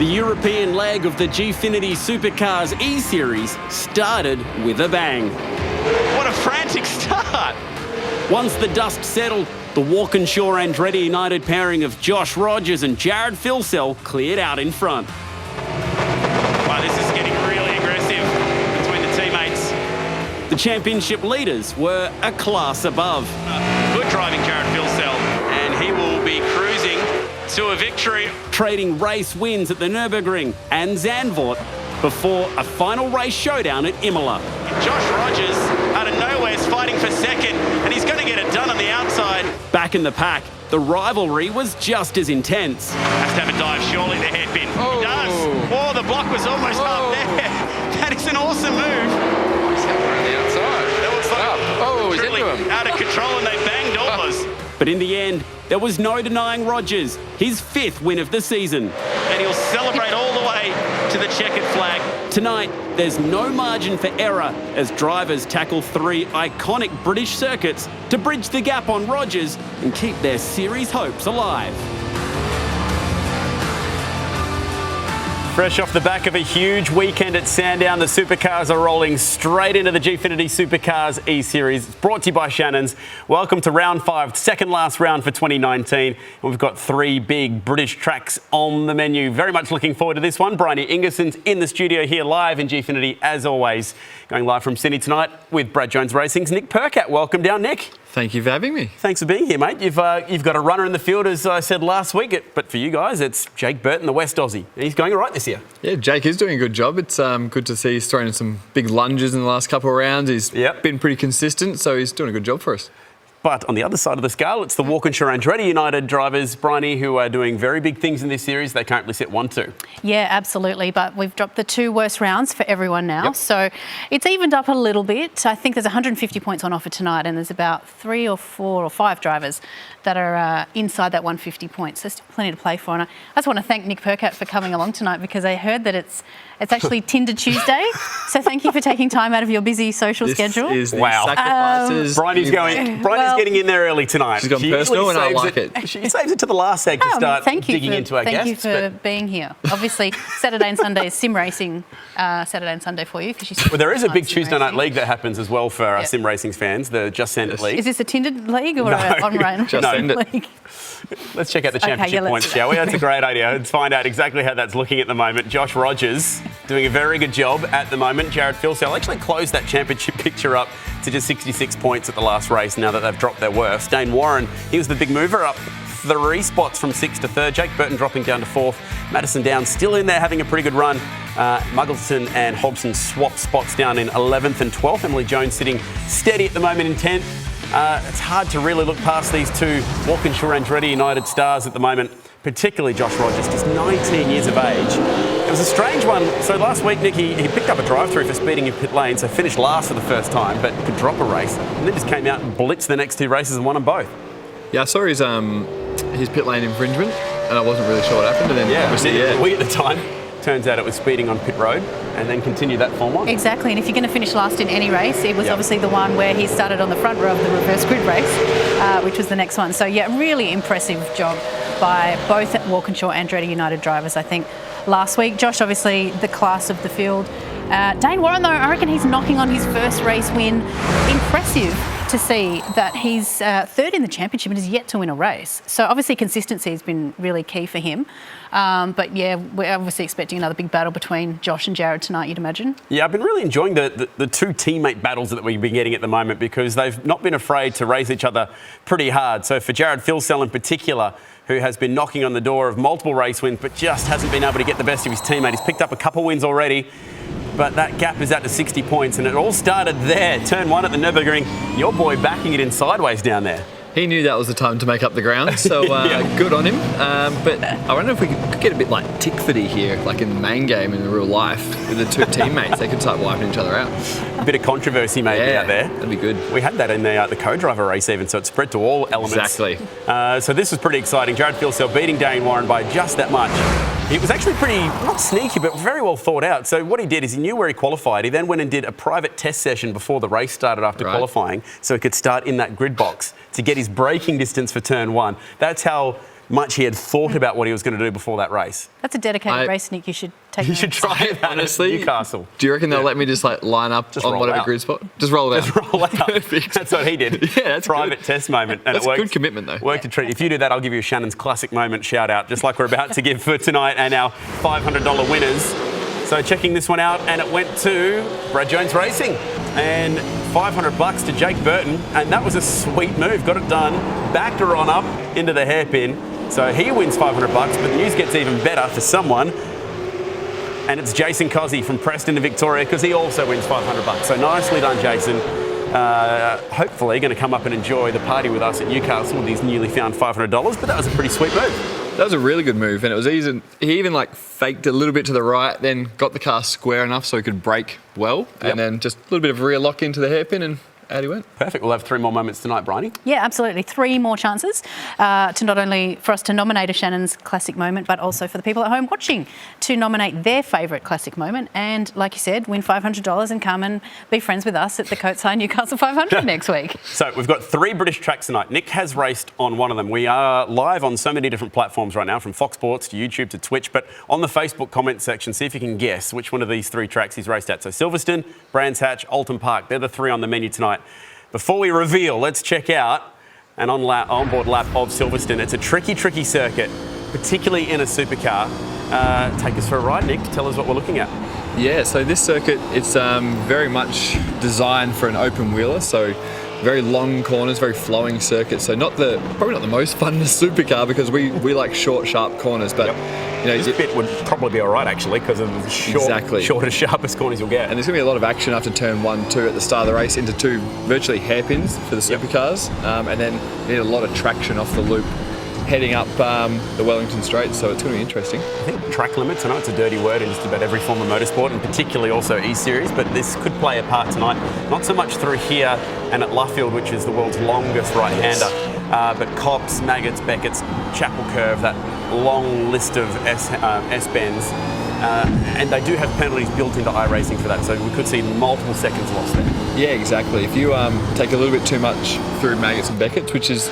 The European leg of the Gfinity Supercars Eseries started with a bang. What a frantic start! Once the dust settled, the Walkinshaw-Andretti United pairing of Josh Rogers and Jared Filsell cleared out in front. Wow, this is getting really aggressive between the teammates. The championship leaders were a class above. Good driving, Jared Filsell, and he will be cruising to a victory. Trading race wins at the Nürburgring and Zandvoort before a final race showdown at Imola. Josh Rogers, out of nowhere, is fighting for second, and he's going to get it done on the outside. Back in the pack, the rivalry was just as intense. Has to have a dive, surely, the hairpin. Oh. He does. Oh, the block was almost up there. That is an awesome move. He's coming around the outside. That was like he's into him. out of control, and they banged all us. But in the end, there was no denying Rogers his 5th win of the season. And he'll celebrate all the way to the checkered flag. Tonight, there's no margin for error as drivers tackle 3 iconic British circuits to bridge the gap on Rogers and keep their series hopes alive. Fresh off the back of a huge weekend at Sandown, the Supercars are rolling straight into the Gfinity Supercars E-Series. It's brought to you by Shannon's. Welcome to round 5, second last round for 2019. We've got 3 big British tracks on the menu. Very much looking forward to this one. Briony Ingerson's in the studio here live in Gfinity as always. Going live from Sydney tonight with Brad Jones Racing's Nick Percat. Welcome down, Nick. Thank you for having me. Thanks for being here, mate. You've got a runner in the field, as I said last week, but for you guys, it's Jake Burton, the West Aussie. He's going all right this year. Yeah, Jake is doing a good job. It's good to see he's thrown in some big lunges in the last couple of rounds. He's been pretty consistent, so he's doing a good job for us. But on the other side of the scale, it's the Walkinshaw-Andretti United drivers, Briony, who are doing very big things in this series. They currently sit 1-2. Yeah, absolutely. But we've dropped the 2 worst rounds for everyone now. So it's evened up a little bit. I think there's 150 points on offer tonight, and there's about 3 or 4 or 5 drivers that are inside that 150 points. There's still plenty to play for. And I just want to thank Nick Percat for coming along tonight, because I heard that it's actually Tinder Tuesday. So thank you for taking time out of your busy social schedule. Is the sacrifices. Briony's getting in there early tonight. She's gone personal, and I like it. She saves it to the last seg to start digging into our guests. Thank you for being here. Obviously, Saturday and Sunday is sim racing. Saturday and Sunday for you. Well, there is a big Tuesday night league that happens as well for our sim racing fans, the Just Send It League. Is this a Tinder league or an on-run league? Let's check out the championship points, shall we? That's a great idea. Let's find out exactly how that's looking at the moment. Josh Rogers doing a very good job at the moment. Jared Filsell actually closed that championship picture up to just 66 points at the last race now that they've dropped their worst. Dane Warren, he was the big mover, up 3 spots from 6th to 3rd. Jake Burton dropping down to 4th. Madison Downs still in there having a pretty good run. Muggleton and Hobson swap spots down in 11th and 12th. Emily Jones sitting steady at the moment in 10th. It's hard to really look past these 2 Walkinshaw-Andretti United stars at the moment, particularly Josh Rogers, just 19 years of age. It was a strange one. So last week, Nick, he picked up a drive-through for speeding in pit lane, so finished last for the first time, but could drop a race, and then just came out and blitzed the next 2 races and won them both. Yeah, I saw his pit lane infringement, and I wasn't really sure what happened. And then obviously, we at the time. Turns out it was speeding on pit road, and then continued that form on. Exactly, and if you're going to finish last in any race, it was obviously the one where he started on the front row of the reverse grid race, which was the next one. So yeah, really impressive job by both Walkinshaw-Andretti United drivers, I think, last week. Josh, obviously the class of the field. Dane Warren, though, I reckon he's knocking on his first race win. Impressive to see that he's 3rd in the championship and is yet to win a race. So obviously consistency has been really key for him. But yeah, we're obviously expecting another big battle between Josh and Jared tonight, you'd imagine. Yeah, I've been really enjoying the 2 teammate battles that we've been getting at the moment, because they've not been afraid to race each other pretty hard. So for Jared Filsell in particular, who has been knocking on the door of multiple race wins but just hasn't been able to get the best of his teammate. He's picked up a couple wins already, but that gap is out to 60 points, and it all started there. Turn 1 at the Nürburgring. Your boy backing it in sideways down there. He knew that was the time to make up the ground, so good on him. But I wonder if we could get a bit like Tickfordy here, like in the main game in the real life, with the 2 teammates. They could start wiping each other out. A bit of controversy maybe out there. That'd be good. We had that in the co-driver race even, so it spread to all elements. Exactly. So this was pretty exciting. Jared Filsell beating Dane Warren by just that much. It was actually pretty, not sneaky, but very well thought out. So what he did is he knew where he qualified. He then went and did a private test session before the race started after qualifying, so he could start in that grid box to get his braking distance for turn 1. That's how much he had thought about what he was going to do before that race. That's a dedicated race, Nick. You should take. You should try it, honestly. Newcastle. Do you reckon they'll let me just like line up on whatever grid spot? Just roll it out. Just roll out. That's what he did. Yeah, that's private good. test moment. And that's it worked, good commitment, though. Worked a treat. If you do that, I'll give you a Shannon's classic moment shout out, just like we're about to give for tonight and our $500 winners. So checking this one out, and it went to Brad Jones Racing. And $500 to Jake Burton, and that was a sweet move. Got it done, backed her on up into the hairpin. So he wins $500, but the news gets even better for someone. And it's Jason Cozzi from Preston to Victoria, because he also wins $500. So nicely done, Jason. Hopefully going to come up and enjoy the party with us at Newcastle with his newly found $500, but that was a pretty sweet move. That was a really good move, and it was easy. He even like faked a little bit to the right, then got the car square enough so he could brake well, and then just a little bit of rear lock into the hairpin, and out he went. Perfect. We'll have 3 more moments tonight, Briony. Yeah, absolutely. 3 more chances to not only for us to nominate a Shannon's classic moment, but also for the people at home watching to nominate their favourite classic moment. And like you said, win $500 and come and be friends with us at the Coates High Newcastle 500 next week. So we've got 3 British tracks tonight. Nick has raced on one of them. We are live on so many different platforms right now, from Fox Sports to YouTube to Twitch. But on the Facebook comment section, see if you can guess which one of these 3 tracks he's raced at. So Silverstone, Brands Hatch, Oulton Park. They're the 3 on the menu tonight. Before we reveal, let's check out an onboard lap of Silverstone. It's a tricky circuit, particularly in a supercar. Take us for a ride, Nick. Tell us what we're looking at. Yeah, so this circuit, it's very much designed for an open wheeler, so very long corners, very flowing circuit. So probably not the most fun in a supercar, because we like short, sharp corners. But you know, this bit would probably be all right actually, because of the shortest, sharpest corners you'll get. And there's going to be a lot of action after turn 1, 2 at the start of the race into 2 virtually hairpins for the supercars, and then you need a lot of traction off the loop heading up the Wellington Straight, so it's going to be interesting. I think track limits, I know it's a dirty word in just about every form of motorsport, and particularly also E-Series, but this could play a part tonight. Not so much through here and at Luffield, which is the world's longest right-hander, but Copse, Maggots, Beckett's, Chapel Curve, that long list of S-bends. And they do have penalties built into iRacing for that, so we could see multiple seconds lost there. Yeah, exactly. If you take a little bit too much through Maggots and Beckett's, which is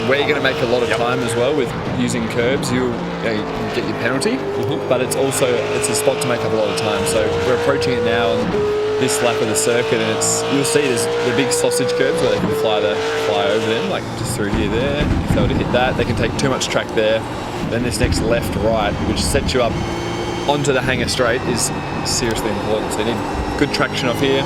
where you're going to make a lot of time as well with using curbs, you get your penalty, but it's a spot to make up a lot of time. So we're approaching it now on this lap of the circuit, and you'll see there's the big sausage curbs where they can fly over them, like just through here there. If they were to hit that, they can take too much track there. Then this next left-right, which sets you up onto the hanger straight, is seriously important. So you need good traction off here.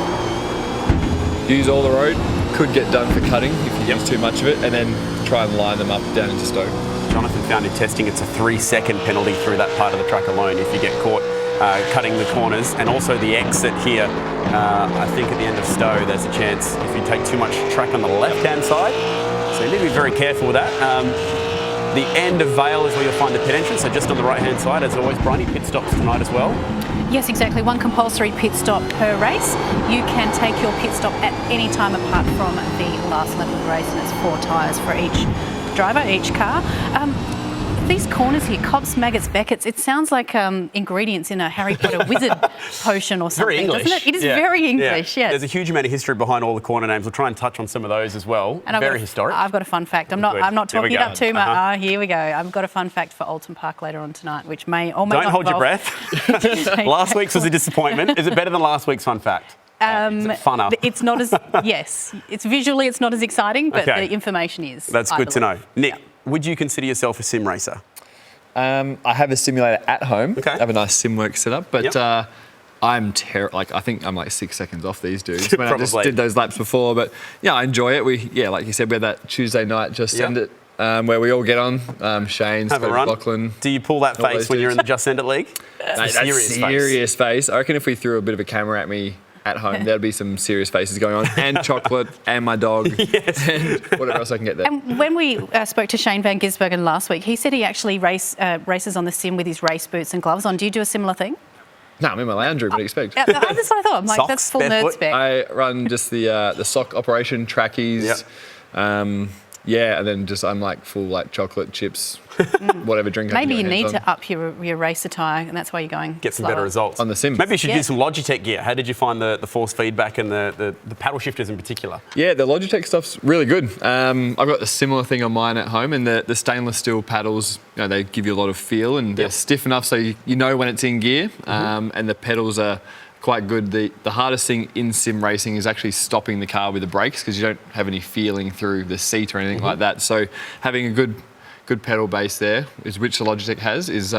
Use all the road. Could get done for cutting if you use too much of it, and then try and line them up down into Stoke. Jonathan found in testing it's a 3-second penalty through that part of the track alone if you get caught cutting the corners, and also the exit here. I think at the end of Stowe there's a chance if you take too much track on the left-hand side, so you need to be very careful with that. The end of Vale is where you'll find the pit entrance, so just on the right-hand side, as always. Briony, pit stops tonight as well. Yes, exactly. 1 compulsory pit stop per race. You can take your pit stop at any time apart from the last lap of the race, and it's 4 tyres for each driver, each car. These corners here, Copse, Maggots, Beckett's, it sounds like ingredients in a Harry Potter wizard potion or something, doesn't it? It is very English, yes. There's a huge amount of history behind all the corner names. We'll try and touch on some of those as well. And very historic. I've got a fun fact. I'm not talking it up too much. Here we go. I've got a fun fact for Oulton Park later on tonight, which may or may not Don't hold your breath. Last week's was a disappointment. Is it better than last week's fun fact? It's funner. It's not as, yes. It's visually, it's not as exciting, but the information is. That's good to know. Nick, would you consider yourself a sim racer? I have a simulator at home. Okay. I have a nice SimWorks setup, but I'm I think I'm like 6 seconds off these dudes when I just did those laps before. But yeah, I enjoy it. Like you said, we had that Tuesday night Just Send It where we all get on. Shane, have a run. Lachlan. Do you pull that face when you're in the Just Send It League? That's serious face. I reckon if we threw a bit of a camera at me at home, there'd be some serious faces going on, and chocolate, and my dog, and whatever else I can get there. And when we spoke to Shane van Gisbergen last week, he said he actually races on the sim with his race boots and gloves on. Do you do a similar thing? No, I'm in my lounge room. What do you expect? That's what I thought. I'm like, that's full nerd spec. I run just the sock operation, trackies. Yeah, and then just I'm like full like chocolate chips, whatever drink. Maybe I you can get my need hands to up your race attire, and that's why you're going Get some slower. better results. on the sim. Maybe you should Yeah. use some Logitech gear. How did you find the force feedback and the paddle shifters in particular? Yeah, the Logitech stuff's really good. I've got a similar thing on mine at home, and the stainless steel paddles, they give you a lot of feel, and they're stiff enough so you know when it's in gear, and the pedals are quite good. The hardest thing in sim racing is actually stopping the car with the brakes, because you don't have any feeling through the seat or anything like that. So having a good pedal base there, which the Logitech has, is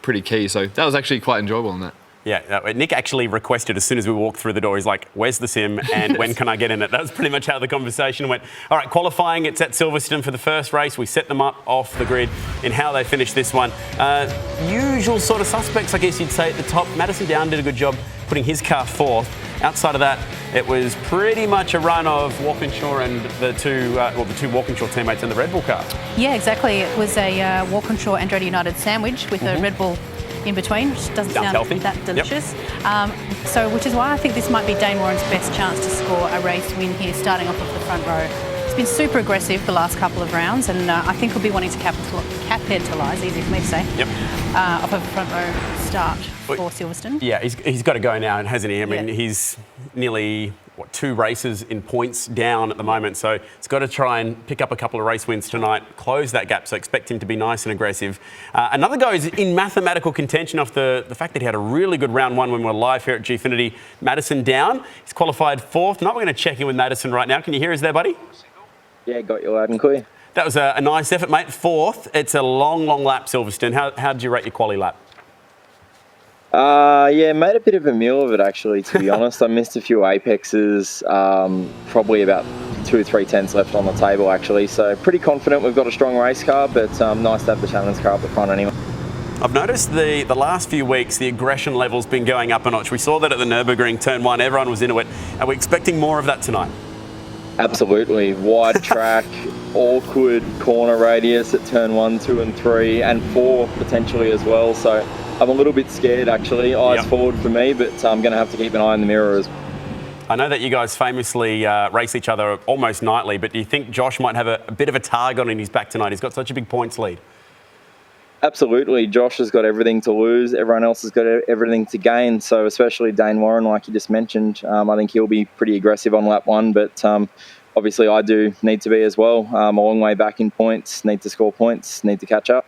pretty key. So that was actually quite enjoyable on that. Yeah, Nick actually requested as soon as we walked through the door, he's like, where's the sim and when can I get in it? That was pretty much how the conversation went. All right, qualifying, it's at Silverstone for the first race. We set them up off the grid in how they finished this one. Usual sort of suspects, I guess you'd say, at the top. Madison Down did a good job putting his car fourth. Outside of that, it was pretty much a run of Walkinshaw and the two Walkinshaw teammates in the Red Bull car. Yeah, exactly. It was a Walkinshaw Andretti United sandwich with a Red Bull in between, which doesn't Sounds sound healthy. that delicious. Which is why I think this might be Dane Warren's best chance to score a race win here, starting off of the front row. He's been super aggressive the last couple of rounds, and I think he'll be wanting to capitalise, easy for me to say, off of a front row start for Silverstone. Yeah, he's got to go now, hasn't he? I mean, Yeah. he's nearly, 2 races in points down at the moment, so he's got to try and pick up a couple of race wins tonight, close that gap, so expect him to be nice and aggressive. Another guy is in mathematical contention off the fact that he had a really good round one when we were live here at Gfinity. Madison Down, he's qualified fourth. We're going to check in with Madison right now. Can you hear us there, buddy? Yeah, got you loud and clear. That was a nice effort, mate. Fourth. It's a long lap, Silverstone. How did you rate your quali lap? Yeah, made a bit of a meal of it, actually, to be honest. I missed a few apexes, probably about 2 or 3 tenths left on the table, actually. So pretty confident we've got a strong race car, but nice to have the challenge car up the front anyway. I've noticed the last few weeks, the aggression level's been going up a notch. We saw that at the Nürburgring Turn 1. Everyone was into it. Are we expecting more of that tonight? Absolutely. Wide track, awkward corner radius at turn 1, 2 and 3, and 4 potentially as well. So I'm a little bit scared, actually. Eyes forward for me, but I'm going to have to keep an eye in the mirror as well. I know that you guys famously race each other almost nightly, but do you think Josh might have a bit of a target on his back tonight? He's got such a big points lead. Absolutely. Josh has got everything to lose. Everyone else has got everything to gain. So especially Dane Warren, like you just mentioned, I think he'll be pretty aggressive on lap 1. But obviously I do need to be as well. I'm a long way back in points, need to score points, need to catch up.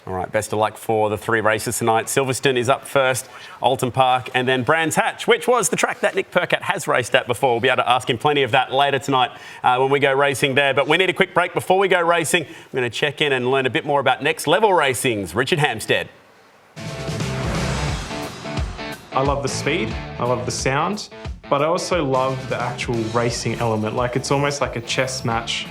All right, best of luck for the 3 races tonight. Silverstone is up first, Oulton Park, and then Brands Hatch, which was the track that Nick Percat has raced at before. We'll be able to ask him plenty of that later tonight when we go racing there. But we need a quick break before we go racing. We're going to check in and learn a bit more about Next Level Racing's Richard Hampstead. I love the speed, I love the sound, but I also love the actual racing element. Like, it's almost like a chess match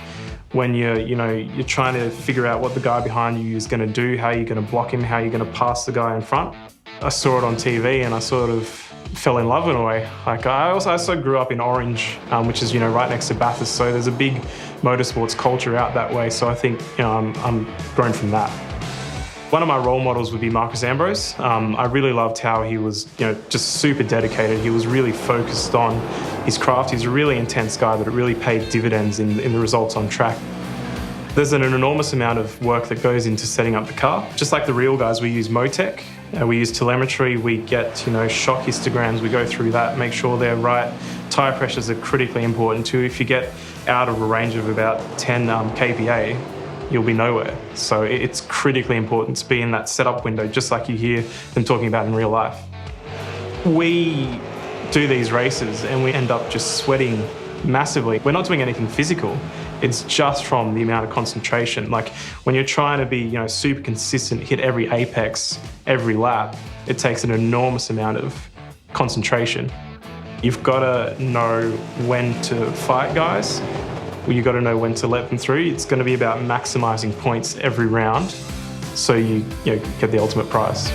when you're trying to figure out what the guy behind you is going to do, how you're going to block him, how you're going to pass the guy in front. I saw it on TV and I sort of fell in love in a way. Like, I also grew up in Orange, which is right next to Bathurst, so there's a big motorsports culture out that way. So I think I'm grown from that. One of my role models would be Marcus Ambrose. I really loved how he was, just super dedicated. He was really focused on his craft. He's a really intense guy, but it really paid dividends in the results on track. There's an enormous amount of work that goes into setting up the car. Just like the real guys, we use Motec, we use telemetry, we get, shock histograms, we go through that, make sure they're right. Tyre pressures are critically important too. If you get out of a range of about 10 kPa, you'll be nowhere. So it's critically important to be in that setup window, just like you hear them talking about in real life. We do these races and we end up just sweating massively. We're not doing anything physical. It's just from the amount of concentration. Like, when you're trying to be, super consistent, hit every apex, every lap, it takes an enormous amount of concentration. You've got to know when to fight guys. You've got to know when to let them through. It's going to be about maximising points every round so you get the ultimate prize.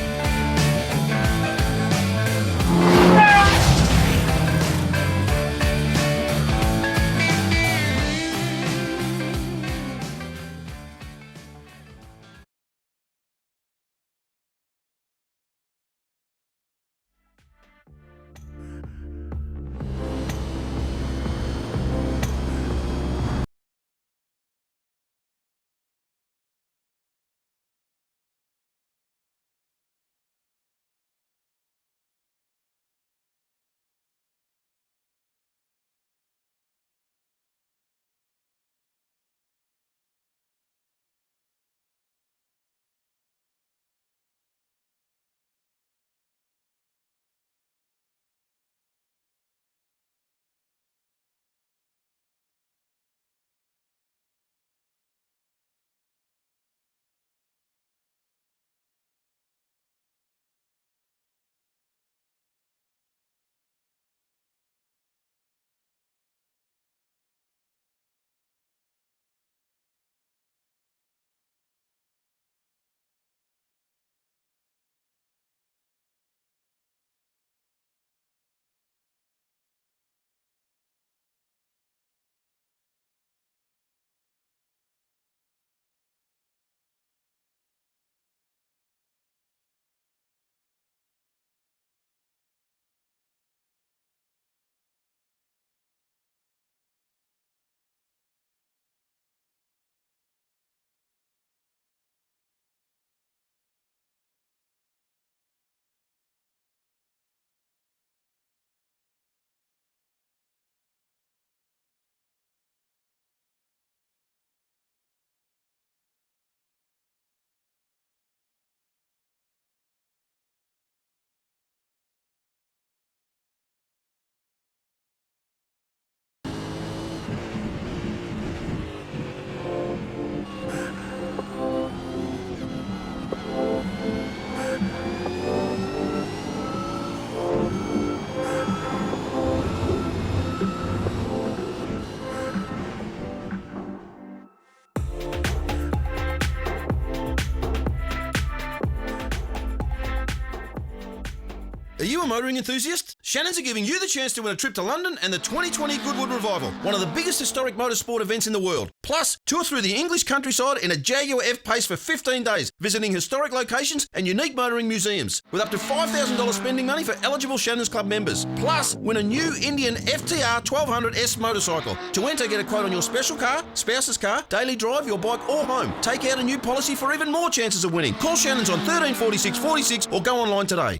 a motoring enthusiast? Shannons are giving you the chance to win a trip to London and the 2020 Goodwood Revival, one of the biggest historic motorsport events in the world. Plus, tour through the English countryside in a Jaguar F-Pace for 15 days, visiting historic locations and unique motoring museums, with up to $5,000 spending money for eligible Shannons Club members. Plus, win a new Indian FTR 1200S motorcycle. To enter, get a quote on your special car, spouse's car, daily drive, your bike or home. Take out a new policy for even more chances of winning. Call Shannons on 13 46 46 or go online today.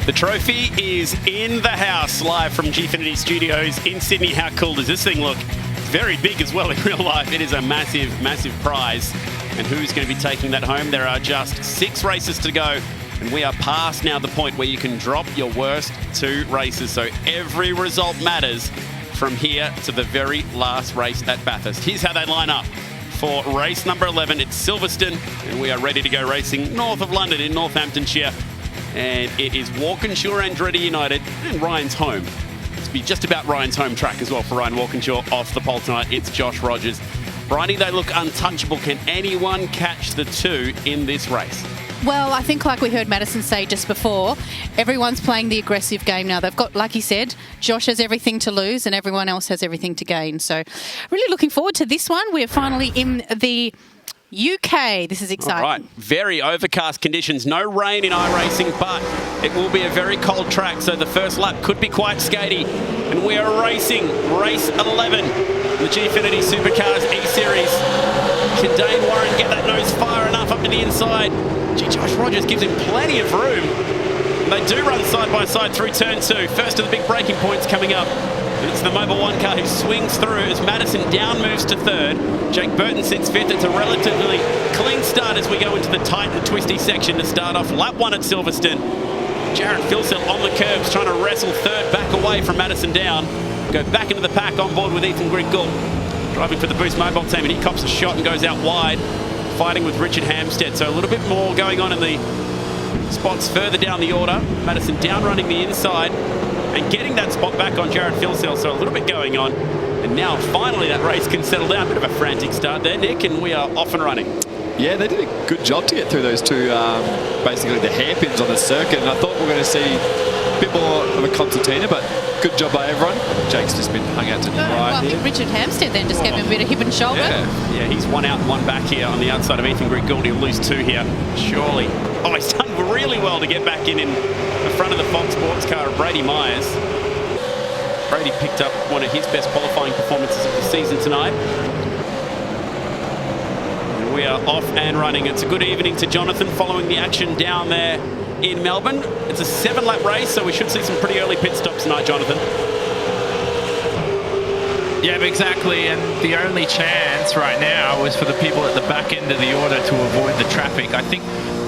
The trophy is in the house, live from Gfinity Studios in Sydney. How cool does this thing look? Very big as well in real life. It is a massive, massive prize. And who's going to be taking that home? There are just 6 races to go. And we are past now the point where you can drop your worst 2 races. So every result matters from here to the very last race at Bathurst. Here's how they line up. For race number 11, it's Silverstone. And we are ready to go racing north of London in Northamptonshire. And it is Walkinshaw Andretti United and Ryan's home. It's be just about Ryan's home track as well for Ryan Walkinshaw off the pole tonight. It's Josh Rogers. Briony, they look untouchable. Can anyone catch the 2 in this race? Well, I think like we heard Madison say just before, everyone's playing the aggressive game now. They've got, like he said, Josh has everything to lose and everyone else has everything to gain. So really looking forward to this one. We're finally in the UK. This is exciting. All right. Very overcast conditions. No rain in iRacing, but it will be a very cold track, so the first lap could be quite skatey. And we are racing race 11, the Gfinity Supercars Eseries. Can Dane Warren get that nose far enough up to the inside? Gee, Josh Rogers gives him plenty of room. And they do run side by side through turn 2. First of the big braking points coming up. And it's the Mobil 1 car who swings through as Madison down moves to 3rd. Jake Burton sits 5th. It's a relatively clean start as we go into the tight and twisty section to start off lap 1 at Silverstone. Jared Filsell on the curbs trying to wrestle 3rd back away from Madison down. Go back into the pack on board with Ethan Griggle, driving for the Boost Mobile team, and he cops a shot and goes out wide, fighting with Richard Hampstead. So a little bit more going on in the spots further down the order. Madison down running the inside and getting that spot back on Jared Filsell, so a little bit going on. And now finally that race can settle down. A bit of a frantic start there, Nick, and we are off and running. Yeah, they did a good job to get through those 2, basically the hairpins on the circuit, and I thought we were going to see a bit more of a concertina, but good job by everyone. Jake's just been hung out to dry. Well, I think Richard Hampstead then just gave him a bit of hip and shoulder. Yeah, he's 1 out and 1 back here on the outside of Ethan Griggle. He'll lose 2 here, surely. Oh, he's done really well to get back in the front of the Fox Sports car of Brady Myers. Brady picked up one of his best qualifying performances of the season tonight. And we are off and running. It's a good evening to Jonathan following the action down there in Melbourne. It's a 7-lap race, so we should see some pretty early pit stops tonight, Jonathan. Yeah, exactly, and the only chance right now is for the people at the back end of the order to avoid the traffic. I think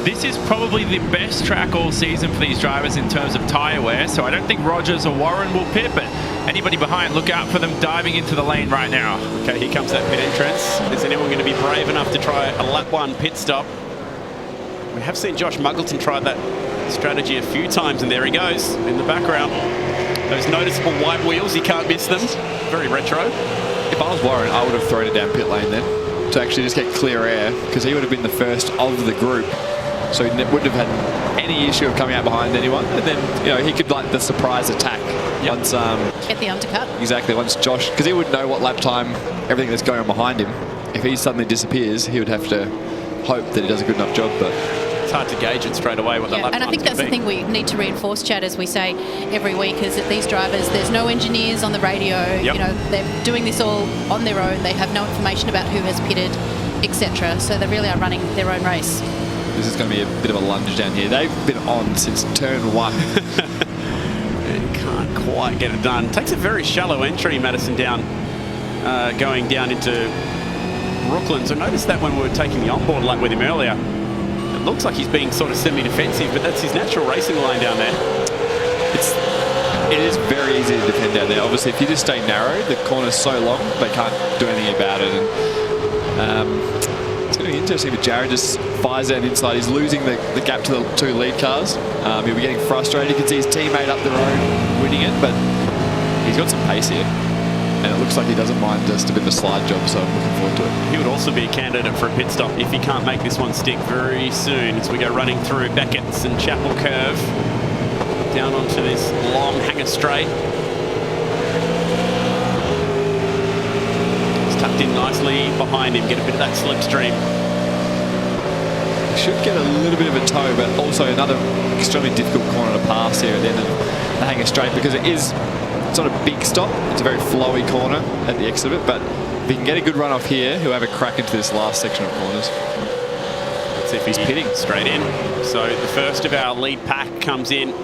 this is probably the best track all season for these drivers in terms of tyre wear, so I don't think Rogers or Warren will pit, but anybody behind, look out for them diving into the lane right now. Okay, here comes that pit entrance. Is anyone going to be brave enough to try a lap 1 pit stop? We have seen Josh Muggleton try that strategy a few times, and there he goes in the background. Those noticeable white wheels, you can't miss them. Very retro. If I was Warren, I would have thrown it down pit lane then to actually just get clear air, because he would have been the first of the group. So he wouldn't have had any issue of coming out behind anyone. And then, he could like the surprise attack once... Get the undercut. Exactly, once Josh... Because he would know what lap time, everything that's going on behind him. If he suddenly disappears, he would have to hope that he does a good enough job, but... It's hard to gauge it straight away what the lap and I think that's the thing we need to reinforce, Chad, as we say every week, is that these drivers, there's no engineers on the radio. They're doing this all on their own. They have no information about who has pitted, etc. So they really are running their own race. This is going to be a bit of a lunge down here. They've been on since turn 1. And can't quite get it done. Takes a very shallow entry, Madison, down, going down into Brooklyn. So notice that when we were taking the onboard lap with him earlier. It looks like he's being sort of semi-defensive, but that's his natural racing line down there. It is very easy to defend down there. Obviously, if you just stay narrow, the corner's so long, they can't do anything about it. And, it's going to be interesting if Jared just fires down inside. He's losing the gap to the 2 lead cars. He'll be getting frustrated. You can see his teammate up the road winning it, but he's got some pace here. and it looks like he doesn't mind just a bit of a slide job, so I'm looking forward to it. He would also be a candidate for a pit stop if he can't make this one stick very soon as we go running through Beckett's and Chapel Curve down onto this long hanger straight. It's tucked in nicely behind him, get a bit of that slipstream. He should get a little bit of a toe, but also another extremely difficult corner to pass here at the end of the hanger straight, because it's not a big stop. It's a very flowy corner at the exit of it, but if he can get a good run off here, he'll have a crack into this last section of corners. Let's see if he's pitting straight in. So the first of our lead pack comes in.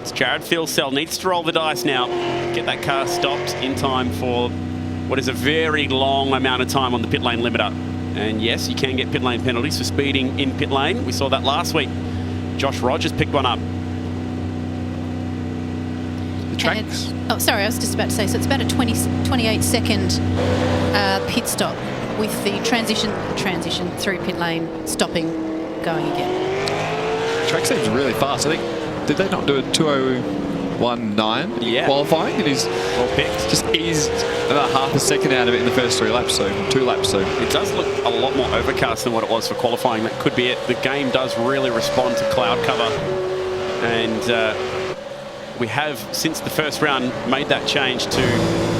It's Jared Filsell, needs to roll the dice now. Get that car stopped in time for what is a very long amount of time on the pit lane limiter. And yes, you can get pit lane penalties for speeding in pit lane. We saw that last week. Josh Rogers picked one up. The tracks. Oh, sorry, I was just about to say, so it's about a 28-second pit stop with the transition through pit lane, stopping, going again. Track seems really fast. I think, did they not do a 2:01.9 qualifying? And he's just eased about half a second out of it in the first 3 laps, so 2 laps. So it does look a lot more overcast than what it was for qualifying. That could be it. The game does really respond to cloud cover, and we have, since the first round, made that change to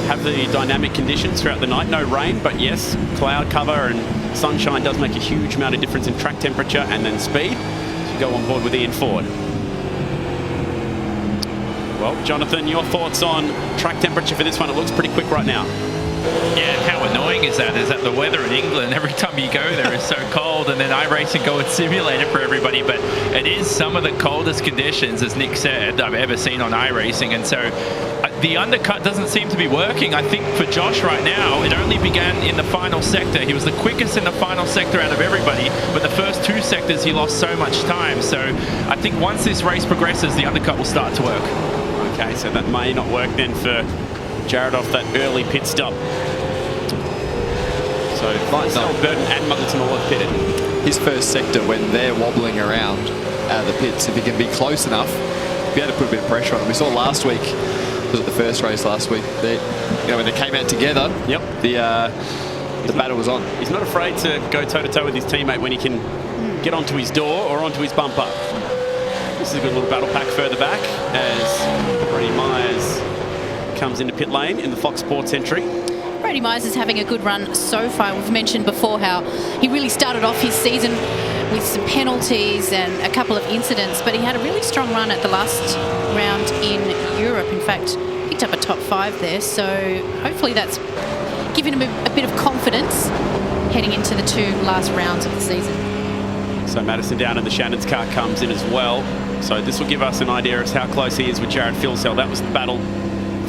have the dynamic conditions throughout the night. No rain, but yes, cloud cover and sunshine does make a huge amount of difference in track temperature and then speed. So you go on board with Ian Ford. Well, Jonathan, your thoughts on track temperature for this one? It looks pretty quick right now. Yeah, how annoying is that? Is that the weather in England, every time you go there is so cold, and then iRacing go and simulate it for everybody, but it is some of the coldest conditions, as Nick said, I've ever seen on iRacing, and so the undercut doesn't seem to be working. I think for Josh right now, it only began in the final sector. He was the quickest in the final sector out of everybody, but the first 2 sectors he lost so much time, so I think once this race progresses, the undercut will start to work. Okay, so that may not work then for Jared off that early pit stop. So Filsell, Burton and Muggleton all have pitted. His first sector, when they're wobbling around out of the pits, if he can be close enough, be able to put a bit of pressure on him. We saw last week, was it the first race last week? When they came out together, the battle was on. He's not afraid to go toe-to-toe with his teammate when he can get onto his door or onto his bumper. This is a good little battle pack further back as Brady Myers comes into pit lane in the Fox Sports entry. Brady Myers is having a good run so far. We've mentioned before how he really started off his season with some penalties and a couple of incidents, but he had a really strong run at the last round in Europe. In fact, picked up a top 5 there, so hopefully that's given him a bit of confidence heading into the 2 last rounds of the season. So Madison Down and the Shannon's car comes in as well. So this will give us an idea as how close he is with Jared Filsell. That was the battle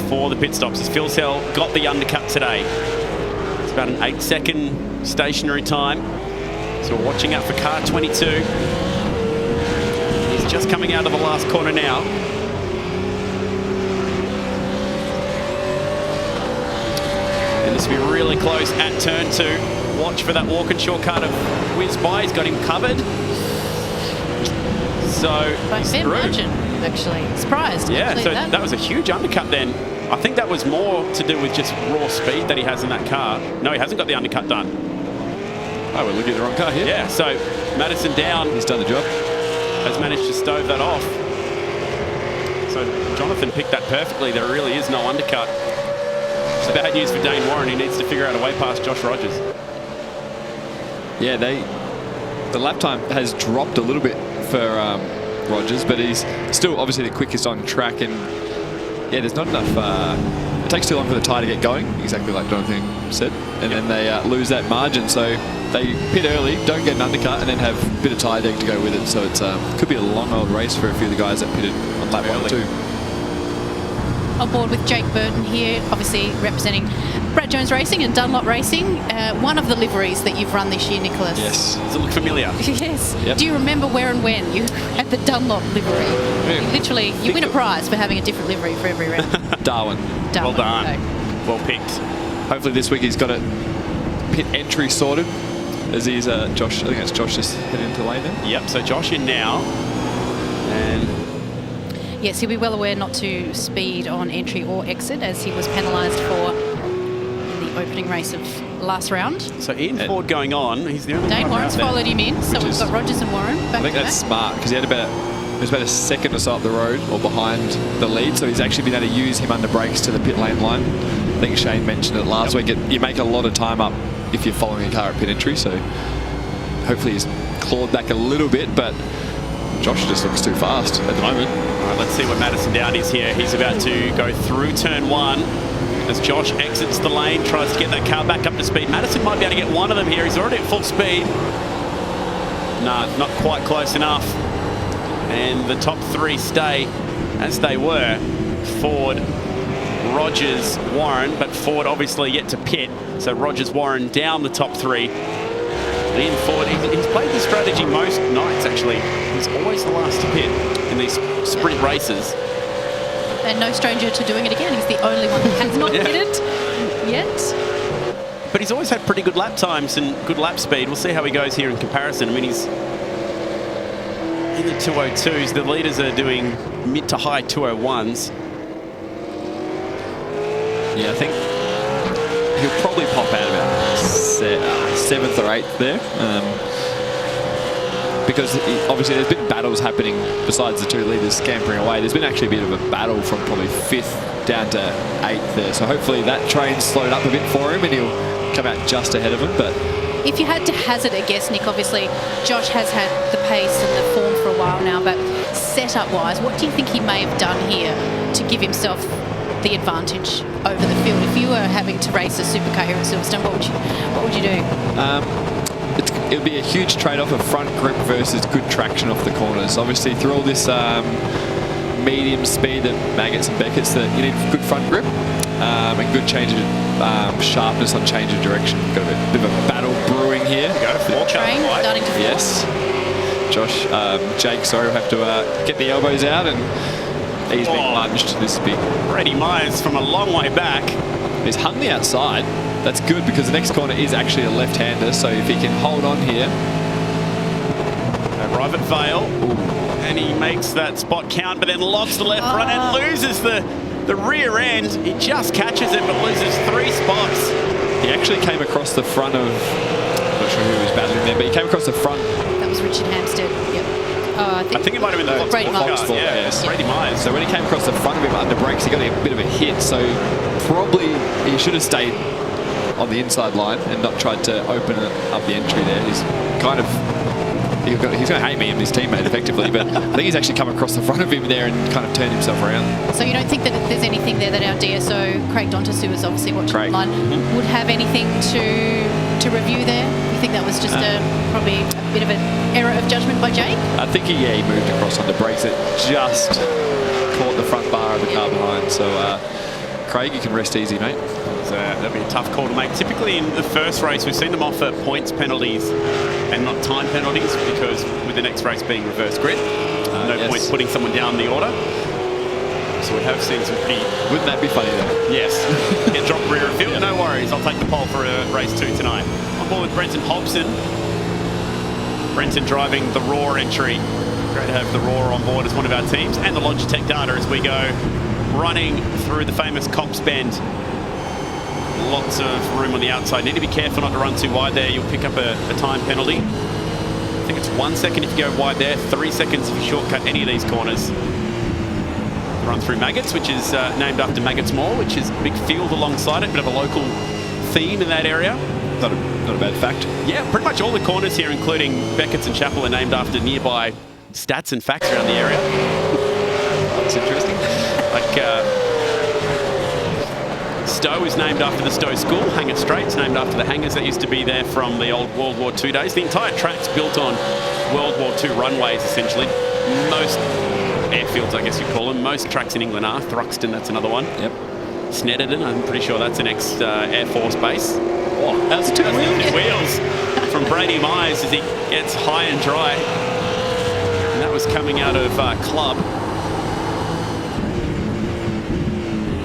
for the pit stops as Filsell got the undercut today. It's about an 8-second stationary time. So we're watching out for car 22. He's just coming out of the last corner now. And this will be really close at turn 2. Watch for that Walkinshaw car to whiz by. He's got him covered. So by fair margin, actually. Surprised. Yeah, so that was a huge undercut then. I think that was more to do with just raw speed that he has in that car. No, he hasn't got the undercut done. Oh, we're looking at the wrong car here. Yeah, so Madison Down. He's done the job. Has managed to stove that off. So Jonathan picked that perfectly. There really is no undercut. It's bad news for Dane Warren. He needs to figure out a way past Josh Rogers. Yeah, the lap time has dropped a little bit for Rogers, but he's still obviously the quickest on track, and yeah, there's not enough. It takes too long for the tyre to get going, exactly like Jonathan said, and then they lose that margin. So they pit early, don't get an undercut, and then have a bit of tyre deg to go with it. So it's could be a long old race for a few of the guys that pitted on lap 1 or 2. On board with Jake Burton here, obviously representing Brad Jones Racing and Dunlop Racing. One of the liveries that you've run this year, Nicholas. Yes. Does it look familiar? Yes. Yep. Do you remember where and when you had the Dunlop livery? Yeah. Literally, you win a prize for having a different livery for every round. Darwin. Well done. Okay. Well picked. Hopefully this week he's got a pit entry sorted. As he's Josh, I think that's Josh just heading into lane there. Yep, so Josh in now. And yes, he'll be well aware not to speed on entry or exit, as he was penalised for opening race of last round. So Ian Ford going on. He's the only Dane one Warren's out there. followed him in, so we've got Rogers and Warren back I think to that's back. smart because he was about a second or so up the road or behind the lead, so he's actually been able to use him under brakes to the pit lane line. I think Shane mentioned it last week. You make a lot of time up if you're following a car at pit entry, so hopefully he's clawed back a little bit, but Josh just looks too fast at the moment. All right, let's see what Madison Down is here. He's about to go through turn 1 as Josh exits the lane, tries to get that car back up to speed. Madison might be able to get one of them here. He's already at full speed. No, not quite close enough. And the top 3 stay as they were. Ford, Rogers, Warren, but Ford obviously yet to pit. So Rogers, Warren down the top 3. Ian Ford, he's played this strategy most nights, actually. He's always the last to pit in these sprint races. And no stranger to doing it again. He's the only one that has not pitted yet. But he's always had pretty good lap times and good lap speed. We'll see how he goes here in comparison. I mean, he's in the 202s. The leaders are doing mid to high 201s. Yeah, I think he'll probably pop out about 7th or 8th there. Because obviously there's been battles happening besides the 2 leaders scampering away. There's been actually a bit of a battle from probably 5th down to 8th there. So hopefully that train slowed up a bit for him and he'll come out just ahead of him. But if you had to hazard a guess, Nick, obviously Josh has had the pace and the form for a while now, but setup-wise, what do you think he may have done here to give himself the advantage over the field? If you were having to race a supercar here at Silverstone, what would you do? It would be a huge trade-off of front grip versus good traction off the corners. Obviously, through all this medium speed that Maggots and Beckett's, that you need good front grip and good change of sharpness on change of direction. Got a bit of a battle brewing here. Train starting to fall. Yes. Josh, Jake, sorry, will have to get the elbows out, and he's being lunged. This is big. Brady Myers from a long way back. He's hung the outside. That's good because the next corner is actually a left-hander, so if he can hold on here. Arrive at Vale, and he makes that spot count, but then lobs the left front and loses the rear end. He just catches it, but loses 3 spots. He actually came across the front of, I'm not sure who was battling there, but he came across the front. That was Richard Hampstead. Yep. I think it might have been the Brady Myers. Yes. Brady Myers. So when he came across the front of him under brakes, he got a bit of a hit. So probably he should have stayed on the inside line and not tried to open up the entry there. He's kind of, he's going to hate me and his teammate effectively, but I think he's actually come across the front of him there and kind of turned himself around. So you don't think that there's anything there that our DSO, Craig Dontas, who was obviously watching online, would have anything to review there? You think that was just probably a bit of an error of judgment by Jake? I think he moved across under brakes. It just caught the front bar of the car behind. So Craig, you can rest easy, mate. That'd be a tough call to make. Typically in the first race, we've seen them offer points penalties and not time penalties, because with the next race being reverse grid, no point putting someone down the order. So we have seen some pretty... Wouldn't that be funny though? Yes. Get dropped rear of field, no worries. I'll take the pole for race 2 tonight. On board with Brenton Hobson. Brenton driving the Raw entry. Great to have the Raw on board as one of our teams, and the Logitech data as we go running through the famous Cops Bend. Lots of room on the outside. Need to be careful not to run too wide there. You'll pick up a time penalty. I think it's 1 second if you go wide there, 3 seconds if you shortcut any of these corners. Run through Maggots, which is named after Maggots Mall, which is a big field alongside it, bit of a local theme in that area. Not a bad fact. Yeah, pretty much all the corners here, including Beckett's and Chapel, are named after nearby stats and facts around the area. That's interesting. Like Stowe is named after the Stowe School. Hangar Straight's named after the hangars that used to be there from the old World War II days. The entire track's built on World War II runways, essentially. Most airfields, I guess you'd call them. Most tracks in England are. Thruxton, that's another one. Yep. Snetterton, I'm pretty sure that's an ex-Air Force base. Oh, that's 2 wheels. Wheels from Brady Myers as he gets high and dry. And that was coming out of Club.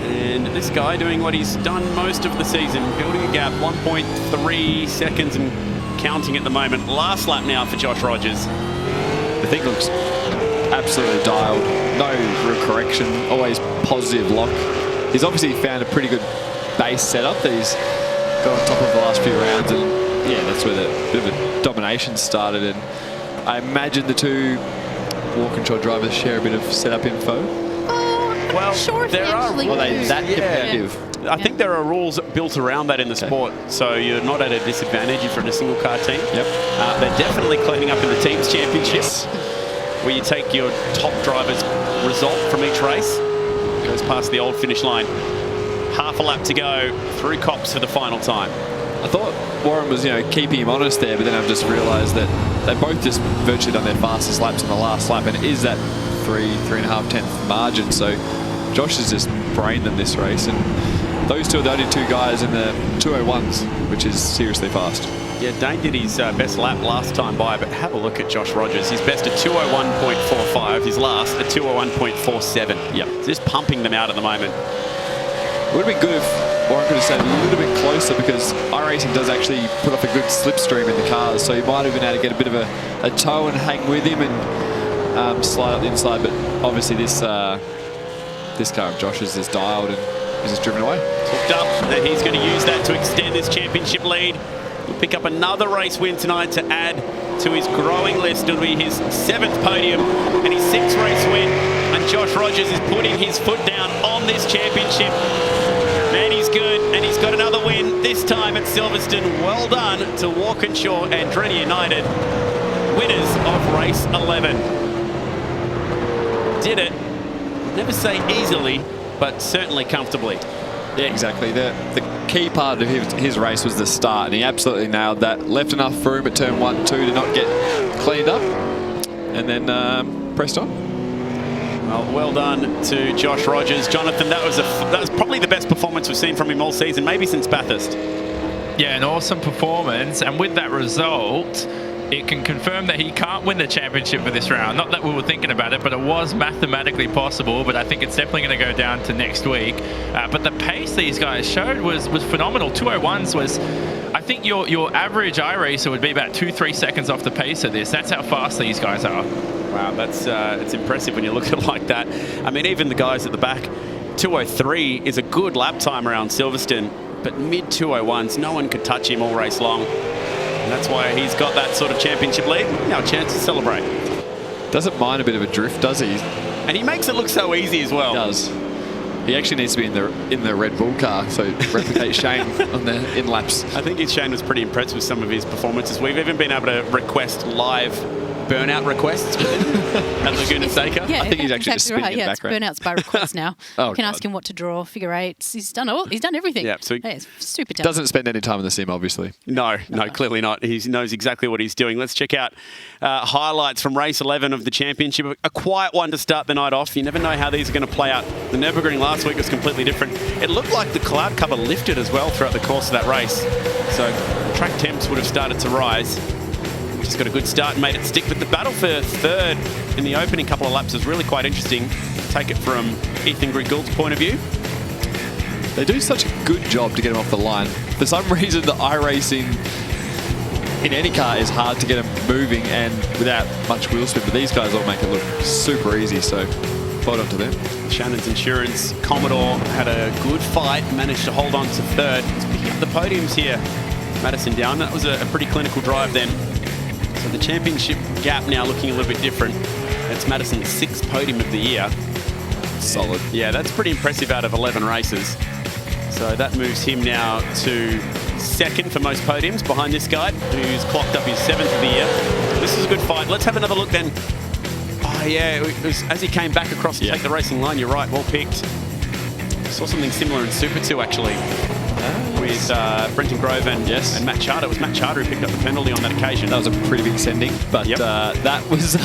And this guy doing what he's done most of the season, building a gap, 1.3 seconds and counting at the moment. Last lap now for Josh Rogers. The thing looks absolutely dialed. No real correction. Always positive lock. He's obviously found a pretty good base setup that he's got on top of the last few rounds, and yeah, that's where the bit of a domination started. And I imagine the two Walkinshaw drivers share a bit of setup info. Well, sure if there are actually Are they do. that competitive? I think there are rules built around that in the sport, so you're not at a disadvantage if you're in a single car team. Yep. They're definitely cleaning up in the teams championships, where you take your top driver's result from each race, goes past the old finish line. Half a lap to go through Cops for the final time. I thought Warren was, keeping him honest there, but then I've just realised that they both just virtually done their fastest laps on the last lap, and it is that 3.5 tenth margin. So Josh has just brained them this race, and those two are the only two guys in the 201s, which is seriously fast. Yeah, Dane did his best lap last time by, but have a look at Josh Rogers. His best at 201.45, his last at 201.47. Yep. Just pumping them out at the moment. It would have been good if Warren could have stayed a little bit closer, because iRacing does actually put off a good slipstream in the cars, so you might have been able to get a bit of a tow and hang with him and slide up the inside. But obviously this car of Josh's is dialed and is just driven away. Hooked up, and he's going to use that to extend this championship lead. He'll pick up another race win tonight to add to his growing list. It'll be his 7th podium and his 6th race win. And Josh Rogers is putting his foot down on this championship. Man, he's good, and he's got another win, this time at Silverstone. Well done to Walkinshaw and Briony United, winners of race 11. Did it, never say easily, but certainly comfortably. Yeah, exactly. The key part of his race was the start, and he absolutely nailed that. Left enough room at turn 1, 2 to not get cleaned up, and then pressed on. Well done to Josh Rogers. Jonathan, that was probably the best performance we've seen from him all season, maybe since Bathurst. Yeah, an awesome performance, and with that result, it can confirm that he can't win the championship for this round. Not that we were thinking about it, but it was mathematically possible, but I think it's definitely going to go down to next week. But the pace these guys showed was phenomenal. 201s was, I think your average iRacer would be about 2-3 seconds off the pace of this. That's how fast these guys are. Wow, that's it's impressive when you look at it like that. I mean, even the guys at the back, 203 is a good lap time around Silverstone, but mid 201s, no one could touch him all race long. And that's why he's got that sort of championship lead. Now a chance to celebrate. Doesn't mind a bit of a drift, does he? And he makes it look so easy as well. He does. He actually needs to be in the Red Bull car, so replicate Shane on the in laps. I think Shane was pretty impressed with some of his performances. We've even been able to request live burnout requests at Laguna Seca. Yeah, I think he's actually just spinning right. in the Yeah, it's background. burnouts by request now. Oh, you can God. ask him what to draw, figure eights. He's done everything. Yeah, so it's super talented. Doesn't spend any time in the sim, obviously. No, clearly not. He knows exactly what he's doing. Let's check out highlights from race 11 of the championship. A quiet one to start the night off. You never know how these are going to play out. The Nürburgring last week was completely different. It looked like the cloud cover lifted as well throughout the course of that race. So track temps would have started to rise. Just got a good start and made it stick. But the battle for third in the opening couple of laps was really quite interesting. Take it from Ethan Grigould's point of view. They do such a good job to get him off the line. For some reason, the iRacing in any car is hard to get them moving and without much wheel spin, but these guys all make it look super easy, so well done to them. Shannon's Insurance Commodore had a good fight, managed to hold on to third. He's picking up the podiums here. Madison down. That was a pretty clinical drive then. So the championship gap now looking a little bit different. It's Madison's 6th podium of the year. Solid. Yeah, that's pretty impressive out of 11 races. So that moves him now to 2nd for most podiums behind this guy, who's clocked up his 7th of the year. This is a good fight. Let's have another look then. Oh yeah, it was as he came back across to take the racing line. You're right, well picked. Saw something similar in Super 2 actually. With Brenton Grove and Matt Charter. It was Matt Charter who picked up the penalty on that occasion. That was a pretty big sending, but that was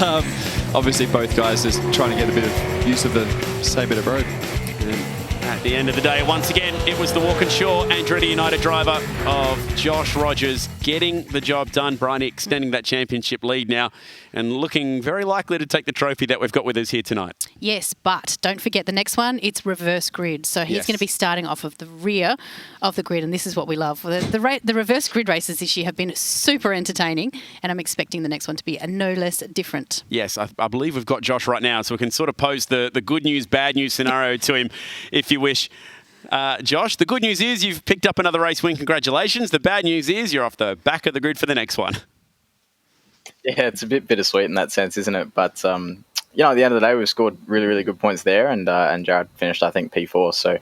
obviously both guys just trying to get a bit of use of the same bit of road. At the end of the day, once again, it was the Walkinshaw Andretti United driver of Josh Rogers getting the job done. Briony extending that championship lead now and looking very likely to take the trophy that we've got with us here tonight. Yes, but don't forget the next one, it's reverse grid. So he's going to be starting off of the rear of the grid, and this is what we love. The reverse grid races this year have been super entertaining, and I'm expecting the next one to be no less different. Yes, I believe we've got Josh right now, so we can sort of pose the good news, bad news scenario to him if you wish. Josh, the good news is you've picked up another race win. Congratulations. The bad news is you're off the back of the grid for the next one. Yeah, it's a bit bittersweet in that sense, isn't it? But at the end of the day, we scored really, really good points there, and Jared finished, I think, P4, so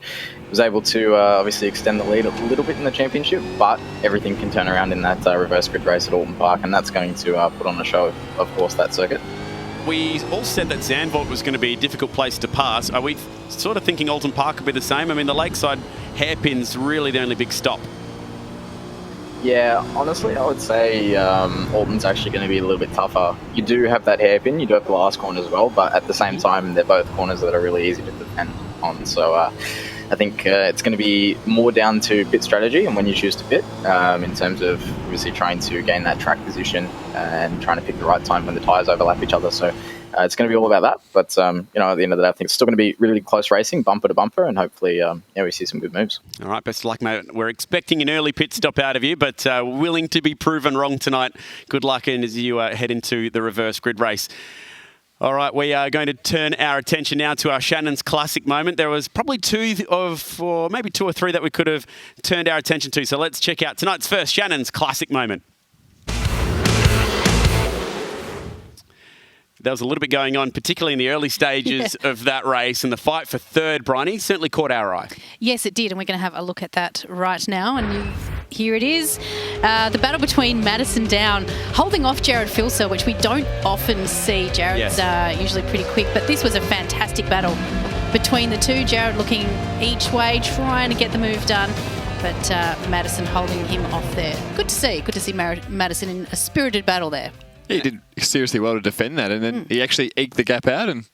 was able to obviously extend the lead a little bit in the championship, but everything can turn around in that reverse grid race at Oulton Park, and that's going to put on a show, of course, that circuit. We all said that Zandvoort was going to be a difficult place to pass. Are we sort of thinking Oulton Park could be the same? I mean, the Lakeside hairpin's really the only big stop. Yeah, honestly, I would say Oulton's actually going to be a little bit tougher. You do have that hairpin, you do have the last corner as well, but at the same time, they're both corners that are really easy to defend on. So I think it's going to be more down to pit strategy and when you choose to pit, in terms of obviously trying to gain that track position and trying to pick the right time when the tyres overlap each other. So it's going to be all about that. But, at the end of the day, I think it's still going to be really close racing, bumper to bumper, and hopefully we see some good moves. All right, best of luck, mate. We're expecting an early pit stop out of you, but willing to be proven wrong tonight. Good luck as you head into the reverse grid race. All right, we are going to turn our attention now to our Shannon's Classic moment. There was probably maybe two or three that we could have turned our attention to. So let's check out tonight's first Shannon's Classic moment. There was a little bit going on, particularly in the early stages of that race, and the fight for third, Briony, certainly caught our eye. Yes, it did, and we're going to have a look at that right now. And here it is, the battle between Madison Down, holding off Jared Filser, which we don't often see. Jared's usually pretty quick, but this was a fantastic battle between the two. Jared looking each way, trying to get the move done, but Madison holding him off there. Good to see. Good to see Madison in a spirited battle there. He did seriously well to defend that, and then he actually eked the gap out and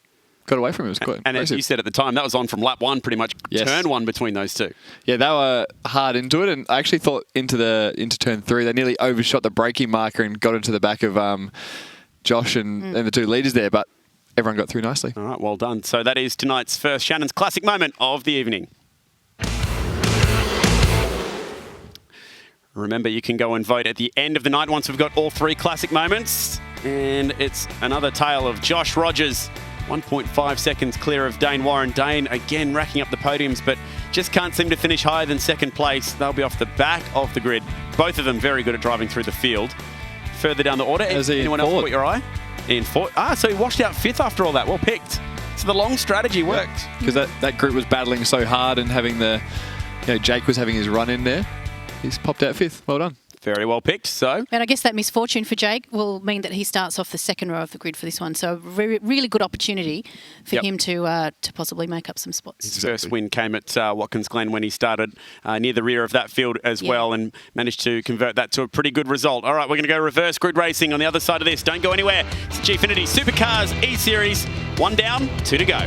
got away from it. It was quite and impressive. As you said at the time, that was on from lap one, pretty much turn one between those two. Yeah, they were hard into it, and I actually thought into turn three, they nearly overshot the braking marker and got into the back of Josh and the two leaders there, but everyone got through nicely. All right, well done. So that is tonight's first Shannon's Classic moment of the evening. Remember, you can go and vote at the end of the night once we've got all three classic moments. And it's another tale of Josh Rogers, 1.5 seconds clear of Dane Warren. Dane, again, racking up the podiums, but just can't seem to finish higher than second place. They'll be off the back of the grid. Both of them very good at driving through the field. Further down the order, anyone else caught your eye? Ian Ford. So he washed out fifth after all that. Well picked. So the long strategy worked. Because that group was battling so hard and having Jake was having his run in there. He's popped out fifth. Well done. Very well picked. So, and I guess that misfortune for Jake will mean that he starts off the second row of the grid for this one. So, really good opportunity for him to possibly make up some spots. His first win came at Watkins Glen when he started near the rear of that field as well, and managed to convert that to a pretty good result. All right, we're going to go reverse grid racing on the other side of this. Don't go anywhere. It's Gfinity Supercars Eseries. 1 down, 2 to go.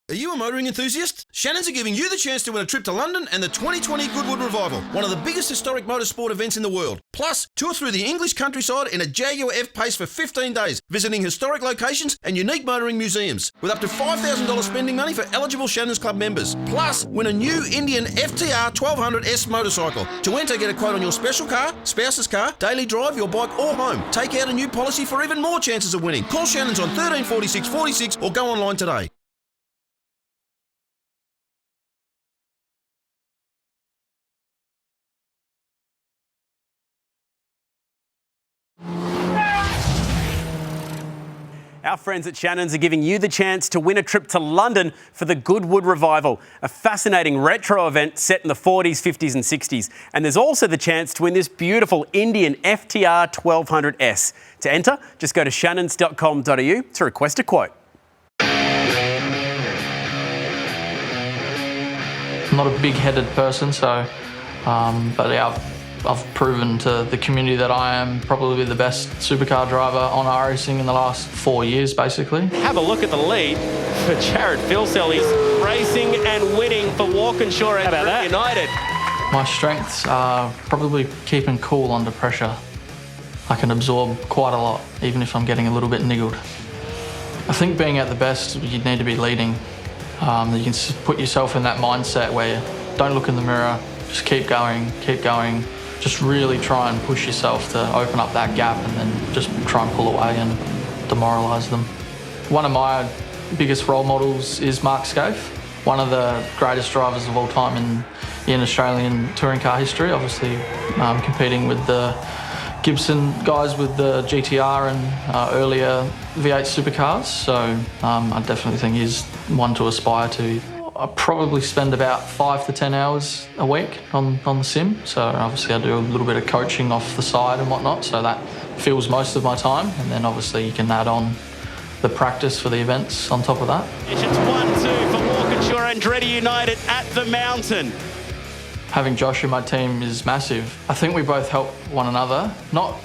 Are you a motoring enthusiast? Shannons are giving you the chance to win a trip to London and the 2020 Goodwood Revival, one of the biggest historic motorsport events in the world. Plus, tour through the English countryside in a Jaguar F-Pace for 15 days, visiting historic locations and unique motoring museums, with up to $5,000 spending money for eligible Shannons Club members. Plus, win a new Indian FTR 1200S motorcycle. To enter, get a quote on your special car, spouse's car, daily drive, your bike or home. Take out a new policy for even more chances of winning. Call Shannons on 13 46 46 or go online today. Our friends at Shannons are giving you the chance to win a trip to London for the Goodwood Revival, a fascinating retro event set in the 40s, 50s and 60s. And there's also the chance to win this beautiful Indian FTR 1200S. To enter, just go to shannons.com.au to request a quote. I'm not a big-headed person, so but yeah, I've proven to the community that I am probably the best supercar driver on iRacing in the last 4 years, basically. Have a look at the lead for Jared Filsell. He's racing and winning for Walkinshaw and Briony United. My strengths are probably keeping cool under pressure. I can absorb quite a lot, even if I'm getting a little bit niggled. I think being at the best, you need to be leading. You can put yourself in that mindset where you don't look in the mirror, just keep going, just really try and push yourself to open up that gap and then just try and pull away and demoralise them. One of my biggest role models is Mark Scaife, one of the greatest drivers of all time in Australian touring car history, obviously competing with the Gibson guys with the GTR and earlier V8 supercars, so I definitely think he's one to aspire to. I probably spend about 5 to 10 hours a week on the sim, so obviously I do a little bit of coaching off the side and whatnot, so that fills most of my time, and then obviously you can add on the practice for the events on top of that. It's 1-2 for Walkinshaw and Briony United at the Mountain. Having Josh in my team is massive. I think we both help one another, not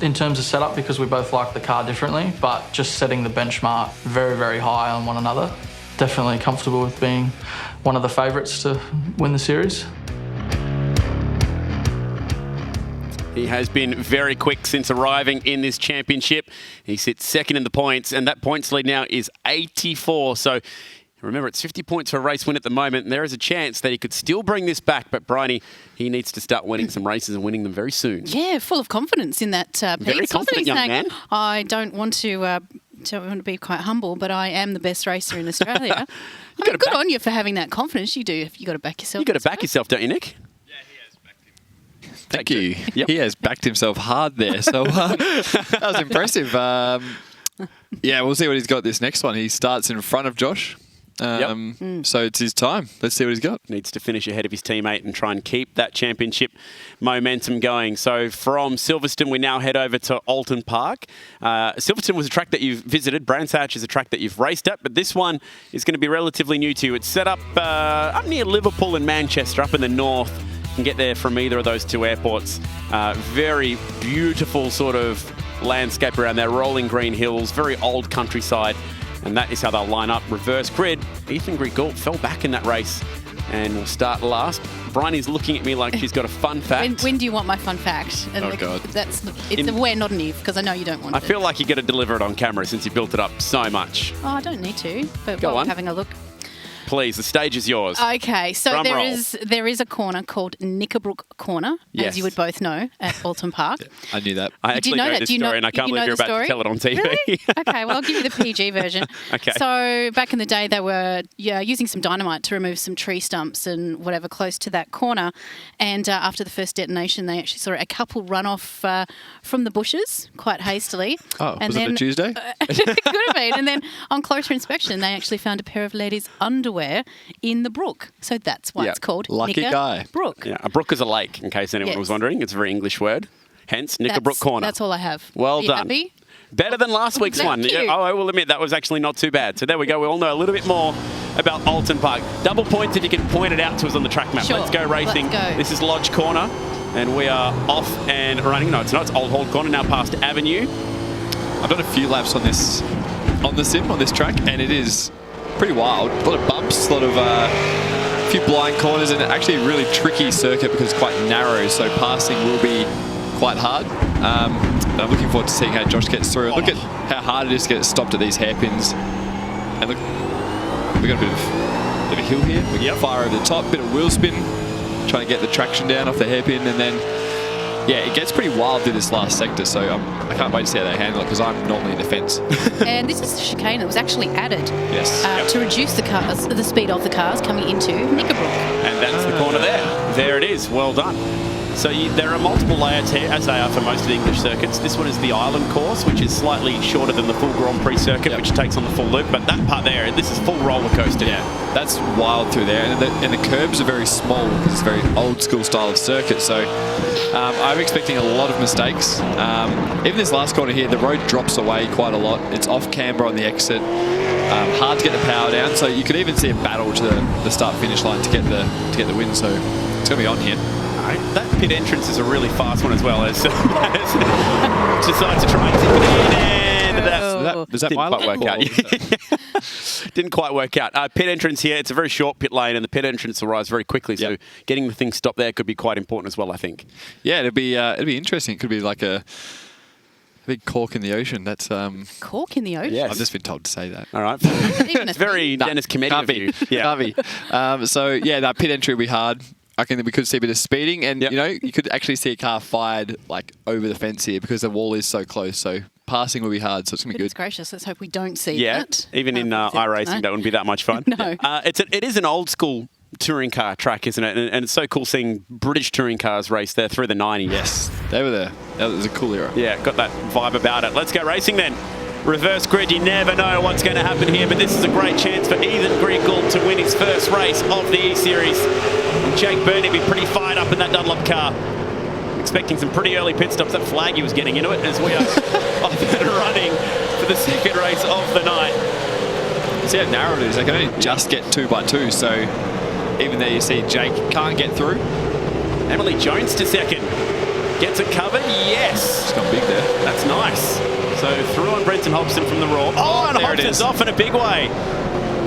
in terms of setup because we both like the car differently, but just setting the benchmark very, very high on one another. Definitely comfortable with being one of the favourites to win the series. He has been very quick since arriving in this championship. He sits second in the points, and that points lead now is 84. So remember, it's 50 points for a race win at the moment, and there is a chance that he could still bring this back. But Briony, he needs to start winning some races and winning them very soon. Yeah, full of confidence in that piece. Very confident young man. I don't want to be quite humble, but I am the best racer in Australia. Good on you for having that confidence. You do. You got to back yourself. You got to back yourself, don't you, Nick? Yeah, he has backed him. Thank you. Yep. He has backed himself hard there, so that was impressive. Yeah, we'll see what he's got this next one. He starts in front of Josh. So it's his time. Let's see what he's got. Needs to finish ahead of his teammate and try and keep that championship momentum going. So from Silverstone, we now head over to Oulton Park. Silverstone was a track that you've visited. Brands Hatch is a track that you've raced at, but this one is going to be relatively new to you. It's set up near Liverpool and Manchester, up in the north. You can get there from either of those two airports. Very beautiful sort of landscape around there, rolling green hills, very old countryside. And that is how they'll line up. Reverse grid. Ethan Grigalt fell back in that race and will start last. Bryony's looking at me like she's got a fun fact. When do you want my fun fact? And God. It's a where, not an if, because I know you don't want it. I feel like you're going to deliver it on camera since you built it up so much. Oh, I don't need to, but Go while on. I'm having a look. Please, the stage is yours. Okay, so Drum roll. there is a corner called Knickerbrook Corner, Yes. as you would both know, at Oulton Park. I knew that. I actually know this story and I can't believe you're about to tell it on TV. Really? Okay, well, I'll give you the PG version. Okay. So back in the day, they were using some dynamite to remove some tree stumps and whatever close to that corner. And after the first detonation, they actually saw a couple run off from the bushes quite hastily. Oh, and was it a Tuesday? It could have been. And then on closer inspection, they actually found a pair of ladies' underwear in the brook. So that's why it's called Lucky guy. Brook. Yeah, a brook is a lake, in case anyone Yes. was wondering. It's a very English word. Hence, Knickerbrook Corner. That's all I have. Well Are you done. Happy? Better than last week's Thank one. you. Yeah, I will admit that was actually not too bad. So there we go. We all know a little bit more about Oulton Park. Double points if you can point it out to us on the track map. Sure. Let's go racing. Let's go. This is Lodge Corner, and we are off and running. No, it's not. It's Old Hall Corner, now past Avenue. I've done a few laps on this sim, on this track, and it is pretty wild. A lot of bumps, a lot of a few blind corners, and actually a really tricky circuit because it's quite narrow, so passing will be quite hard. But I'm looking forward to seeing how Josh gets through. Look at how hard it is to get stopped at these hairpins. And look, we've got a bit of a hill here. We can fire over the top, bit of wheel spin, trying to get the traction down off the hairpin, and then, yeah, it gets pretty wild through this last sector, so I can't wait to see how they handle it, because I'm normally in the fence. And this is the chicane that was actually added to reduce the speed of the cars coming into Knickerbrook. And that's the corner there. There it is. Well done. So there are multiple layouts here, as they are for most of the English circuits. This one is the Island course, which is slightly shorter than the full Grand Prix circuit, which takes on the full loop. But that part there, this is full roller coaster. Yeah, that's wild through there. And the curbs are very small because it's a very old school style of circuit. So I'm expecting a lot of mistakes. Even this last corner here, the road drops away quite a lot. It's off camber on the exit. Hard to get the power down. So you could even see a battle to the start-finish line to get the win. So it's going to be on here. That pit entrance is a really fast one as well. As decides to try and tip it in, and does that didn't quite work out. Didn't quite work out. Pit entrance here. It's a very short pit lane, and the pit entrance will rise very quickly. So getting the thing stopped there could be quite important as well, I think. Yeah, it'd be interesting. It could be like a big cork in the ocean. That's cork in the ocean. Yes. I've just been told to say that. All right. It's very Dennis Cometti of you. Can't be. So yeah, that pit entry will be hard. I reckon that we could see a bit of speeding, and you know, you could actually see a car fired like over the fence here because the wall is so close. So passing will be hard, so it's gonna be good. Goodness gracious, let's hope we don't see that. Even in iRacing, that wouldn't be that much fun. No. It is an old school touring car track, isn't it? And it's so cool seeing British touring cars race there through the 90s. Yes, they were there. That was a cool era. Yeah, got that vibe about it. Let's go racing then. Reverse grid, you never know what's going to happen here, but this is a great chance for Ethan Griggle to win his first race of the E-Series. And Jake Burney will be pretty fired up in that Dunlop car. Expecting some pretty early pit stops. That Flaggy was getting into it as we are off and running for the second race of the night. See how narrow it is. They can only just get 2x2, so even there you see Jake can't get through. Emily Jones to second. Gets it covered, yes. It's gone big there. That's nice. So through on Brenton Hobson from the Raw. Oh, and Hobson's off in a big way.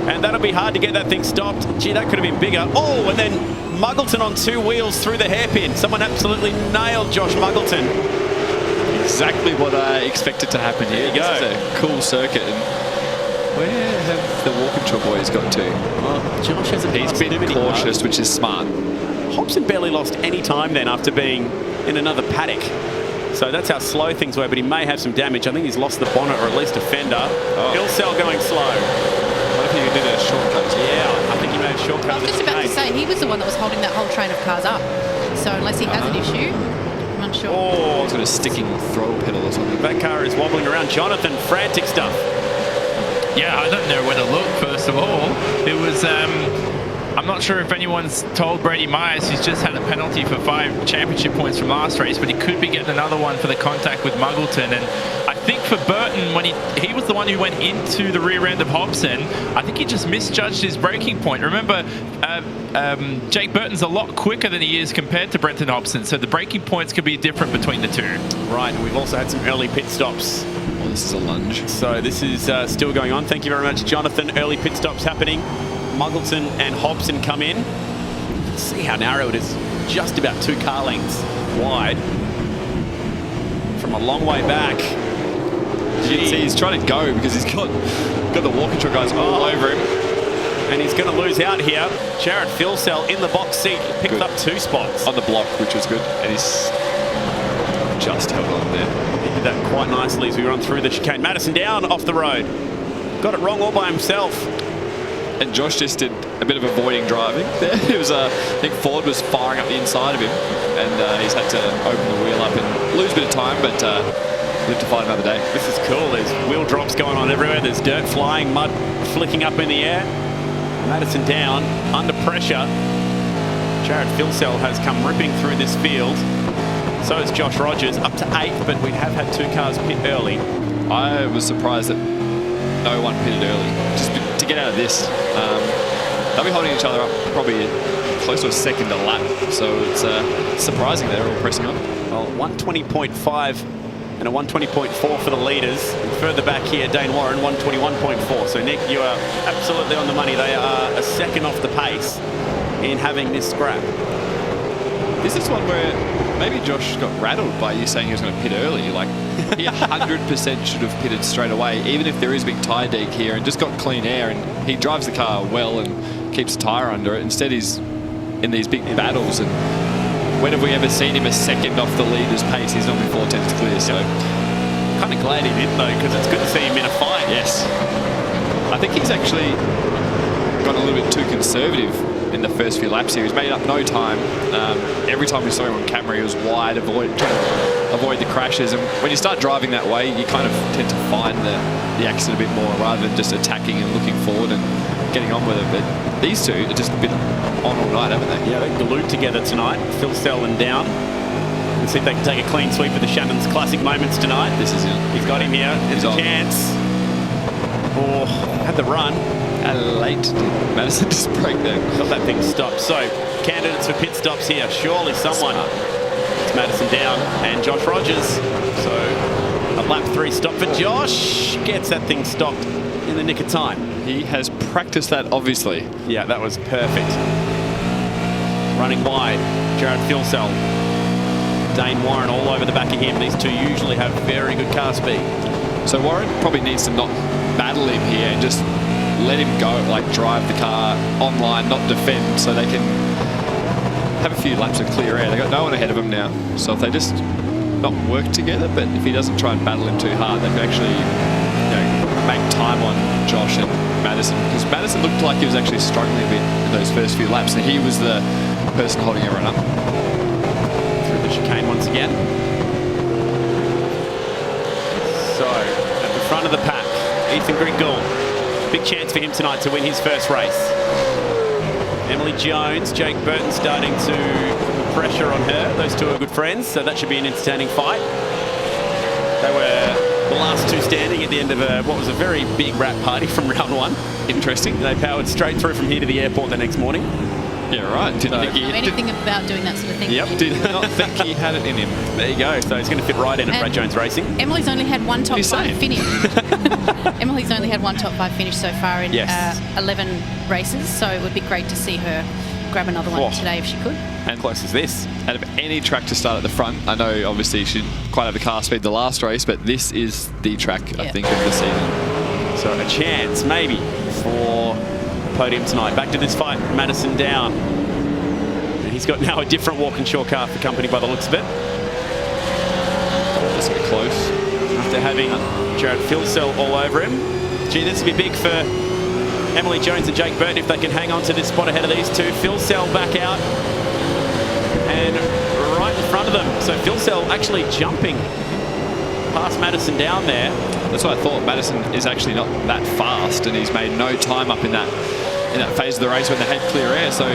And that'll be hard to get that thing stopped. Gee, that could have been bigger. Oh, and then Muggleton on two wheels through the hairpin. Someone absolutely nailed Josh Muggleton. Exactly what I expected to happen here. There you go. This is a cool circuit. And where have the Walkinshaw boys got to? Well, Josh has He's been cautious, which is smart. Hobson barely lost any time then after being in another paddock. So that's how slow things were, but he may have some damage. I think he's lost the bonnet or at least a fender. Hillsell going slow. What if he did a shortcut? Yeah, I think he made a shortcut. I was just about to say, he was the one that was holding that whole train of cars up. So unless he has an issue, I'm unsure. Oh, he's got a sticking throttle pedal or something. That car is wobbling around. Jonathan, frantic stuff. Yeah, I don't know where to look, first of all. It was... I'm not sure if anyone's told Brady Myers he's just had a penalty for 5 championship points from last race, but he could be getting another one for the contact with Muggleton. And I think for Burton, when he was the one who went into the rear end of Hobson, I think he just misjudged his braking point. Remember, Jake Burton's a lot quicker than he is compared to Brenton Hobson, so the braking points could be different between the two. Right, and we've also had some early pit stops. Well, this is a lunge. So this is still going on. Thank you very much, Jonathan. Early pit stops happening. Muggleton and Hobson come in. See how narrow it is. Just about 2 car lengths wide. From a long way back. You can see he's trying to go because he's got the Walkinshaw guys all over him. And he's going to lose out here. Jared Philsell in the box seat. Picked up 2 spots. On the block, which was good. And he's just held on there. He did that quite nicely as we run through the chicane. Madison down off the road. Got it wrong all by himself. And Josh just did a bit of avoiding driving there. It was, I think Ford was firing up the inside of him, and he's had to open the wheel up and lose a bit of time, but live to fight another day. This is cool. There's wheel drops going on everywhere. There's dirt flying, mud flicking up in the air. Madison down, under pressure. Jared Philsell has come ripping through this field. So is Josh Rogers, up to 8th, but we have had 2 cars pit early. I was surprised that no one pitted early, just to get out of this. They'll be holding each other up probably close to a second a lap, so it's surprising they're all pressing on. Well, 120.5 and a 120.4 for the leaders. And further back here, Dane Warren, 121.4. So, Nick, you are absolutely on the money. They are a second off the pace in having this scrap. This is one where maybe Josh got rattled by you saying he was going to pit early. Like, he 100% should have pitted straight away, even if there is a big tyre deck here, and just got clean air, and he drives the car well and keeps the tyre under it. Instead, he's in these big battles, and when have we ever seen him a second off the leader's pace? He's normally 4 tenths clear, so... Kind of glad he did, though, because it's good to see him in a fight. Yes. I think he's actually got a little bit too conservative in the first few laps here. He's made up no time. Every time we saw him on camera, he was wide, trying to avoid the crashes. And when you start driving that way, you kind of tend to find the accident a bit more rather than just attacking and looking forward and getting on with it. But these two are just a bit on all night, haven't they? Yeah, they're glued together tonight. Phil Selwyn down. Let's see if they can take a clean sweep of the Shannon's classic moments tonight. This is it. He's got him here. There's a chance. Oh, had the run. Late. Madison just break there. Got that thing stopped. So, candidates for pit stops here. Surely someone. It's Madison down and Josh Rogers. So, a lap 3 stop for Josh. Gets that thing stopped in the nick of time. He has practiced that, obviously. Yeah, that was perfect. Running wide, Jared Filsell. Dane Warren all over the back of him. These two usually have very good car speed. So Warren probably needs to not battle him here and just let him go, like drive the car online, not defend, so they can have a few laps of clear air. They've got no one ahead of them now. So if they just not work together, but if he doesn't try and battle him too hard, they can actually make time on Josh and Madison. Because Madison looked like he was actually struggling a bit in those first few laps, and he was the person holding everyone up. Through the chicane once again. So, at the front of the pack, Ethan Griggle. Big chance for him tonight to win his first race. Emily Jones, Jake Burton starting to put pressure on her. Those two are good friends, so that should be an entertaining fight. They were the last two standing at the end of what was a very big wrap party from round 1. Interesting. They powered straight through from here to the airport the next morning. Yeah, right. Didn't think know anything about doing that sort of thing. Yep. Did not think he had it in him. There you go. So he's going to fit right in at Brad Jones Racing. Emily's only had one top 5 finish. Emily's only had one top 5 finish so far in 11 races, so it would be great to see her grab another one today if she could. And close as this. Out of any track to start at the front, I know obviously she didn't quite have the car speed the last race, but this is the track, I think, of the season. So a chance, maybe, for podium tonight. Back to this fight, Madison down. And he's got now a different Walkinshaw car for company by the looks of it. That's a bit close. After having Jared Filsell all over him. Gee, this would be big for Emily Jones and Jake Burton if they can hang on to this spot ahead of these two. Filsell back out and right in front of them. So Filsell actually jumping past Madison down there. That's what I thought. Madison is actually not that fast, and he's made no time up in that phase of the race when they had clear air. So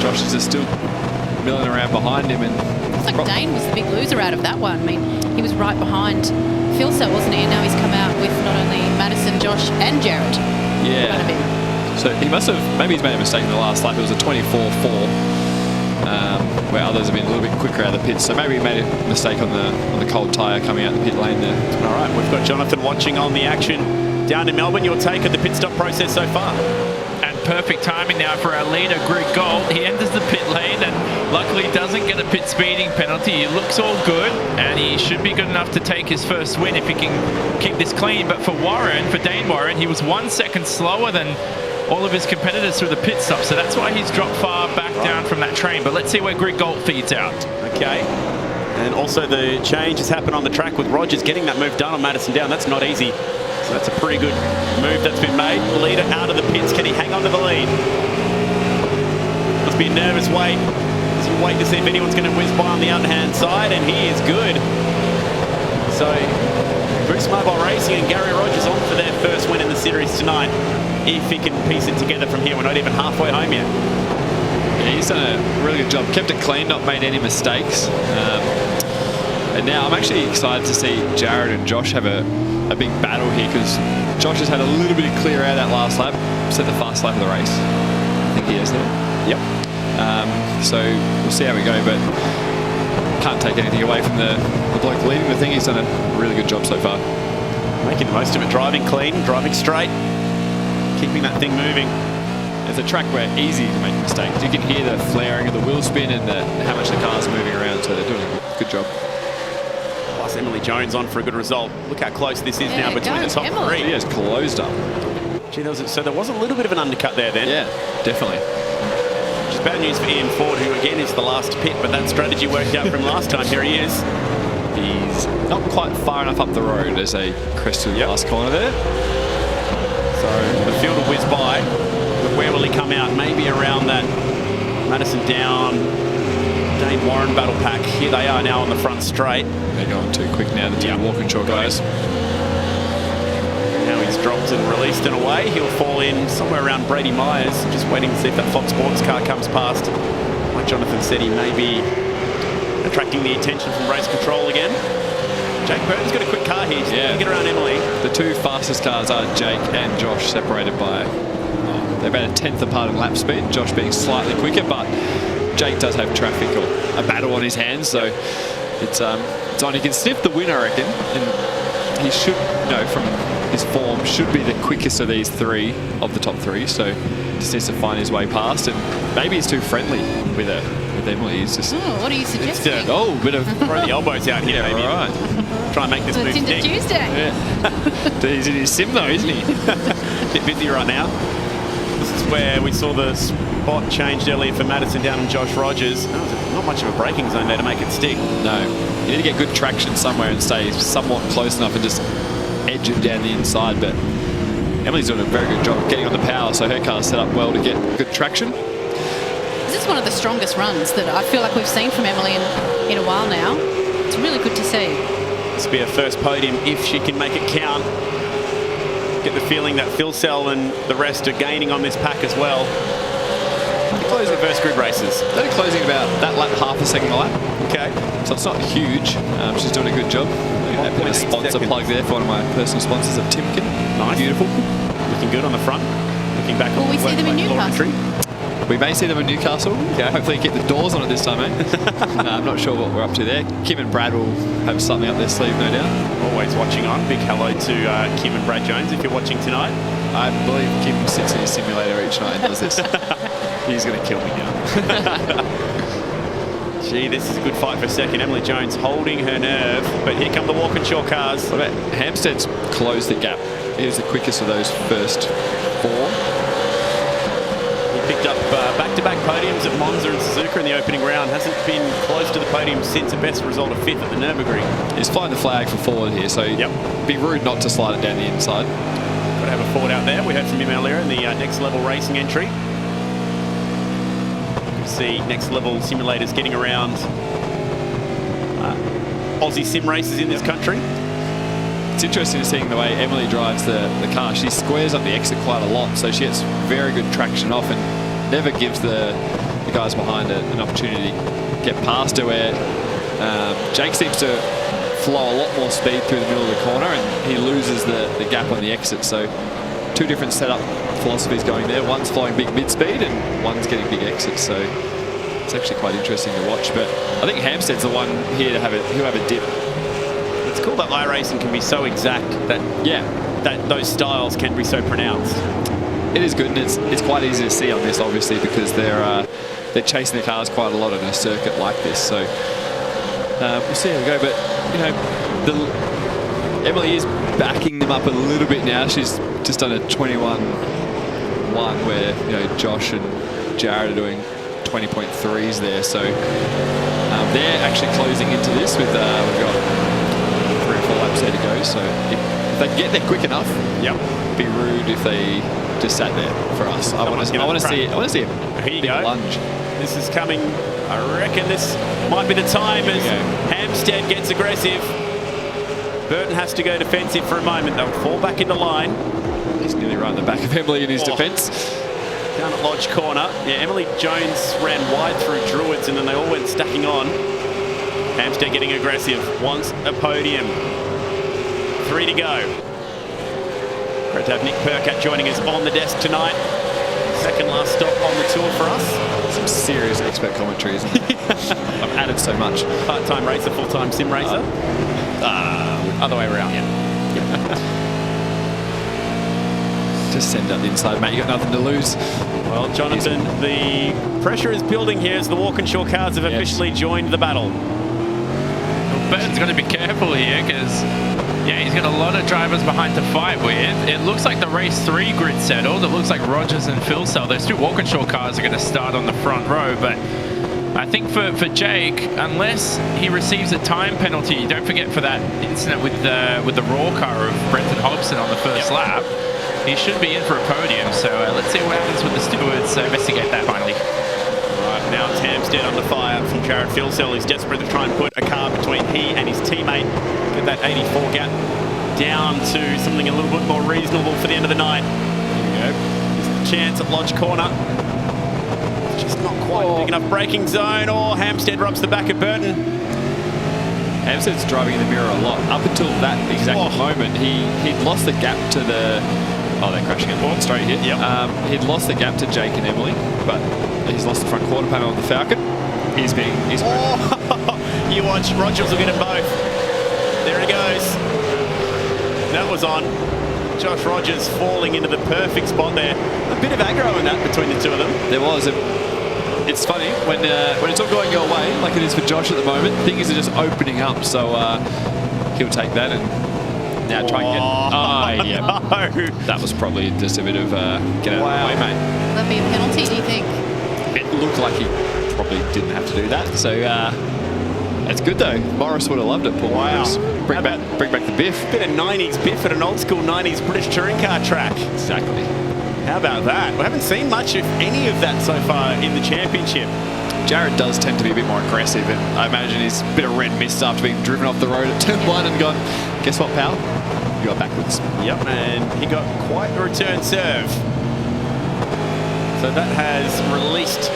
Josh is just still milling around behind him. And it's like Dane was the big loser out of that one. I mean, he was right behind Filsell, wasn't he? And now he's come out with not only Madison, Josh, and Jared. Yeah. So he must have, maybe he's made a mistake in the last lap. It was a 24.4. Where others have been a little bit quicker out of the pits. So maybe he made a mistake on the cold tyre coming out the pit lane there. All right, we've got Jonathan watching on the action down in Melbourne. Your take of the pit stop process so far? And perfect timing now for our leader, Greg Gold. He enters the pit lane and luckily doesn't get a pit speeding penalty. He looks all good and he should be good enough to take his first win if he can keep this clean. But for Dane Warren, he was 1 second slower than all of his competitors through the pit stop, so that's why he's dropped far back down from that train. But let's see where Greg Gold feeds out. Okay. And also the change has happened on the track with Rogers getting that move done on Madison down. That's not easy. So that's a pretty good move that's been made. Leader out of the pits. Can he hang on to the lead? Must be a nervous wait. As you wait to see if anyone's going to whiz by on the outer-hand side, and he is good. So Bruce Mobile Racing and Gary Rogers on for their first win in the series tonight. If he can piece it together from here. We're not even halfway home yet. Yeah, he's done a really good job. Kept it clean, not made any mistakes. And now I'm actually excited to see Jared and Josh have a big battle here, because Josh has had a little bit of clear air that last lap. Set the fast lap of the race. I think he has there. Yep. So we'll see how we go. But can't take anything away from the bloke leading the thing. He's done a really good job so far. Making the most of it, driving clean, driving straight, keeping that thing moving. It's a track where easy to make mistakes. You can hear the flaring of the wheel spin and how much the car's moving around, so they're doing a good job. Plus Emily Jones on for a good result. Look how close this is now between the top three. She has closed up. Gee, there was a little bit of an undercut there then. Yeah, definitely. Which is bad news for Ian Ford, who again is the last pit, but that strategy worked out from last time. Here he is. He's not quite far enough up the road as a crest to the last corner there. So the field will whiz by. But where will he come out? Maybe around that Madison Down, Dane Warren battle pack. Here they are now on the front straight. They're going too quick now, the two Walkinshaw guys. Now he's dropped and released and away. He'll fall in somewhere around Brady Myers. Just waiting to see if that Fox Sports car comes past. Like Jonathan said, he may be attracting the attention from race control again. Jake Burton's got a quick car here. He's going to get around Emily. The two fastest cars are Jake and Josh, separated by they're about a tenth apart in lap speed. Josh being slightly quicker, but Jake does have traffic or a battle on his hands, so it's on. He can sniff the win, I reckon, and he should, from his form, should be the quickest of these three, of the top three. So just needs to find his way past, and maybe he's too friendly with Emily. He's just. What are you suggesting? Bit of throw the elbows out here, maybe. Right. Try and make this move Tinder stick. Tuesday. Yeah. He's in his sim though, isn't he? Bit busy right now. This is where we saw the spot changed earlier for Madison Down and Josh Rogers. Not much of a braking zone there to make it stick. No. You need to get good traction somewhere and stay somewhat close enough and just edge it down the inside. But Emily's doing a very good job getting on the power, so her car's set up well to get good traction. This is one of the strongest runs that I feel like we've seen from Emily in a while now. It's really good to see. This will be her first podium if she can make it count. Get the feeling that Phil Sell and the rest are gaining on this pack as well. They're closing reverse grid races. They're closing about that lap, half a second a lap. Okay. So it's not huge. She's doing a good job. I put a sponsor plug there for one of my personal sponsors of Timken. Nice. Beautiful. Looking good on the front. Looking back on Will we see them in Newcastle? We may see them in Newcastle. Okay. Hopefully get the doors on it this time, I'm not sure what we're up to there. Kim and Brad will have something up their sleeve, no doubt. Always watching on. Big hello to Kim and Brad Jones if you're watching tonight. I believe Kim sits in his simulator each night and does this. He's going to kill me now. Gee, this is a good fight for a second. Emily Jones holding her nerve, but here come the Walkinshaw cars. What about Hampstead's closed the gap? He was the quickest of those first four. Picked up back-to-back podiums at Monza and Suzuka in the opening round. Hasn't been close to the podium since a best result of 5th at the Nürburgring. He's flying the flag for forward here, so be rude not to slide it down the inside. Got to have a Ford out there. We heard from him earlier in the Next Level Racing entry. You can see Next Level simulators getting around Aussie sim races in this country. It's interesting seeing the way Emily drives the car. She squares up the exit quite a lot, so she gets very good traction off and never gives the guys behind her an opportunity to get past her, where Jake seems to flow a lot more speed through the middle of the corner and he loses the gap on the exit. So two different setup philosophies going there. One's flowing big mid-speed and one's getting big exits. So it's actually quite interesting to watch. But I think Hampstead's the one here to have a dip. It's cool that iRacing can be so exact that that those styles can be so pronounced. It is good, and it's quite easy to see on this, obviously, because they're chasing the cars quite a lot on a circuit like this. So we'll see how we go. But Emily is backing them up a little bit now. She's just done a 21-1, where Josh and Jared are doing 20.3s there. So they're actually closing into this with we've got 3 or 4 laps there to go. So if they get there quick enough, it'd be rude if they just sat there for us. I want to see a big lunge. This is coming. I reckon this might be the time as Hampstead gets aggressive. Burton has to go defensive for a moment. They'll fall back into line. He's nearly right in the back of Emily in his defence. Down at Lodge Corner. Yeah, Emily Jones ran wide through Druids and then they all went stacking on. Hampstead getting aggressive. Wants a podium. 3 to go. Great to have Nick Percat joining us on the desk tonight. Second last stop on the tour for us. Some serious expert commentaries. I've added so much. Part-time racer, full-time sim racer. Other way around, yeah. Just send up the inside, mate. You got nothing to lose. Well, Jonathan, the pressure is building here as the Walkinshaw cars have officially joined the battle. Well, Burton's got to be careful here because, yeah, he's got a lot of drivers behind to fight with. It looks like the race 3 grid settled. It looks like Rogers and Philsell, those 2 Walkinshaw cars are going to start on the front row, but I think for Jake, unless he receives a time penalty, don't forget for that incident with the raw car of Brenton Hobson on the first lap, he should be in for a podium. So let's see what happens with the stewards. Investigate that finally. Right, now it's Hampstead under fire from Jared Philsell. He's desperate to try and put a car between he and his teammate. Get that 84 gap down to something a little bit more reasonable for the end of the night. Here we go. There's a chance at Lodge Corner. Just not quite big enough braking zone. Or Hampstead rubs the back of Burton. Hampstead's driving in the mirror a lot. Up until that exact moment, he'd lost the gap to the... Oh, they're crashing at the straight here. Yep. He'd lost the gap to Jake and Emily, but he's lost the front quarter panel on the Falcon. He's you watch, Rogers will get them both. There he goes. That was on. Josh Rogers falling into the perfect spot there. A bit of aggro in that between the two of them. There was. It's funny when it's all going your way, like it is for Josh at the moment. Things are just opening up, so he'll take that and now try and get. No. That was probably just a bit of get out of the way, mate. Will that be a penalty, do you think? It looked like he probably didn't have to do that, so it's good though. Morris would have loved it. Paul Morris. Bring back the biff. Bit of 90s biff at an old school 90s British touring car track. Exactly. How about that? We haven't seen much, if any, of that so far in the championship. Jared does tend to be a bit more aggressive, and I imagine he's a bit of red mist after being driven off the road at turn 1 and gone, guess what, pal? You got backwards. Yep, and he got quite a return serve. So that has released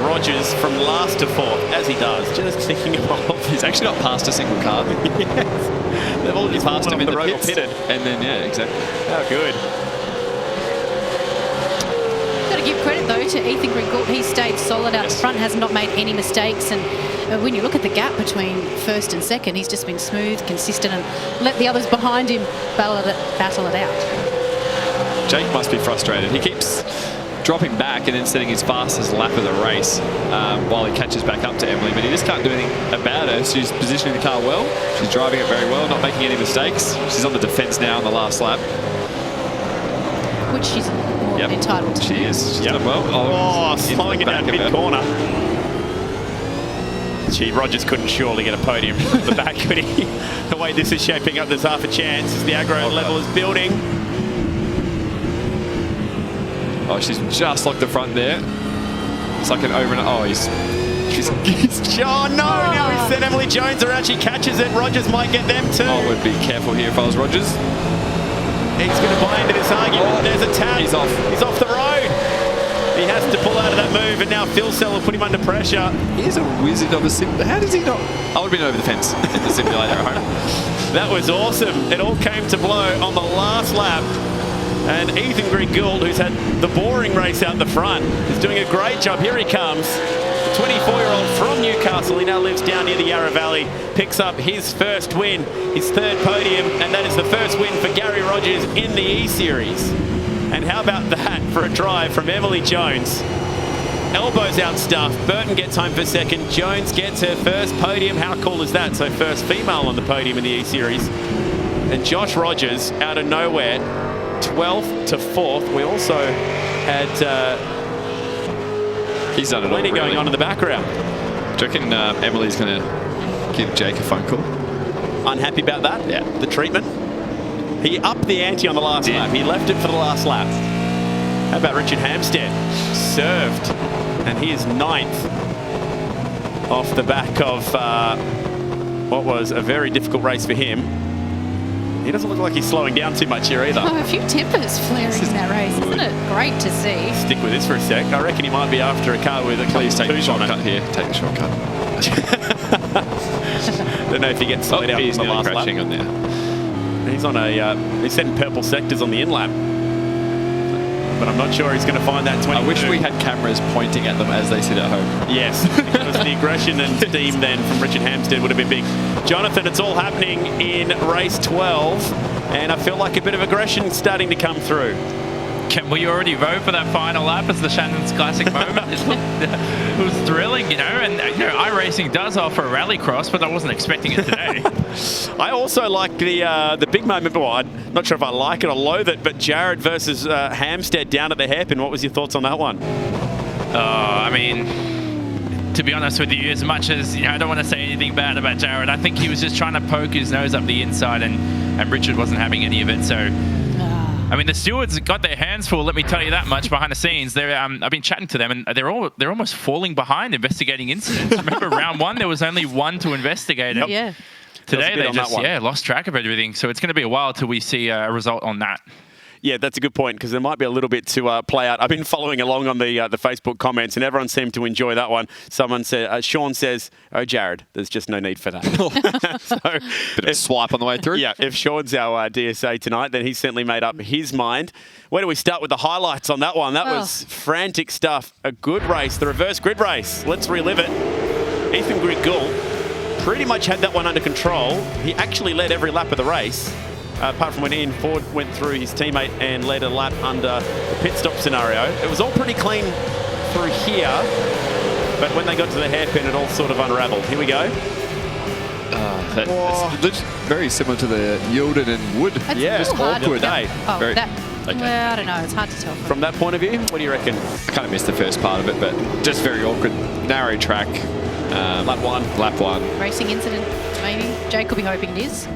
Rogers from last to 4th, as he does, just ticking him off. He's actually not passed a single car. Yes. They've all just passed him in the road pits. pitted. And then, yeah, exactly. How good. Got to give credit though to Ethan Gringold. He stayed solid out the front, has not made any mistakes, and when you look at the gap between first and second, he's just been smooth, consistent, and let the others behind him battle it out. Jake must be frustrated. He keeps dropping back and then setting his fastest lap of the race while he catches back up to Emily, but he just can't do anything about her. She's positioning the car well. She's driving it very well, not making any mistakes. She's on the defence now on the last lap. Which she's more than entitled to. She is. She's done well. Slowing it down mid-corner. Gee, Rogers couldn't surely get a podium from the back, could he? The way this is shaping up, there's half a chance as the aggro level is building. Oh, she's just like the front there. It's like an over and... Oh, he's... Oh, no! Now he's sent Emily Jones around. She catches it. Rogers might get them too. I would be careful here if I was Rogers. He's going to buy into this argument. There's a tap. He's off. He's off the road. He has to pull out of that move, and now Philsell will put him under pressure. He's a wizard of a sim. How does he not? I would have been over the fence in the simulator at home. That was awesome. It all came to blow on the last lap. And Ethan Green-Gould, who's had the boring race out the front, is doing a great job. Here he comes. The 24-year-old from Newcastle. He now lives down near the Yarra Valley. Picks up his first win, his 3rd podium, and that is the first win for Gary Rogers in the E-Series. And how about that for a drive from Emily Jones? Elbows out stuff. Burton gets home for 2nd. Jones gets her first podium. How cool is that? So first female on the podium in the E-Series. And Josh Rogers, out of nowhere, 12th to 4th. We also had he's done it plenty all, really. going on in the background. Do you reckon Emily's going to give Jake a phone call? Unhappy about that? Yeah. The treatment? He upped the ante on the last lap. He left it for the last lap. How about Richard Hampstead? Served. And he is 9th off the back of what was a very difficult race for him. He doesn't look like he's slowing down too much here either. Oh, a few tempers flaring in that race. Isn't it great to see? Stick with this for a sec. I reckon he might be after a car with a Please take the shortcut it. here. Take the shortcut. Don't know if he gets slowed out he's on the last lap. on there. He's on a. He's setting purple sectors on the in lap. but I'm not sure he's going to find that 22. I wish we had cameras pointing at them as they sit at home. Yes, because the aggression and steam then from Richard Hampstead would have been big. Jonathan, it's all happening in race 12, and I feel like a bit of aggression starting to come through. Can we already vote for that final lap as the Shannon's classic moment? It was thrilling, you know, and iRacing does offer a rallycross, but I wasn't expecting it today. I also like the big moment, but I'm not sure if I like it or loathe it, but Jared versus Hampstead down at the hairpin. What was your thoughts on that one? I mean, to be honest with you, as much as, you know, I don't want to say anything bad about Jared, I think he was just trying to poke his nose up the inside, and Richard wasn't having any of it, so... I mean, the stewards got their hands full, let me tell you that much, behind the scenes. I've been chatting to them, and they're almost falling behind investigating incidents. Remember, round one, there was only one to investigate it. Yeah. Today, they just lost track of everything. So it's going to be a while till we see a result on that. Yeah, that's a good point, because there might be a little bit to play out. I've been following along on the Facebook comments, and everyone seemed to enjoy that one. Someone said, Sean says, "Oh, Jared, there's just no need for that." So, bit of a swipe on the way through. Yeah, if Sean's our DSA tonight, then he's certainly made up his mind. Where do we start with the highlights on that one? That was frantic stuff. A good race, the reverse grid race. Let's relive it. Ethan Grigul pretty much had that one under control. He actually led every lap of the race. Apart from when Ian Ford went through his teammate and led a lap under the pit stop scenario. It was all pretty clean through here, but when they got to the hairpin, it all sort of unraveled. Here we go. It looks very similar to the Oulton and Wood. Yeah, just awkward day. Well, I don't know. It's hard to tell. From that point of view, what do you reckon? I kind of missed the first part of it, but just very awkward. Narrow track. Lap one. Racing incident, maybe. Jake will be hoping it is.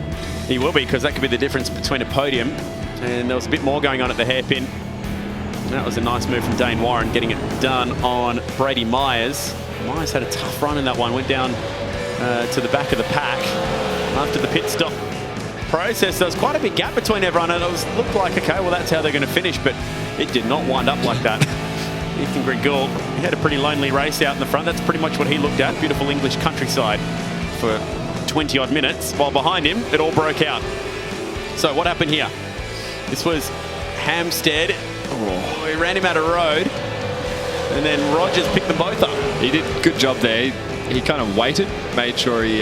He will be, because that could be the difference between a podium. And there was a bit more going on at the hairpin. That was a nice move from Dane Warren, getting it done on Brady Myers. Myers had a tough run in that one, went down to the back of the pack. After the pit stop process, there was quite a big gap between everyone, and it looked like, okay, well, that's how they're going to finish, but it did not wind up like that. Ethan Grigul, he had a pretty lonely race out in the front. That's pretty much what he looked at, beautiful English countryside for 20-odd minutes, while behind him, it all broke out. So what happened here? This was Hampstead. He ran him out of road, and then Rogers picked them both up. He did a good job there. He kind of waited, made sure he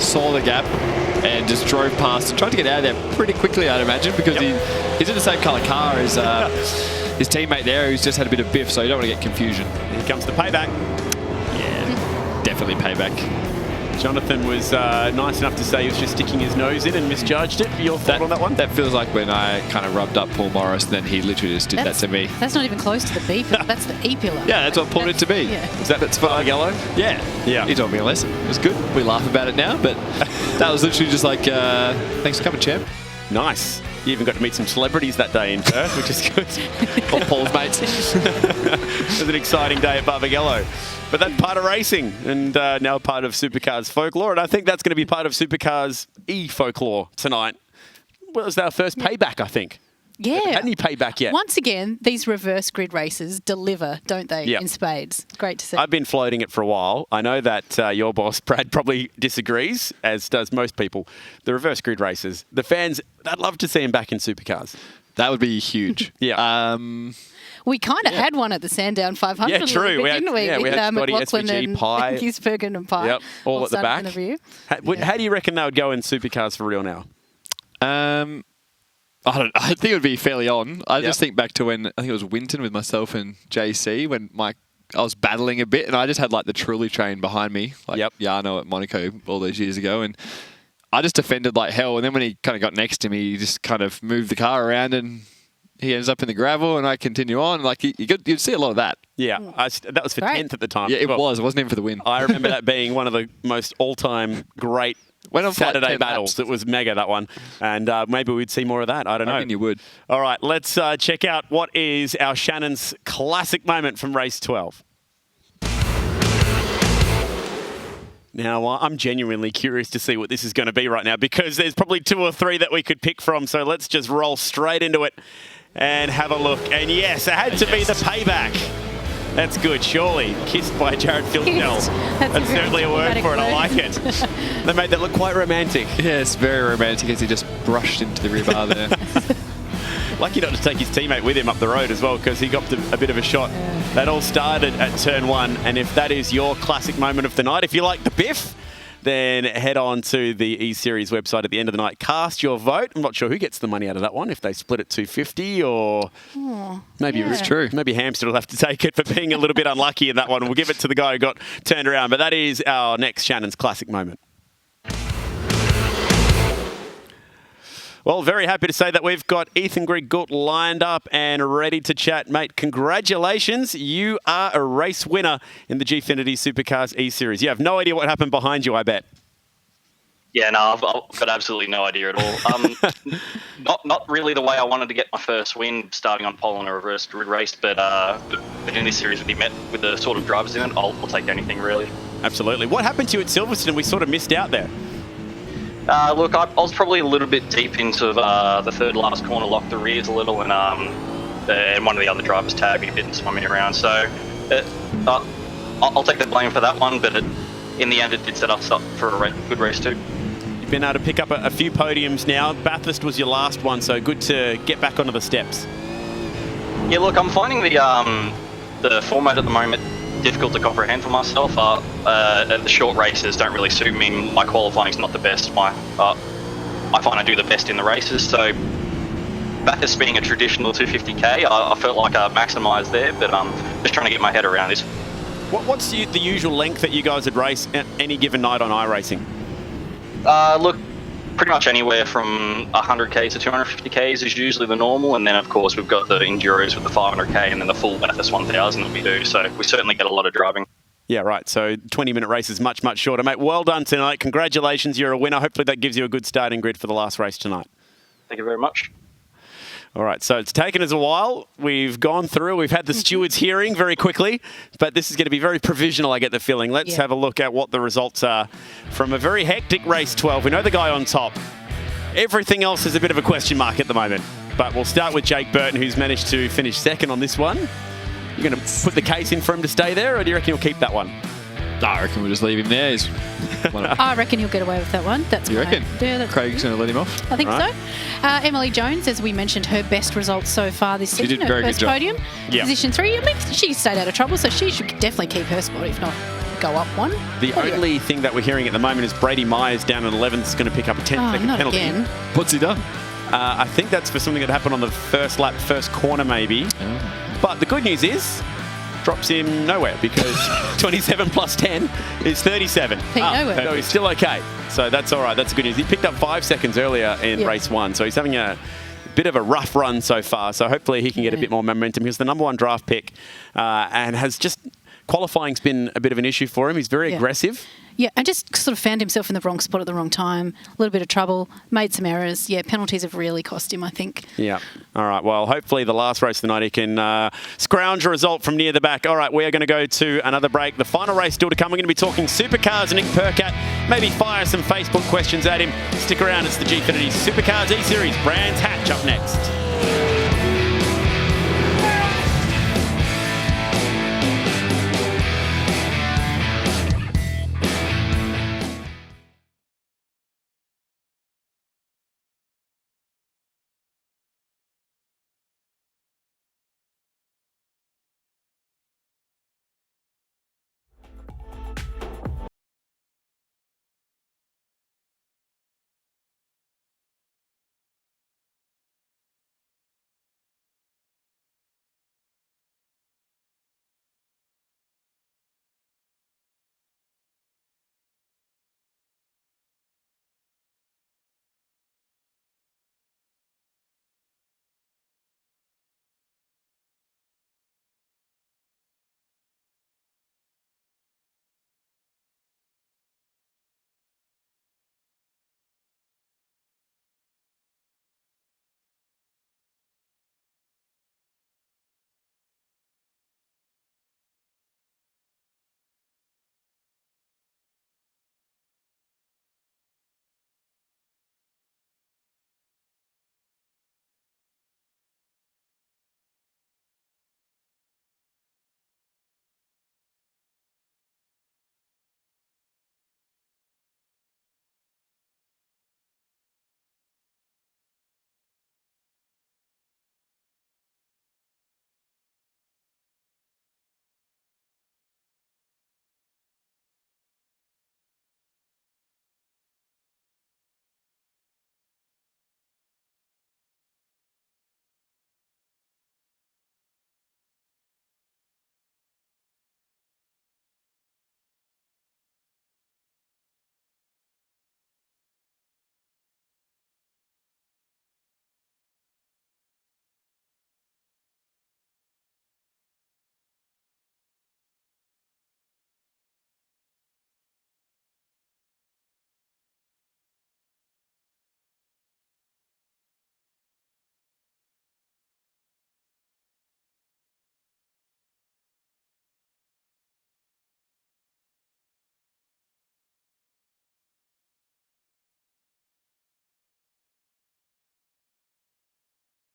saw the gap, and just drove past and tried to get out of there pretty quickly, I'd imagine, because he's in the same colour car as his teammate there, who's just had a bit of biff, so you don't want to get confusion. Here comes the payback. Yeah, definitely payback. Jonathan was nice enough to say he was just sticking his nose in and misjudged it. Your thought on that one? That feels like when I kind of rubbed up Paul Morris, and then he literally just did that to me. That's not even close to the B pillar. That's the E pillar. Yeah, that's what pulled it to be. Yeah. Is that's for yellow? Yeah. He taught me a lesson. It was good. We laugh about it now, but that was literally just like, thanks for coming, champ. Nice. You even got to meet some celebrities that day in Perth, which is good. All Paul's mates. It was an exciting day at Barbagallo. But that's part of racing, and now part of Supercars folklore, and I think that's going to be part of Supercars e-folklore tonight. Well, it was our first payback, I think. Yeah. Haven't had any payback yet. Once again, these reverse grid races deliver, don't they, in spades? It's great to see. I've been floating it for a while. I know that your boss, Brad, probably disagrees, as does most people. The reverse grid races, the fans, they'd love to see him back in Supercars. That would be huge. Yeah. We kind of had one at the Sandown 500. Yeah, true. Didn't we? Yeah, we had Scotty, McLaughlin SVG, and Pye. Gisbergen and Pye. Yep, all at the back. How do you reckon they would go in Supercars for real now? I think it would be fairly on. I just think back to when, I think it was Winton with myself and JC, when I was battling a bit, and I just had like the trolley train behind me, like Jarno at Monaco all those years ago, and I just defended like hell. And then when he kind of got next to me, he just kind of moved the car around, and he ends up in the gravel, and I continue on. Like you'd see a lot of that. Yeah, that was for 10th at the time. Yeah, it was. It wasn't even for the win. I remember that being one of the most all-time great Saturday battles. It was mega, that one. And maybe we'd see more of that. I don't know. I think you would. All right, let's check out what is our Shannon's classic moment from race 12. Now, I'm genuinely curious to see what this is going to be right now, because there's probably 2 or 3 that we could pick from. So let's just roll straight into it and have a look. And yes, it had to be the payback. That's good, surely. Kissed by Jared Filsnell. That's certainly a word for it. I like it. They made that look quite romantic. Yeah, it's very romantic as he just brushed into the rear bar there. Lucky not to take his teammate with him up the road as well, because he got a bit of a shot. That all started at turn 1, and if that is your classic moment of the night, if you like the biff, then head on to the E-Series website at the end of the night. Cast your vote. I'm not sure who gets the money out of that one, if they split it 250 or maybe It's true. Maybe Hampstead will have to take it for being a little bit unlucky in that one. We'll give it to the guy who got turned around. But that is our next Shannon's classic moment. Well, very happy to say that we've got Ethan Grigg-Gould lined up and ready to chat. Mate, congratulations. You are a race winner in the Gfinity Supercars E-Series. You have no idea what happened behind you, I bet. Yeah, no, I've got absolutely no idea at all. Not really the way I wanted to get my first win, starting on pole in a reverse grid race, but in this series, when you met with the sort of drivers in it, I'll take anything, really. Absolutely. What happened to you at Silverstone? We sort of missed out there. Look, I was probably a little bit deep into the third last corner, locked the rears a little, and one of the other drivers tagged me a bit and spun me around. So I'll take the blame for that one, but in the end, it did set us up for a good race too. You've been able to pick up a few podiums now. Bathurst was your last one, so good to get back onto the steps. Yeah, look, I'm finding the format at the moment difficult to comprehend for myself. The short races don't really suit me. My qualifying's not the best. I find I do the best in the races. So Bathurst being a traditional 250k, I felt like I maximised there, but I'm just trying to get my head around this. What's the usual length that you guys would race at any given night on iRacing? Look, pretty much anywhere from 100k to 250k is usually the normal, and then of course we've got the enduros with the 500k and then the full Bathurst 1000 that we do, so we certainly get a lot of driving. Yeah, right, so 20-minute races much shorter. Mate, well done tonight. Congratulations, you're a winner. Hopefully that gives you a good starting grid for the last race tonight. Thank you very much. All right, so it's taken us a while. We've gone through. We've had the stewards hearing very quickly, but this is going to be very provisional, I get the feeling. Let's have a look at what the results are from a very hectic race 12. We know the guy on top. Everything else is a bit of a question mark at the moment, but we'll start with Jake Burton, who's managed to finish second on this one. You're going to put the case in for him to stay there, or do you reckon he'll keep that one? I reckon we'll just leave him there. I reckon he'll get away with that one. That's you reckon? Yeah, Craig's going to let him off? I think so. Emily Jones, as we mentioned, her best results so far this season. She did a very first good job. podium, position 3. I mean, she stayed out of trouble, so she should definitely keep her spot, if not go up one. The only thing that we're hearing at the moment is Brady Myers down at 11th is going to pick up a 10-second penalty. Again. What's he done? I think that's for something that happened on the first lap, first corner maybe. But the good news is, drops him nowhere because 27 plus 10 is 37. So he's still okay. So that's all right. That's good news. He picked up 5 seconds earlier in race 1. So he's having a bit of a rough run so far. So hopefully he can get a bit more momentum. He was the #1 draft pick and has just... Qualifying's been a bit of an issue for him. He's very aggressive. Yeah, and just sort of found himself in the wrong spot at the wrong time. A little bit of trouble, made some errors. Yeah, penalties have really cost him, I think. Yeah. All right, well, hopefully the last race of the night he can scrounge a result from near the back. All right, we are going to go to another break. The final race still to come. We're going to be talking Supercars and Nick Percat. Maybe fire some Facebook questions at him. Stick around. It's the Gfinity Supercars E-Series Brands Hatch up next.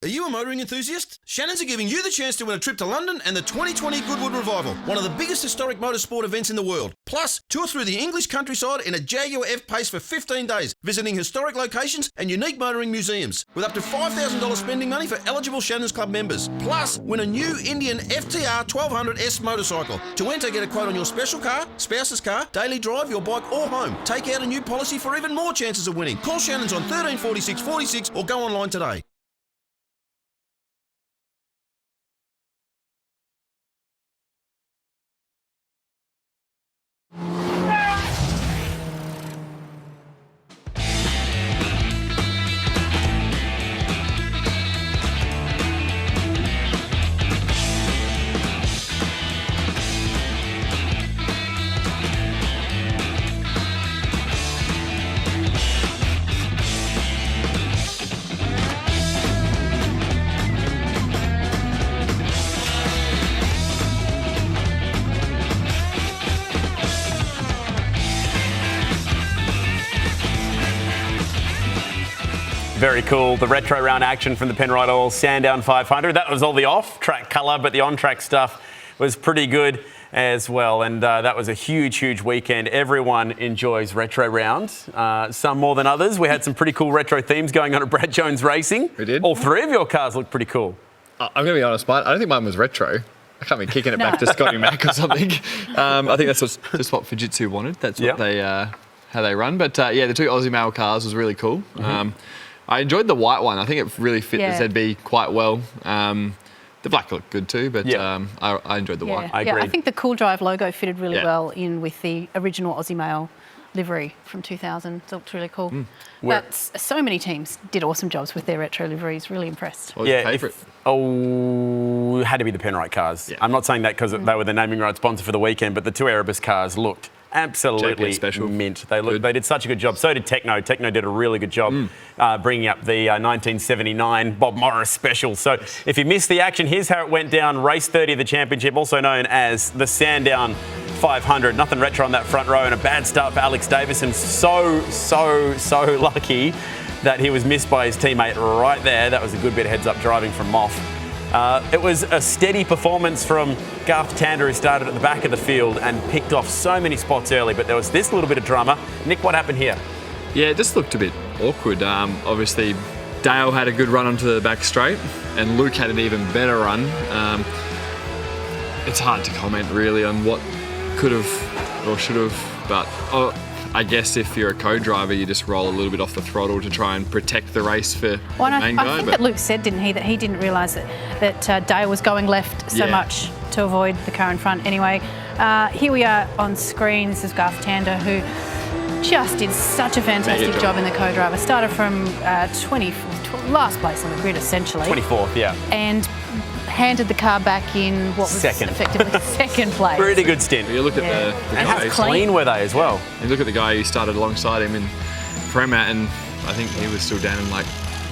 Are you a motoring enthusiast? Shannons are giving you the chance to win a trip to London and the 2020 Goodwood Revival, one of the biggest historic motorsport events in the world. Plus, tour through the English countryside in a Jaguar F-Pace for 15 days, visiting historic locations and unique motoring museums, with up to $5,000 spending money for eligible Shannons Club members. Plus, win a new Indian FTR 1200S motorcycle. To enter, get a quote on your special car, spouse's car, daily drive, your bike or home. Take out a new policy for even more chances of winning. Call Shannons on 13 46 46 or go online today. Very cool. The retro round action from the Penrite Oil Sandown 500. That was all the off-track colour, but the on-track stuff was pretty good as well. And that was a huge, huge weekend. Everyone enjoys retro rounds, some more than others. We had some pretty cool retro themes going on at Brad Jones Racing. We did. All three of your cars looked pretty cool. I'm going to be honest, mate. I don't think mine was retro. I can't be kicking it back to Scotty Mac or something. I think that's just what Fujitsu wanted. That's what they how they run. But yeah, the two Aussie Mail cars was really cool. I enjoyed the white one. I think it really fit the ZB quite well. The black looked good too, but I enjoyed the white. I agree. I think the Cool Drive logo fitted really well in with the original Aussie Mail livery from 2000. It looked really cool. But so many teams did awesome jobs with their retro liveries. Really impressed. What was your favourite? It had to be the Penrite cars. Yeah. I'm not saying that because they were the naming rights sponsor for the weekend, but the two Erebus cars looked absolutely mint. They did such a good job. So did Techno. Techno did a really good job bringing up the 1979 Bob Morris special. So if you missed the action, here's how it went down. Race 30 of the championship, also known as the Sandown 500. Nothing retro on that front row and a bad start for Alex Davison. So lucky that he was missed by his teammate right there. That was a good bit of heads-up driving from Moff. It was a steady performance from Garth Tander, who started at the back of the field and picked off so many spots early, but there was this little bit of drama. Nick, what happened here? Yeah, it just looked a bit awkward. Obviously, Dale had a good run onto the back straight, and Luke had an even better run. It's hard to comment really on what could have or should have, but I guess if you're a co-driver, you just roll a little bit off the throttle to try and protect the race for the main guy. I think that Luke said, didn't he, that he didn't realise that Dale was going left so much to avoid the car in front. Anyway, here we are on screen. This is Garth Tander, who just did such a fantastic job in the co-driver. Started from last place on the grid, essentially. 24th, yeah. And handed the car back in what was effectively second place. Pretty good stint. You look at the and how clean were they as well? You look at the guy who started alongside him in Premat, and I think he was still down in like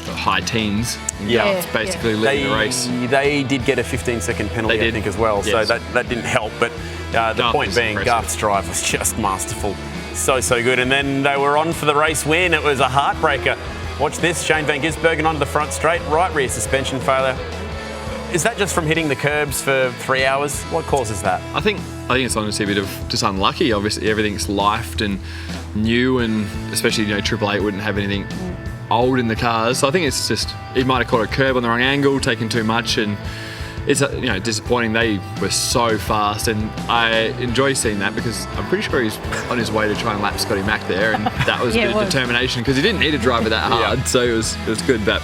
the high teens. It's basically leading the race. They did get a 15-second penalty, I think, as well. Yes. So that didn't help. But the point being, Garth's drive was just masterful. So good. And then they were on for the race win. It was a heartbreaker. Watch this. Shane Van Gisbergen onto the front straight. Right rear suspension failure. Is that just from hitting the curbs for 3 hours? What causes that? I think it's honestly a bit of just unlucky. Obviously, everything's lifed and new, and especially Triple Eight wouldn't have anything old in the cars. So I think it's just he might have caught a curb on the wrong angle, taken too much, and it's disappointing. They were so fast, and I enjoy seeing that because I'm pretty sure he's on his way to try and lap Scotty Mac there, and that was a bit of determination because he didn't need to drive it that hard. So it was good, but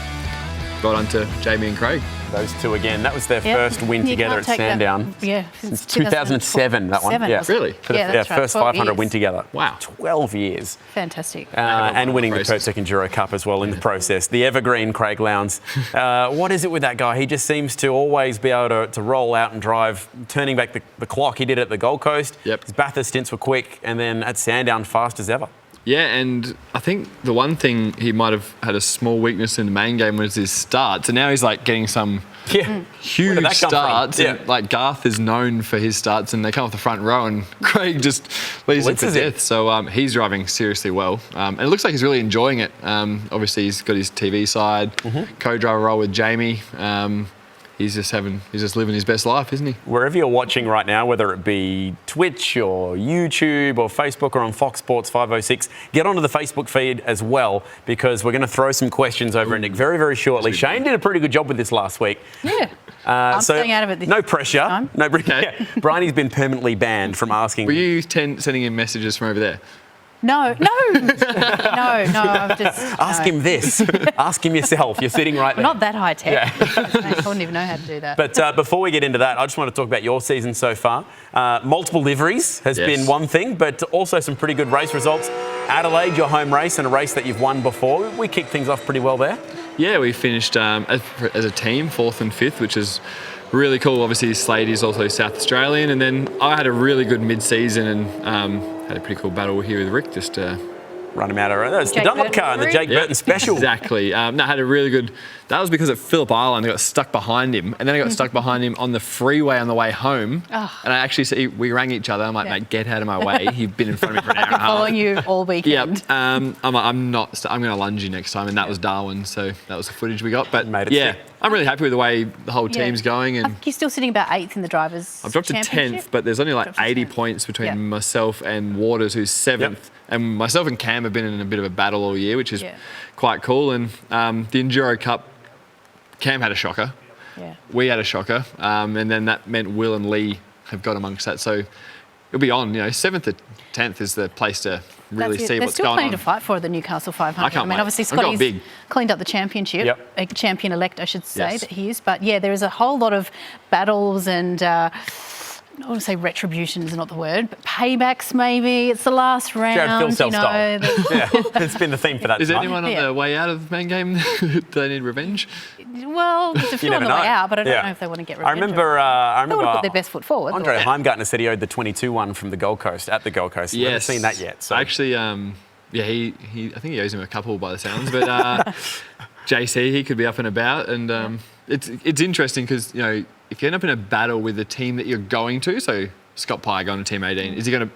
got on to Jamie and Craig. Those two again. That was their first win together at Sandown. Since 2007, that one. Really? That's right. First 500 win together. Wow. 12 years. Fantastic. And winning the Pertec Enduro Cup as well in the process. The evergreen Craig Lowndes. What is it with that guy? He just seems to always be able to roll out and drive, turning back the clock. He did it at the Gold Coast. His Bathurst stints were quick, and then at Sandown, fast as ever. Yeah, and I think the one thing he might have had a small weakness in the main game was his start. So now he's like getting some Yeah. Huge that come from? starts. Yeah. And, like, Garth is known for his starts, and they come off the front row, and Craig just leaves it for death. So he's driving seriously well. And it looks like he's really enjoying it. Obviously, he's got his TV side, co-driver role with Jamie. He's just living his best life, isn't he? Wherever you're watching right now, whether it be Twitch or YouTube or Facebook or on Fox Sports 506, get onto the Facebook feed as well, because we're going to throw some questions over at Nick very, very shortly. Shane did a pretty good job with this last week. Yeah. I'm staying out of it this No pressure. time. No pressure. Briony's been permanently banned from asking. Were you sending him messages from over there? No. I've just Ask him this. Ask him yourself. You're sitting right there. Not that high tech. I wouldn't even know how to do that. But before we get into that, I just want to talk about your season so far. Multiple liveries has been one thing, but also some pretty good race results. Adelaide, your home race, and a race that you've won before. We kicked things off pretty well there. Yeah, we finished as a team 4th and 5th, which is really cool. Obviously, Slade is also South Australian, and then I had a really good mid-season and had a pretty cool battle here with Rick. Just run him out of That's the Dunlop car and the Jake Burton special. Exactly. I had a really good... That was because at Phillip Island, I got stuck behind him. And then I got stuck behind him on the freeway on the way home. Oh. And I actually... We rang each other. I'm like, mate, get out of my way. You've been in front of me for an hour and a half. Following you all weekend. Yep. I'm like, I'm going to lunge you next time. And that was Darwin. So that was the footage we got. But made it sick. I'm really happy with the way the whole team's going. And you're still sitting about 8th in the Drivers' I've dropped to 10th, but there's only like 80 points between myself and Waters, who's 7th. Yep. And myself and Cam have been in a bit of a battle all year, which is quite cool. And the Enduro Cup, Cam had a shocker. Yeah. We had a shocker. And then that meant Will and Lee have got amongst that. So it'll be on. 7th to 10th is the place to really see what's going on. There's still plenty to fight for at the Newcastle 500. I mean, obviously Scotty's cleaned up the championship, a champion-elect, I should say, that he is. But yeah, there is a whole lot of battles and... I want to say retribution is not the word, but paybacks maybe. It's the last round. Jared Phil style. It's been the theme for that. Is anyone on the way out of the main game? Do they need revenge? Well, there's a few on the way out, but I don't know if they want to get revenge. I remember they want to put their best foot forward. Andre Heimgartner said he owed the 22-1 from the Gold Coast, at the Gold Coast. I haven't seen that yet. So. Actually, I think he owes him a couple by the sounds, but JC, he could be up and about, and it's interesting because, if you end up in a battle with the team that you're going to, so Scott Pye going to Team 18, is he going to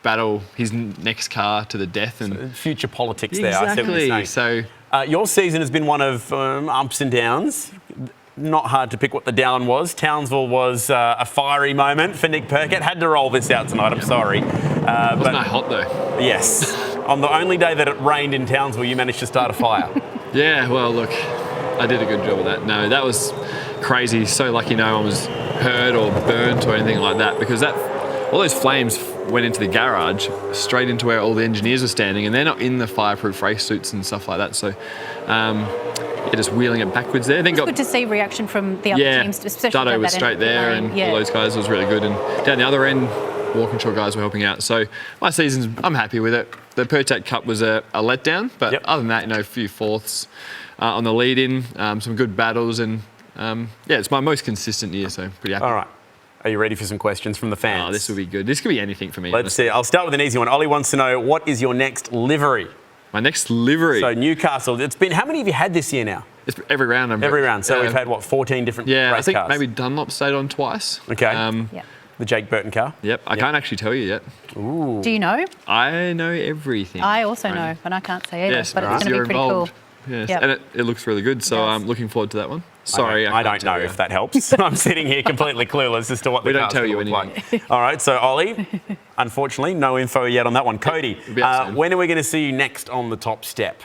battle his next car to the death? And so future politics exactly. there. So your season has been one of ups and downs. Not hard to pick what the down was. Townsville was a fiery moment for Nick Perkett. Had to roll this out tonight, I'm sorry. Wasn't that hot though? Yes. On the only day that it rained in Townsville, you managed to start a fire. Yeah, well, look, I did a good job of that. No, that was crazy. So lucky no one was hurt or burnt or anything like that, because all those flames went into the garage straight into where all the engineers were standing, and they're not in the fireproof race suits and stuff like that. So just wheeling it backwards there. Then good to see reaction from the other teams, especially Dutto was straight there, and all those guys was really good. And down the other end, Walkinshaw guys were helping out. So my season's, I'm happy with it. The Pertac Cup was a letdown, but other than that, a few fourths on the lead-in, some good battles, and it's my most consistent year, so pretty happy. All right. Are you ready for some questions from the fans? Oh, this will be good. This could be anything for me. Let's see. I'll start with an easy one. Ollie wants to know, what is your next livery? My next livery? So Newcastle. How many have you had this year now? It's every round. Every round. So we've had, 14 different race cars? I think maybe Dunlop stayed on twice. Okay. The Jake Burton car? Yep. I can't actually tell you yet. Ooh. Do you know? I know everything. I also know, but I can't say either. Yes, but it's going to be pretty involved. cool. Yes, and it looks really good, so I'm looking forward to that one. Sorry, I don't know if that helps. I'm sitting here completely clueless as to what the car's going to look like. All right, so Ollie, unfortunately, no info yet on that one. Cody, when are we going to see you next on the top step?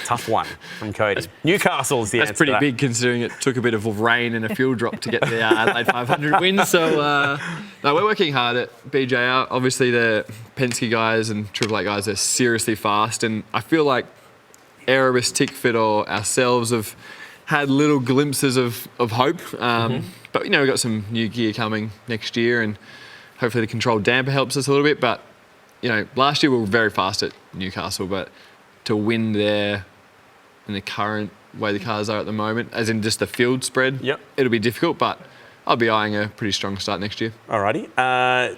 Tough one from Cody. Newcastle's the answer. That's pretty big, considering it took a bit of rain and a fuel drop to get the Adelaide 500 win. So, no, we're working hard at BJR. Obviously, the Penske guys and Triple 8 guys are seriously fast, and I feel like Erebus, Tickford or ourselves have had little glimpses of hope. But, we've got some new gear coming next year, and hopefully the controlled damper helps us a little bit. But, last year we were very fast at Newcastle, but to win there in the current way the cars are at the moment, as in just the field spread, it'll be difficult. But I'll be eyeing a pretty strong start next year. Alrighty.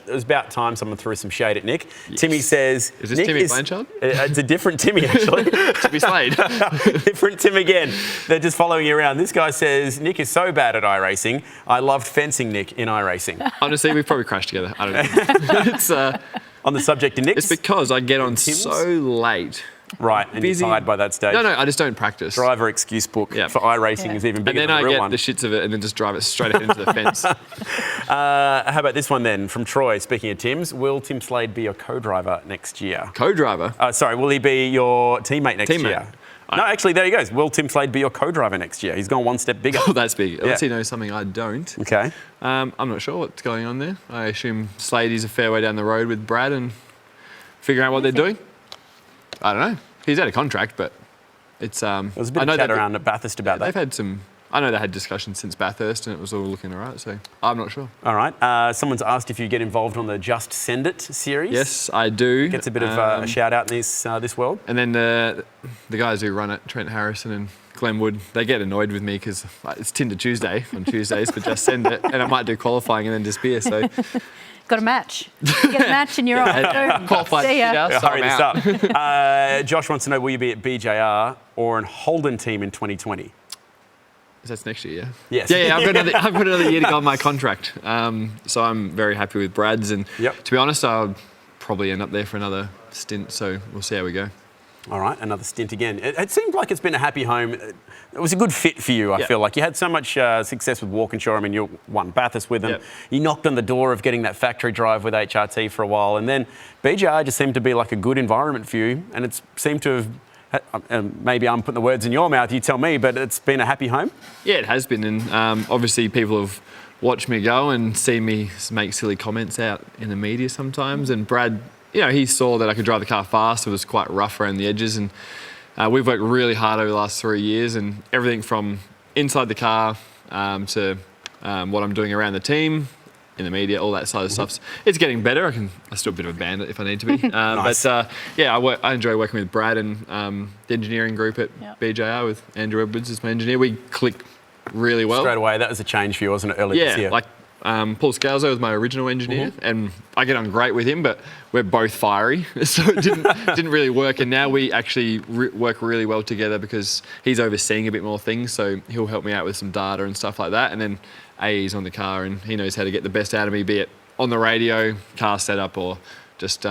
It was about time someone threw some shade at Nick. Yes. Timmy says... Is this Nick Timmy Blanchard? It's a different Timmy, actually. Timmy Slade. Different Tim again. They're just following you around. This guy says, Nick is so bad at iRacing. I loved fencing Nick in iRacing. Honestly, we've probably crashed together. I don't know. It's, on the subject of Nick's... It's because I get on so late. Right, and Busy. you're tired by that stage. No, I just don't practice. Driver excuse book for iRacing is even bigger than than the real I one. get the shits of it and then just drive it straight ahead into the fence. How about this one then from Troy? Speaking of Tim's, will Tim Slade be your co-driver next year? Co-driver? Sorry, will he be your teammate next year? No, actually, there he goes. Will Tim Slade be your co-driver next year? He's gone one step bigger. Oh, that's big. Unless he knows something I don't. Okay. I'm not sure what's going on there. I assume Slade is a fair way down the road with Brad and figuring out what they're doing. I don't know. He's out of contract, but it's... There was a bit of chat around at Bathurst about that. They've had some... I know they had discussions since Bathurst and it was all looking all right, so I'm not sure. All right. Someone's asked if you get involved on the Just Send It series. Yes, I do. Gets a bit of a shout out in this world. And then the guys who run it, Trent Harrison and Glenwood, they get annoyed with me because it's Tinder Tuesday on Tuesdays for Just Send It, and I might do qualifying and then disappear, so... Got a match. You get a match and you're off. Qualified. See ya. Hurry this up. Josh wants to know, will you be at BJR or an Holden team in 2020? That's next year, yeah? Yes. Yeah, I've got another year to go on my contract. So I'm very happy with Brad's. And to be honest, I'll probably end up there for another stint. So we'll see how we go. All right, another stint again. It seemed like it's been a happy home. It was a good fit for you, I feel like. You had so much success with Walkinshaw. I mean, you won Bathurst with them. Yep. You knocked on the door of getting that factory drive with HRT for a while. And then BJR just seemed to be like a good environment for you. And it seemed to have... maybe I'm putting the words in your mouth, you tell me, but it's been a happy home? Yeah, it has been. And obviously people have watched me go and seen me make silly comments out in the media sometimes. And Brad... You know, he saw that I could drive the car fast. It was quite rough around the edges, and we've worked really hard over the last 3 years, and everything from inside the car to what I'm doing around the team, in the media, all that side of stuff. It's getting better. I'm still a bit of a bandit if I need to be. Nice. But I enjoy working with Brad and the engineering group at BJR with Andrew Edwards as my engineer. We click really well. Straight away, that was a change for you, wasn't it, earlier this year? Like Paul Scalzo was my original engineer, and I get on great with him, but we're both fiery, so it didn't really work. And now we actually work really well together because he's overseeing a bit more things, so he'll help me out with some data and stuff like that. And then AE's on the car, and he knows how to get the best out of me, be it on the radio, car setup, or just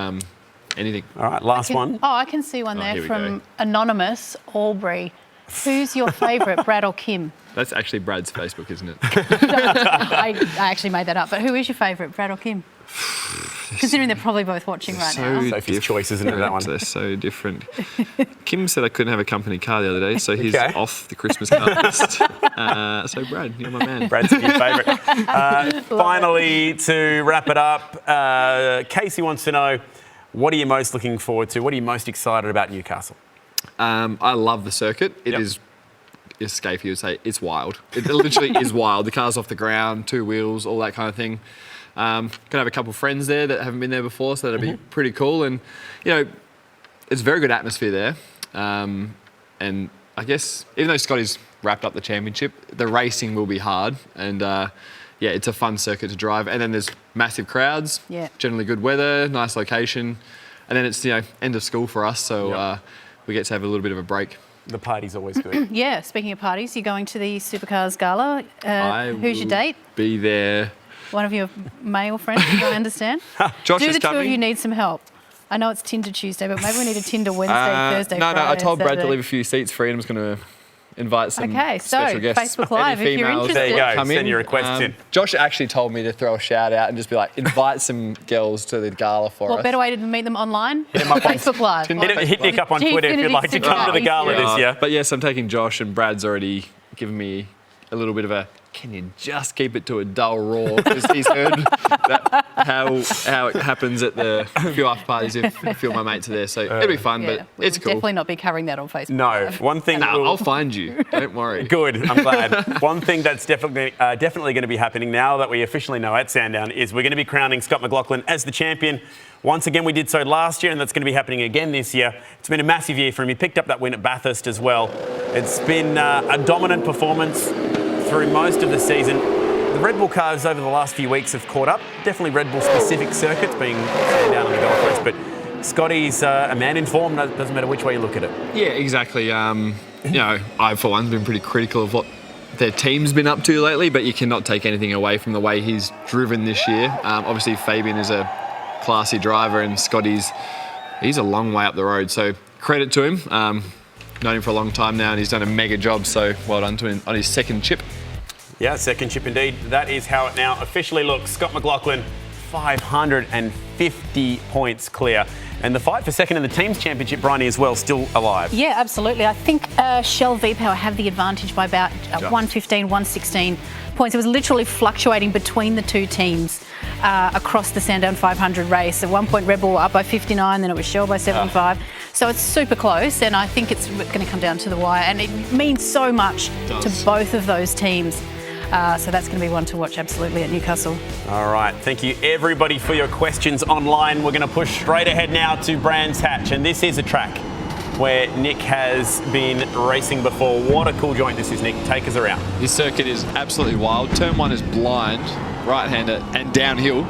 anything. All right, last one. Oh, I can see one there from Anonymous Albury. Who's your favourite, Brad or Kim? That's actually Brad's Facebook, isn't it? I actually made that up. But who is your favourite, Brad or Kim? Considering they're probably both watching right now. Sophie's choice, isn't it, that one? They're so different. Kim said I couldn't have a company car the other day, so he's off the Christmas car list. So Brad, you're my man. Brad's your favourite. Finally, to wrap it up, Casey wants to know, what are you most looking forward to? What are you most excited about Newcastle? I love the circuit. It is, as Scafey would say, it's wild. It literally is wild. The car's off the ground, 2 wheels, all that kind of thing. Gonna have a couple of friends there that haven't been there before, so that'll be pretty cool. And, you know, it's a very good atmosphere there. And I guess, even though Scotty's wrapped up the championship, the racing will be hard. And, it's a fun circuit to drive. And then there's massive crowds, generally good weather, nice location. And then it's, end of school for us, so... we get to have a little bit of a break. The party's always good. Yeah, speaking of parties, you're going to the Supercars Gala. Who's your date? Be there. One of your male friends, I understand. Josh Do is the two of coming. you need some help? I know it's Tinder Tuesday, but maybe we need a Tinder Wednesday, Thursday, No, Friday, I told Brad Saturday. to leave a few seats free, and I'm just going to invite some Okay, so special guests. Facebook Live, if you're interested. There you go, come send in. your requests in. Josh actually told me to throw a shout out and just be like, invite some girls to the gala for us. What better way to meet them online? Hit him up on Facebook Live. Hit Nick up on Twitter if you'd like to come to the gala this year. But yes, I'm taking Josh, and Brad's already given me a little bit of a, can you just keep it to a dull roar? Because he's heard how it happens at the few after parties if a few of my mates are there. So it'll be fun, but it's cool. Definitely not be covering that on Facebook. No, one thing... I'll find you. Don't worry. Good, I'm glad. One thing that's definitely going to be happening now that we officially know at Sandown is we're going to be crowning Scott McLaughlin as the champion. Once again, we did so last year, and that's going to be happening again this year. It's been a massive year for him. He picked up that win at Bathurst as well. It's been a dominant performance through most of the season. The Red Bull cars over the last few weeks have caught up. Definitely Red Bull specific circuits being down on the Gold Coast, but Scotty's a man in form. Doesn't matter which way you look at it. Yeah, exactly. I for one's been pretty critical of what their team's been up to lately, but you cannot take anything away from the way he's driven this year. Obviously, Fabian is a classy driver, and Scotty's a long way up the road. So credit to him. Known him for a long time now, and he's done a mega job. So well done to him on his second chip. Yeah, second chip indeed. That is how it now officially looks. Scott McLaughlin, 550 points clear. And the fight for second in the team's championship, Briony, as well, still alive. Yeah, absolutely. I think Shell V-Power have the advantage by about 115, 116 points. It was literally fluctuating between the two teams across the Sandown 500 race. At one point, Red Bull were up by 59, then it was Shell by 75. So it's super close, and I think it's going to come down to the wire. And it means so much to both of those teams. So that's going to be one to watch absolutely at Newcastle. All right. Thank you, everybody, for your questions online. We're going to push straight ahead now to Brands Hatch. And this is a track where Nick has been racing before. What a cool joint this is, Nick. Take us around. This circuit is absolutely wild. Turn 1 is blind, right-hander, and downhill.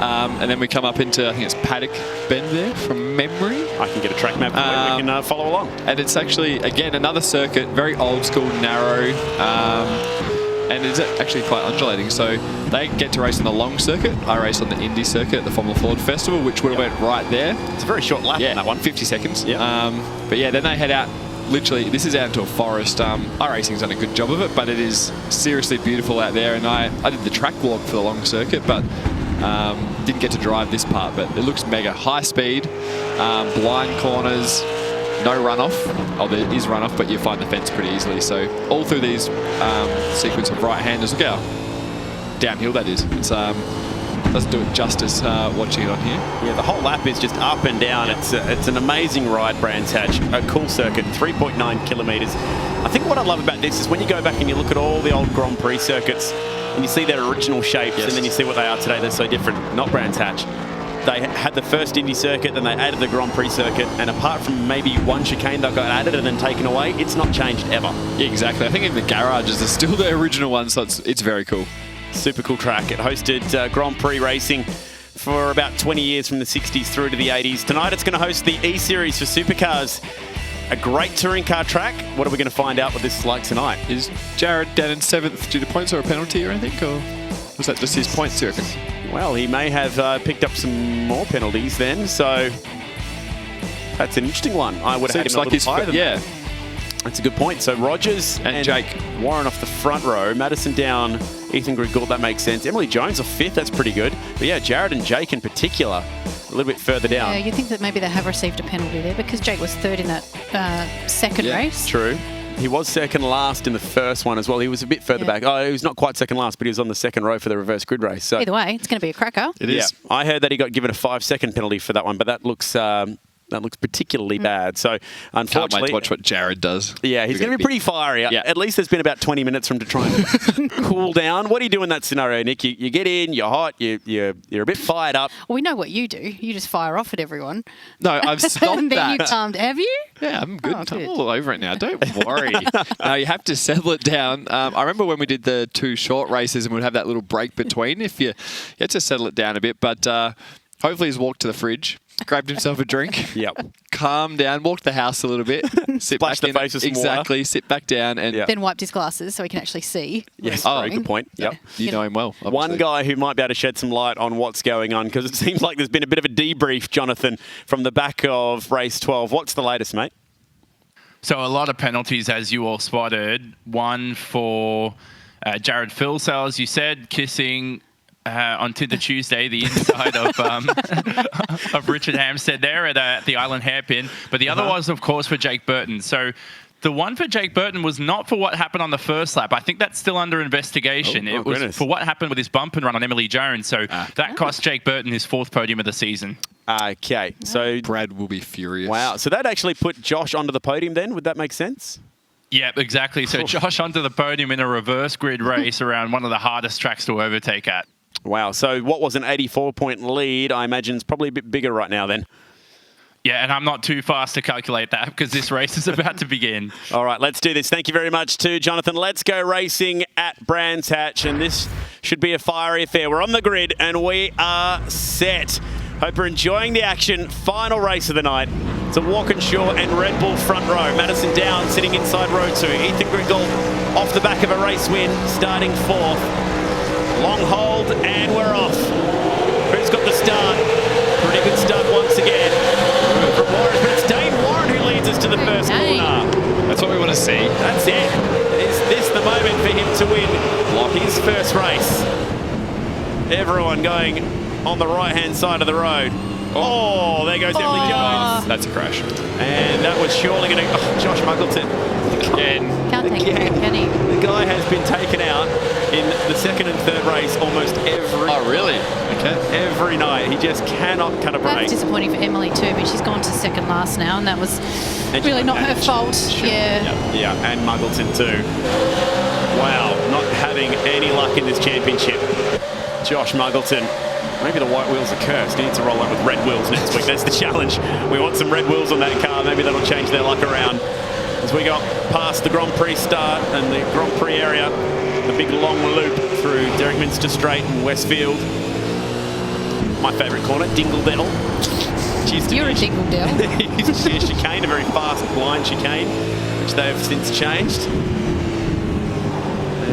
And then we come up into, I think it's Paddock Bend there from memory. I can get a track map we can follow along. And it's actually, again, another circuit, very old school, narrow. And it's actually quite undulating. So they get to race on the long circuit. I race on the Indy circuit at the Formula Ford Festival, which would have went right there. It's a very short lap on that one. 50 seconds. But yeah, then they head out. Literally, this is out into a forest. iRacing's done a good job of it, but it is seriously beautiful out there. And I did the track walk for the long circuit, but didn't get to drive this part. But it looks mega. High speed, blind corners, no runoff. Oh, there is runoff, but you find the fence pretty easily. So all through these sequence of right-handers, look how downhill that is. It's doesn't do it justice watching it on here. Yeah, the whole lap is just up and down. It's an amazing ride, Brands Hatch. A cool circuit, 3.9 kilometres. I think what I love about this is when you go back and you look at all the old Grand Prix circuits and you see their original shapes, and then you see what they are today. They're so different. Not Brands Hatch. They had the first Indy circuit, then they added the Grand Prix circuit, and apart from maybe one chicane that got added and then taken away, it's not changed ever. Yeah, exactly. I think even the garages are still the original ones, so it's very cool. Super cool track. It hosted Grand Prix racing for about 20 years from the 60s through to the 80s. Tonight it's going to host the E-Series for Supercars. A great touring car track. What are we going to find out what this is like tonight? Is Jared down in 7th due to points or a penalty or anything, or was that just his points, do you reckon? Well, he may have picked up some more penalties then, so that's an interesting one. I would have had him a little higher than that. That's a good point. So Rogers and Jake Warren off the front row, Madison down, Ethan Gould, that makes sense. Emily Jones off 5th, that's pretty good. But yeah, Jared and Jake in particular, a little bit further down. Yeah, you'd think that maybe they have received a penalty there because Jake was 3rd in that second race. True. He was second last in the first one as well. He was a bit further back. Oh, he was not quite second last, but he was on the second row for the reverse grid race. So either way, it's going to be a cracker. It is. I heard that he got given a 5-second penalty for that one, but that looks particularly bad. So, unfortunately... Can't wait to watch what Jared does. Yeah, he's going to be pretty fiery. Yeah. At least there's been about 20 minutes for him to try and cool down. What do you do in that scenario, Nick? You get in, you're hot, you're a bit fired up. Well, we know what you do. You just fire off at everyone. No, I've stopped and then that. Have you? Yeah, I'm good. I'm all over it now. Don't worry. No, you have to settle it down. I remember when we did the 2 short races and we'd have that little break between. If you had to settle it down a bit, but hopefully he's walked to the fridge, grabbed himself a drink. Calmed down, walked the house a little bit, sit Splashed back the face with some exactly, water. Sit back down, and then wiped his glasses so he can actually see. Yes, very good point. Yep, you know him well. Obviously. One guy who might be able to shed some light on what's going on, because it seems like there's been a bit of a debrief, Jonathan, from the back of race 12. What's the latest, mate? So a lot of penalties, as you all spotted. One for Jared Filsell, as you said, kissing on Tinder Tuesday, the inside of Richard Hampstead there at the Island Hairpin. But the other was, of course, for Jake Burton. So the one for Jake Burton was not for what happened on the first lap. I think that's still under investigation. It was for what happened with his bump and run on Emily Jones. So that cost Jake Burton his 4th podium of the season. Okay, so Brad will be furious. Wow, so that actually put Josh onto the podium then? Would that make sense? Yeah, exactly. So Josh onto the podium in a reverse grid race around one of the hardest tracks to overtake at. Wow, so what was an 84-point lead, I imagine, is probably a bit bigger right now then. Yeah, and I'm not too fast to calculate that because this race is about to begin. All right, let's do this. Thank you very much to Jonathan. Let's go racing at Brands Hatch, and this should be a fiery affair. We're on the grid, and we are set. Hope you're enjoying the action. Final race of the night. It's a Walkinshaw and Red Bull front row. Madison Down sitting inside row 2. Ethan Griggle off the back of a race win, starting 4th. Long hold, and we're off. Who's got the start? Pretty good start once again from Warren, but it's Dane Warren who leads us to the first corner. That's what we want to see. That's it. Is this the moment for him to win his first race? Everyone going on the right-hand side of the road. Oh, there goes Emily Jones. That's a crash. And that was surely going to... Oh, Josh Muggleton. Again. Can't take it, can he? The guy has been taken out in the second and third race almost every... Oh, really? Okay. Every night. He just cannot cut a break. That's disappointing for Emily too, but she's gone to second last now, and that was really not her fault. Sure. Yeah. Yeah, and Muggleton too. Wow, not having any luck in this championship. Josh Muggleton. Maybe the white wheels are cursed. He needs to roll out with red wheels next week. That's the challenge. We want some red wheels on that car. Maybe that'll change their luck around. As we go past the Grand Prix start and the Grand Prix area, the big long loop through Derrickminster Straight and Westfield. My favourite corner, Dingledale. You're a Dingledale. It's a chicane, a very fast blind chicane, which they have since changed.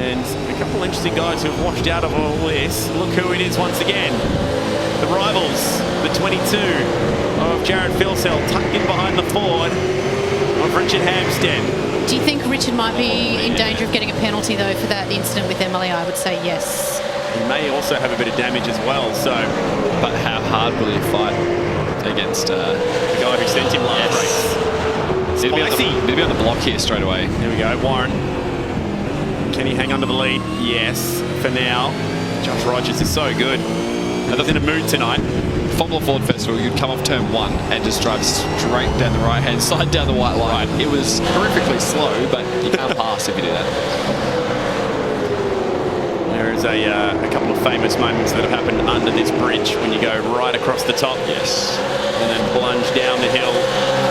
And a couple of interesting guys who have washed out of all this. Look who it is once again. The rivals, the 22 of Jared Filsell, tucked in behind the Ford of Richard Hampstead. Do you think Richard might be in danger of getting a penalty, though, for that incident with Emily? I would say yes. He may also have a bit of damage as well, so... But how hard will he fight against the guy who sent him last race? He'll be on the block here straight away. There we go, Warren. Can he hang on to the lead? Yes, for now. Josh Rogers is so good. He's in a mood tonight. Formula Ford Festival, you'd come off turn 1 and just drive straight down the right-hand side, down the white line. Right. It was horrifically slow, but you can't pass if you do that. There is a couple of famous moments that have happened under this bridge when you go right across the top. Yes. And then plunge down the hill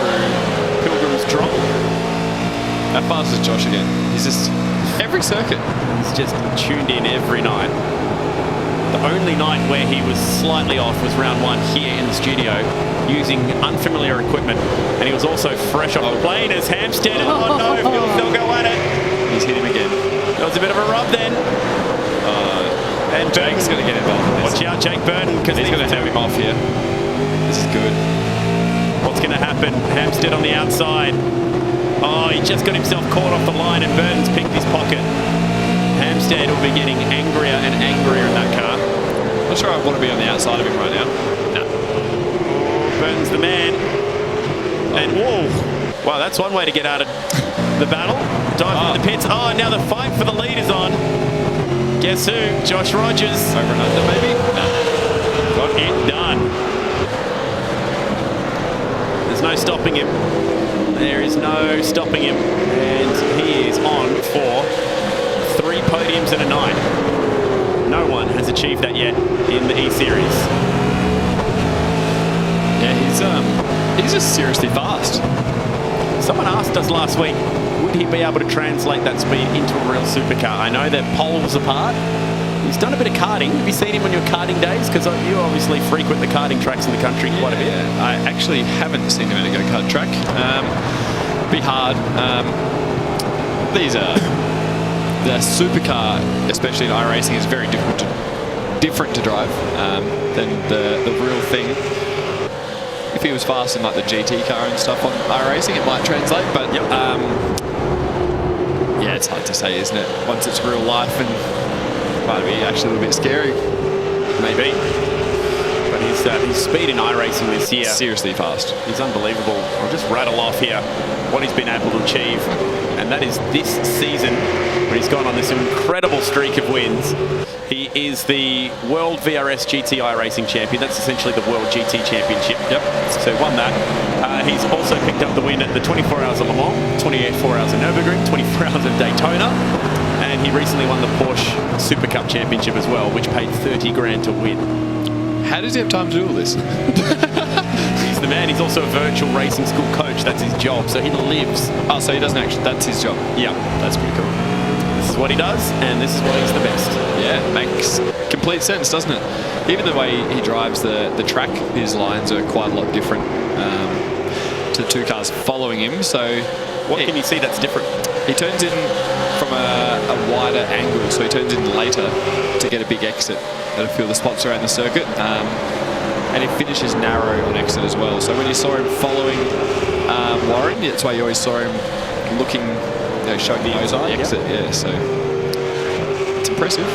through Pilgrim's Drop. How fast is Josh again? He's just... Every circuit. He's just tuned in every night. The only night where he was slightly off was round 1 here in the studio using unfamiliar equipment. And he was also fresh off the plane as Hampstead. And oh no, they'll go at it. He's hit him again. That was a bit of a rub then. And Jake's going to get involved in this. Watch out, Jake Burton, because he's going to have him off here. This is good. What's going to happen? Hampstead on the outside. Oh, he just got himself caught off the line and Burton's picked his pocket. Hampstead will be getting angrier and angrier in that car. Not sure I want to be on the outside of him right now. No. Burton's the man. And whoa. Wow, that's one way to get out of the battle. Dive in the pits. Oh, now the fight for the lead is on. Guess who? Josh Rogers. Over and under, maybe? No. Got it done. There's no stopping him. There is no stopping him. And he is on for 3 podiums in a night. No one has achieved that yet in the E-Series. Yeah, he's just seriously fast. Someone asked us last week, would he be able to translate that speed into a real supercar? I know they're poles apart. He's done a bit of karting. Have you seen him on your karting days? Because you obviously frequent the karting tracks in the country quite a bit. Yeah, I actually haven't seen him at a go-kart track. Be hard. The supercar, especially in iRacing, is very different to drive than the real thing. If he was fast in like the GT car and stuff on iRacing, it might translate. But yeah, it's hard to say, isn't it? Once it's real life, and might be actually a little bit scary. Maybe. But his speed in iRacing this year, seriously fast. He's unbelievable. I'll just rattle off here what he's been able to achieve, and that is this season when he's gone on this incredible streak of wins. He is the World VRS GT iRacing champion. That's essentially the World GT Championship. Yep. So he won that. He's also picked up the win at the 24 Hours of Le Mans, 24 Hours of Nürburgring, 24 Hours of Daytona, and he recently won the Porsche Super Cup Championship as well, which paid 30 grand to win. How does he have time to do all this? He's the man. he's also a virtual racing school coach. That's his job. So he lives. Oh, so he doesn't actually. That's his job. Yeah, That's pretty cool. this is what he does, and this is why he's the best. Yeah, makes complete sense, doesn't it? Even the way he drives the track, his lines are quite a lot different to the two cars following him. So What can you see that's different? he turns in from a wider angle, so he turns in later to get a big exit at a few of the spots around the circuit. And he finishes narrow on exit as well. So when you saw him following Warren, that's why you always saw him looking, showing the nose on the exit. Yeah, so it's impressive.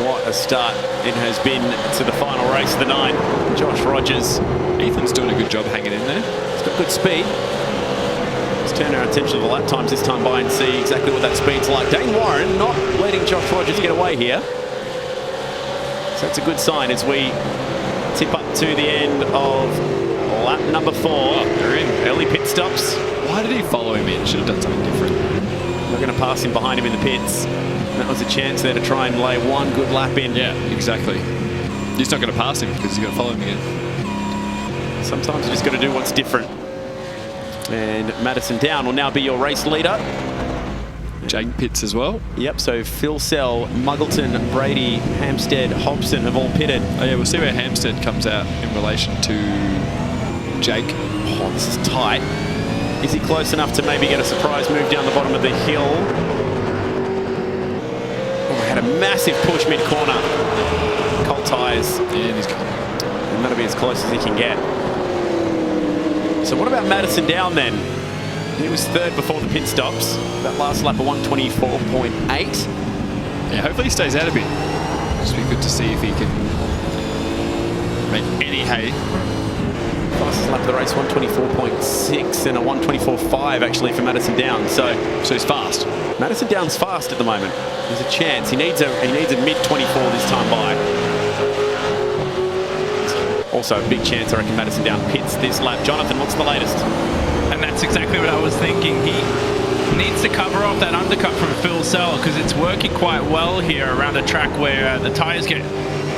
What a start it has been to the final race of the night. Josh Rogers. Ethan's doing a good job hanging in there. He's got good speed. Let's turn our attention to the lap times this time by and see exactly what that speed's like. Dane Warren not letting Josh Rogers get away here. So that's a good sign as we tip up to the end of lap number 4. They're in. Early pit stops. Why did he follow him in? Should have done something different. We're going to pass him behind him in the pits. And that was a chance there to try and lay one good lap in. Yeah, exactly. He's not going to pass him because he's going to follow him again. Sometimes you just got to do what's different. And Madison Down will now be your race leader. Jake pits as well. Yep, so Phil Sell, Muggleton, Brady, Hampstead, Hobson have all pitted. Oh yeah, we'll see where Hampstead comes out in relation to Jake. Oh, this is tight. Is he close enough to maybe get a surprise move down the bottom of the hill? Oh, had a massive push mid-corner. Cold tyres. Yeah, he's coming. And that'll be as close as he can get. So what about Madison Down then? He was third before the pit stops. That last lap of 124.8. Yeah, hopefully he stays out a bit. Just be good to see if he can make any hay. Fastest lap of the race, 124.6 and a 124.5 actually for Madison Down. So he's fast. Madison Down's fast at the moment. There's a chance. He needs a mid-24 this time by. Also a big chance, I reckon, Madison Down pits this lap. Jonathan, what's the latest? And that's exactly what I was thinking. He needs to cover off that undercut from Phil Sell because it's working quite well here around a track where the tyres get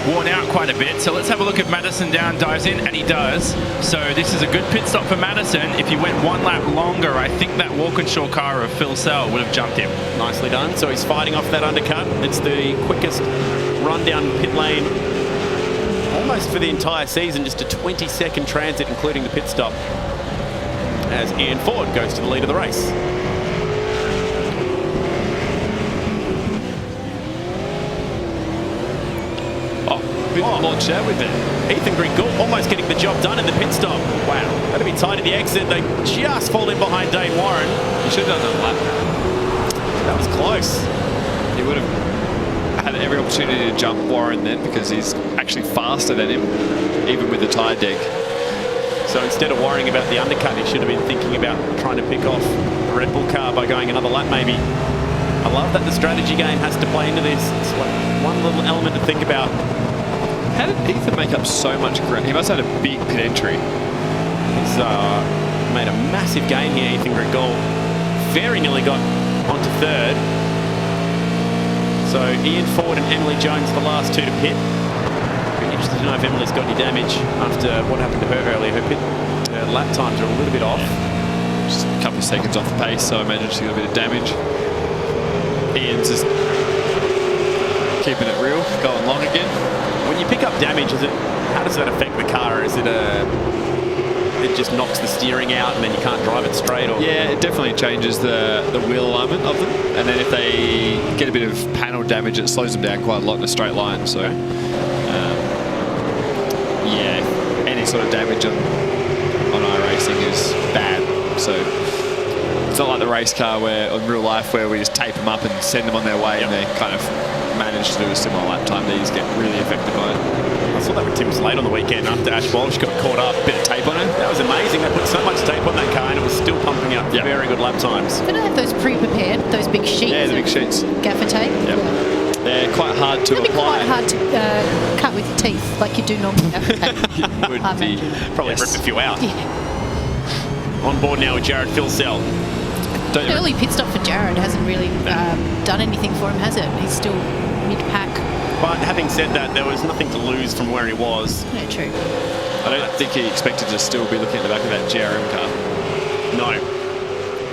worn out quite a bit. So let's have a look at Madison Down dives in, and he does. So this is a good pit stop for Madison. If he went one lap longer, I think that Walkinshaw car of Phil Sell would have jumped him. Nicely done. So he's fighting off that undercut. It's the quickest run down pit lane almost for the entire season, just a 20-second transit, including the pit stop, as Ian Ford goes to the lead of the race. Launched out with it. Ethan Grigol almost getting the job done in the pit stop. Wow, that'll be tight at the exit. They just fall in behind Dane Warren. He should have done that lap. That was close. He would have had every opportunity to jump Warren then because he's actually faster than him, even with the tyre deck. So instead of worrying about the undercut, he should have been thinking about trying to pick off the Red Bull car by going another lap maybe. I love that the strategy game has to play into this. It's like one little element to think about. How did Ethan make up so much ground? He must have had a big pit entry. He's made a massive gain here, Ethan Grigol. Very nearly got onto third. So Ian Ford and Emily Jones, the last two to pit. Be interested to know if Emily's got any damage after what happened to her earlier. Her lap times are a little bit off. Just a couple of seconds off the pace, so I imagine she's got a bit of damage. Ian's just keeping it real, going long again. When you pick up damage, how does that affect the car? Is it it just knocks the steering out and then you can't drive it straight? Or? Yeah, it definitely changes the wheel alignment of them. And then if they get a bit of panel damage, it slows them down quite a lot in a straight line. So, yeah, any sort of damage on iRacing is bad. So it's not like the race car where, in real life, where we just tape them up and send them on their way and they kind of manage to do a similar lap time. These get really affected by it. I saw that with Tim Slade on the weekend after Ash Walsh got caught up. Bit of tape on it. That was amazing. They put so much tape on that car and it was still pumping out very good lap times. They don't have those pre-prepared, those big sheets. Yeah, the big sheets. Gaffer tape. Yep. Yeah. They're quite hard to apply. They'd be quite hard to cut with your teeth, like you do normally. Gaffer tape. Would be probably rip a few out. Yeah. On board now with Jared Philsell. An early pit stop for Jared hasn't really done anything for him, has it? He's still mid-pack. But having said that, there was nothing to lose from where he was. Yeah, true. I don't think he expected to still be looking at the back of that GRM car.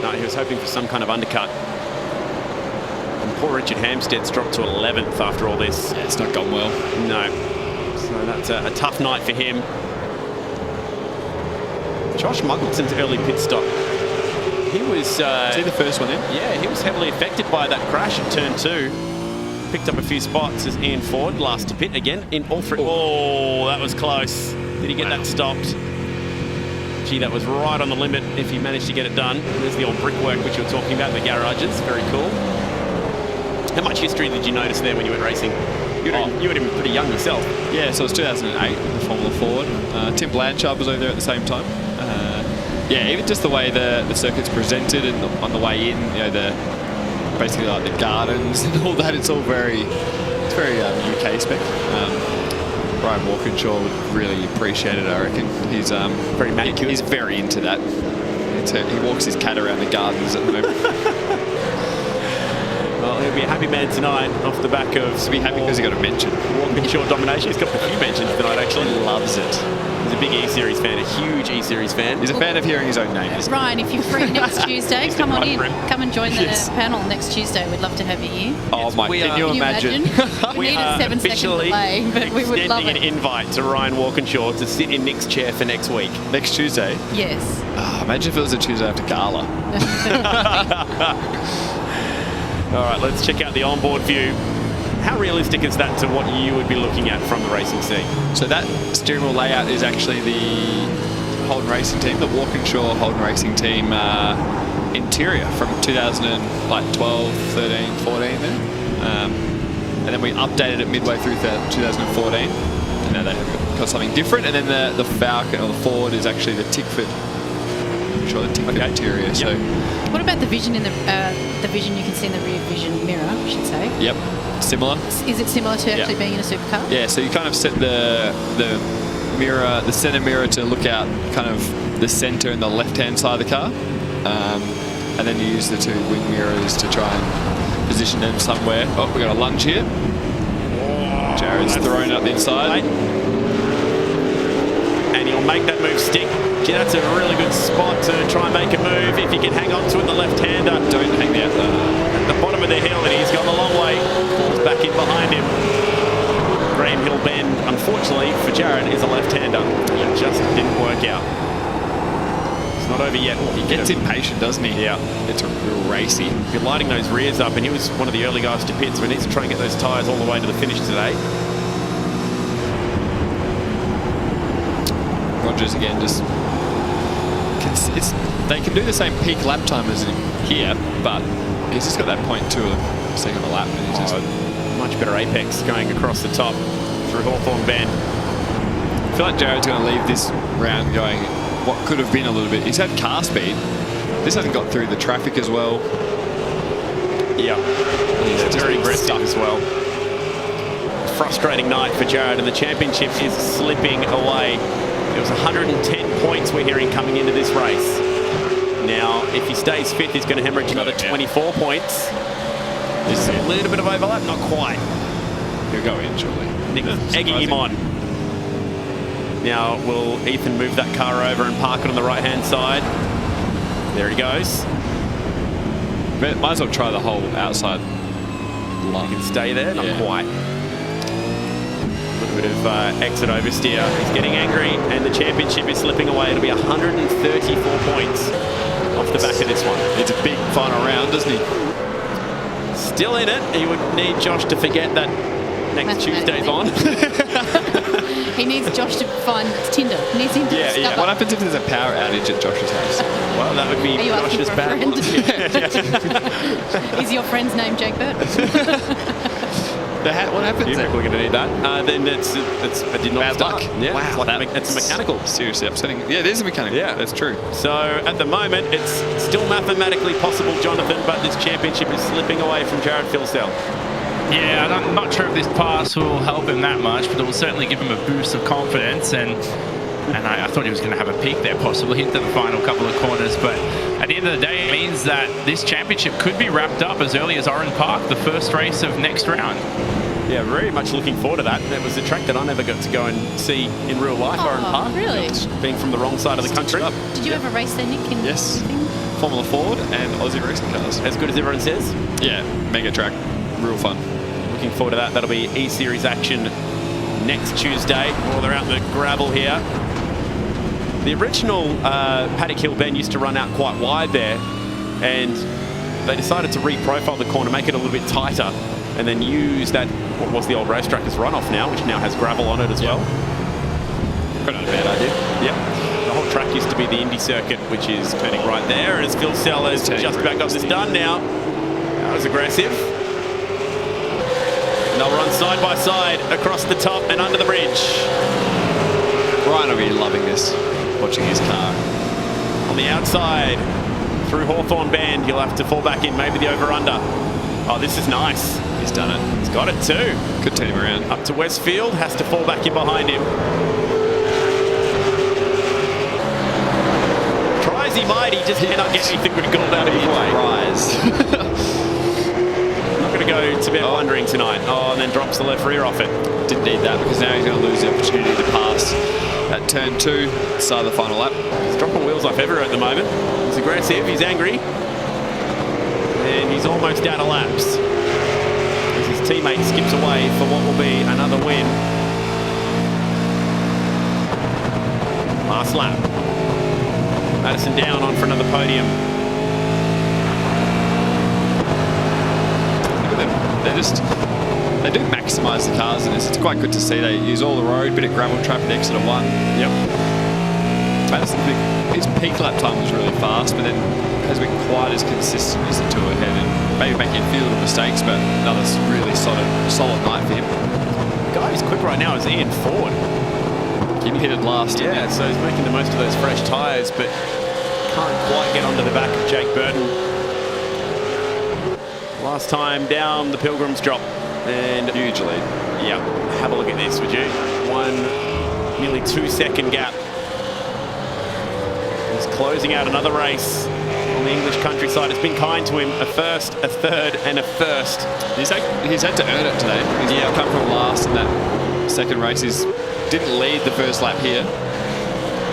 No, he was hoping for some kind of undercut. And poor Richard Hampstead's dropped to 11th after all this. Yeah, it's not gone well. No. So that's a tough night for him. Josh Muggleton's early pit stop. He was... Is he the first one in? Yeah, he was heavily affected by that crash at turn 2. Picked up a few spots as Ian Ford last to pit again in all three. Oh, that was close. Did he get that stopped? Gee, that was right on the limit if he managed to get it done. There's the old brickwork which you were talking about in the garages. Very cool. How much history did you notice there when you went racing? You would have been pretty young yourself. Yeah, so it was 2008 in the Formula Ford. Tim Blanchard was over there at the same time. Yeah, even just the way the circuit's presented and on the way in, you know, basically like the gardens and all that. It's very UK spec. Brian Walkinshaw would really appreciate it, I reckon. He's very manicured. He's very into that. He walks his cat around the gardens at the moment. Well, he'll be a happy man tonight off the back of... He'll be happy because he got a mention. Walkinshaw domination. He's got a few mentions tonight, actually. He loves it. He's a big E-Series fan, a huge E-Series fan. He's a fan of hearing his own name. Ryan, if you're free next Tuesday, come on in. Come and join the panel next Tuesday. We'd love to have you here. Oh my, can you imagine? We need a 7-second delay, but we would love it. Extending an invite to Ryan Walkinshaw to sit in Nick's chair for next week. Next Tuesday? Yes. Oh, imagine if it was a Tuesday after Gala. All right, let's check out the onboard view. How realistic is that to what you would be looking at from the racing scene? So that steering wheel layout is actually the Holden Racing Team, the Walkinshaw Holden Racing Team interior from 2012, 13, 14 then. And then we updated it midway through 2014. And now they've got something different. And then the Falcon or the Ford is actually the Tickford. I'm sure the Tickford interior. Yep. So what about the vision in the vision you can see in the rear vision mirror, I should say? Yep. Similar. Is it similar to actually being in a supercar? Yeah, so you kind of set the mirror, the center mirror to look out kind of the center and the left-hand side of the car. And then you use the two wing mirrors to try and position them somewhere. Oh, we got a lunge here. Jared's thrown up the inside. And he'll make that move stick. Gee, that's a really good spot to try and make a move. If you can hang on to it, the left-hander. Don't hang there. At the bottom of the hill, and he's gone a long way. Falls back in behind him. Graham Hill Bend, unfortunately for Jared, is a left-hander. It just didn't work out. It's not over yet. He gets impatient, doesn't he? Yeah. It's real racy. You're lighting those rears up, and he was one of the early guys to pit, so he needs to try and get those tyres all the way to the finish today. Rogers again just... they can do the same peak lap time as here, but he's just got that 0.2 of a second a lap. And he's just much better apex going across the top through Hawthorne Bend. I feel like Jared's going to leave this round going what could have been a little bit. He's had car speed. This hasn't got through the traffic as well. Yeah, he's very aggressive as well. Frustrating night for Jared, and the championship is slipping away. There was 110 points we're hearing coming into this race. Now, if he stays fifth, he's going to hemorrhage another 24 points. There's a little bit of overlap, not quite. He'll go in, surely. Nick's egging him on. Now, will Ethan move that car over and park it on the right-hand side? There he goes. Might as well try the whole outside line. He can stay there, not quite. A little bit of exit oversteer. He's getting angry, and the championship is slipping away. It'll be 134 points off the back of this one. It's a big final round, doesn't he? Still in it. He would need Josh to forget that next Tuesday's on. He needs Josh to find Tinder. He needs him to discover. What happens if there's a power outage at Josh's house? Well, that would be Josh's bad luck. Is your friend's name Jake Bird? What happens? You're probably going to need that. Then it's I did not bad start. luck. Yeah, wow, it's mechanical. Seriously upsetting. Yeah, it is a mechanical. Yeah, that's true. So at the moment, it's still mathematically possible, Jonathan, but this championship is slipping away from Jared Filsell. Yeah, I'm not sure if this pass will help him that much, but it will certainly give him a boost of confidence. And I thought he was going to have a peak there, possibly into the final couple of corners. But at the end of the day, it means that this championship could be wrapped up as early as Oran Park, the first race of next round. Yeah, very much looking forward to that. That was a track that I never got to go and see in real life, Oran Park. Really? Being from the wrong side of the country. Did you ever race there, Nick? Yes. Formula Ford and Aussie racing cars. As good as everyone says? Yeah, mega track. Real fun. Looking forward to that. That'll be E-Series action next Tuesday. Well, they're out in the gravel here. The original Paddock Hill bend used to run out quite wide there, and they decided to re-profile the corner, make it a little bit tighter, and then use that, what was the old racetrack as runoff now, which now has gravel on it as well. Probably not a bad idea. Yeah. The whole track used to be the Indy circuit, which is turning right there, and as Phil Sellers just about got this done now. That was aggressive. And they'll run side by side across the top and under the bridge. Ryan will be loving this, watching his car. On the outside, through Hawthorne Bend, he'll have to fall back in, maybe the over-under. Oh, this is nice. He's done it. He's got it too. Could turn him around. Up to Westfield, has to fall back in behind him. Tries he might, he just cannot get anything but gold out of his way. Rise. Not going to go to bed wondering tonight. Oh, and then drops the left rear off it. Didn't need that because now he's going to lose the opportunity to pass at turn 2, start of the final lap. He's dropping wheels off everywhere at the moment. He's aggressive, he's angry. And he's almost out of laps. As his teammate skips away for what will be another win. Last lap. Madison down on for another podium. Look at them. They do maximise the cars in this. It's quite good to see. They use all the road, bit of gravel trap at exit of 1. Yep. Madison, his peak lap time was really fast, but then hasn't been quite as consistent as the two ahead, and maybe making a few little mistakes, but another really solid night for him. The guy who's quick right now is Ian Ford. He pitted last. Yeah, so he's making the most of those fresh tyres, but can't quite get onto the back of Jake Burton. Last time down the Pilgrims drop, and huge lead. Yeah, have a look at this, would you? Nearly 2-second gap. He's closing out another race on the English countryside. It's been kind to him. A first, a third, and a first. He's had to earn it today. He's come from last in that second race. He didn't lead the first lap here.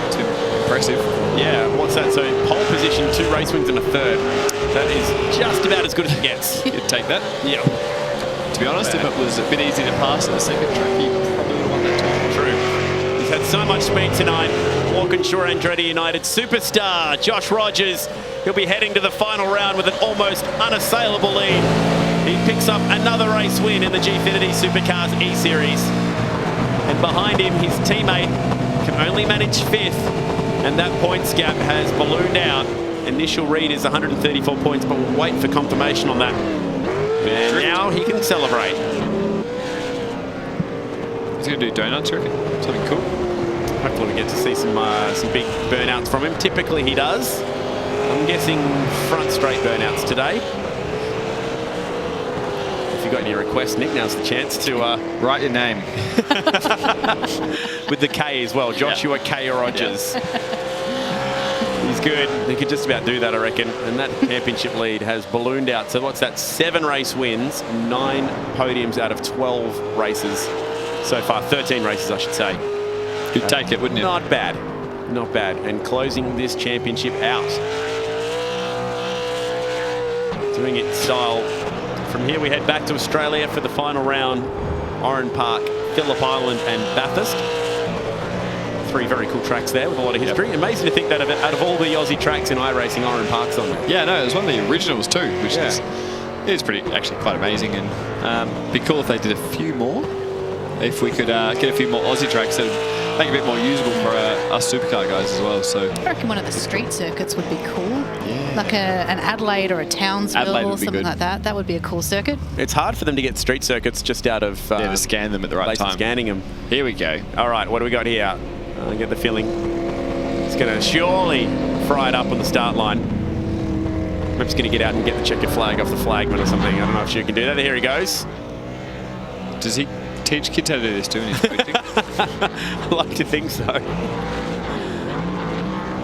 It's impressive. Yeah, what's that? So pole position, 2 race wins and a third. That is just about as good as it gets. You'd take that. Yeah. To be honest, if it was a bit easy to pass in the second track, he probably would have won that too. True. He's had so much speed tonight. Walkinshaw Andretti United superstar Josh Rogers. He'll be heading to the final round with an almost unassailable lead. He picks up another race win in the Gfinity Supercars Eseries. And behind him, his teammate can only manage 5th. And that points gap has ballooned out. Initial read is 134 points, but we'll wait for confirmation on that. And now he can celebrate. He's going to do donuts, you reckon? Something cool. Hopefully we get to see some big burnouts from him. Typically he does. I'm guessing front straight burnouts today. If you got any requests, Nick, now's the chance to write your name with the K as well. Joshua K. Rogers. He's good. He could just about do that, I reckon. And that championship lead has ballooned out. So what's that? 7 race wins, 9 podiums out of 12 races so far. 13 races, I should say. You'd take it, wouldn't you? Not bad. Not bad. And closing this championship out. Doing it style. From here we head back to Australia for the final round. Oran Park, Phillip Island and Bathurst. 3 very cool tracks there with a lot of history. Yep. Amazing to think that out of all the Aussie tracks in iRacing, Oran Park's on there. Yeah, no, it was one of the originals too, which is pretty, actually quite amazing. And be cool if they did a few more. If we could get a few more Aussie tracks that would make it a bit more usable for us supercar guys as well. So I reckon one of the street circuits would be cool. Yeah. Like an Adelaide or a Townsville or something like that. That would be a cool circuit. It's hard for them to get street circuits just out of to scan them at the right time. Scanning them. Here we go. All right, what do we got here? I get the feeling it's going to surely fry it up on the start line. I'm just going to get out and get the checkered flag off the flagman or something. I don't know if she can do that. Here he goes. Does he teach kids how to do this too? I like to think so.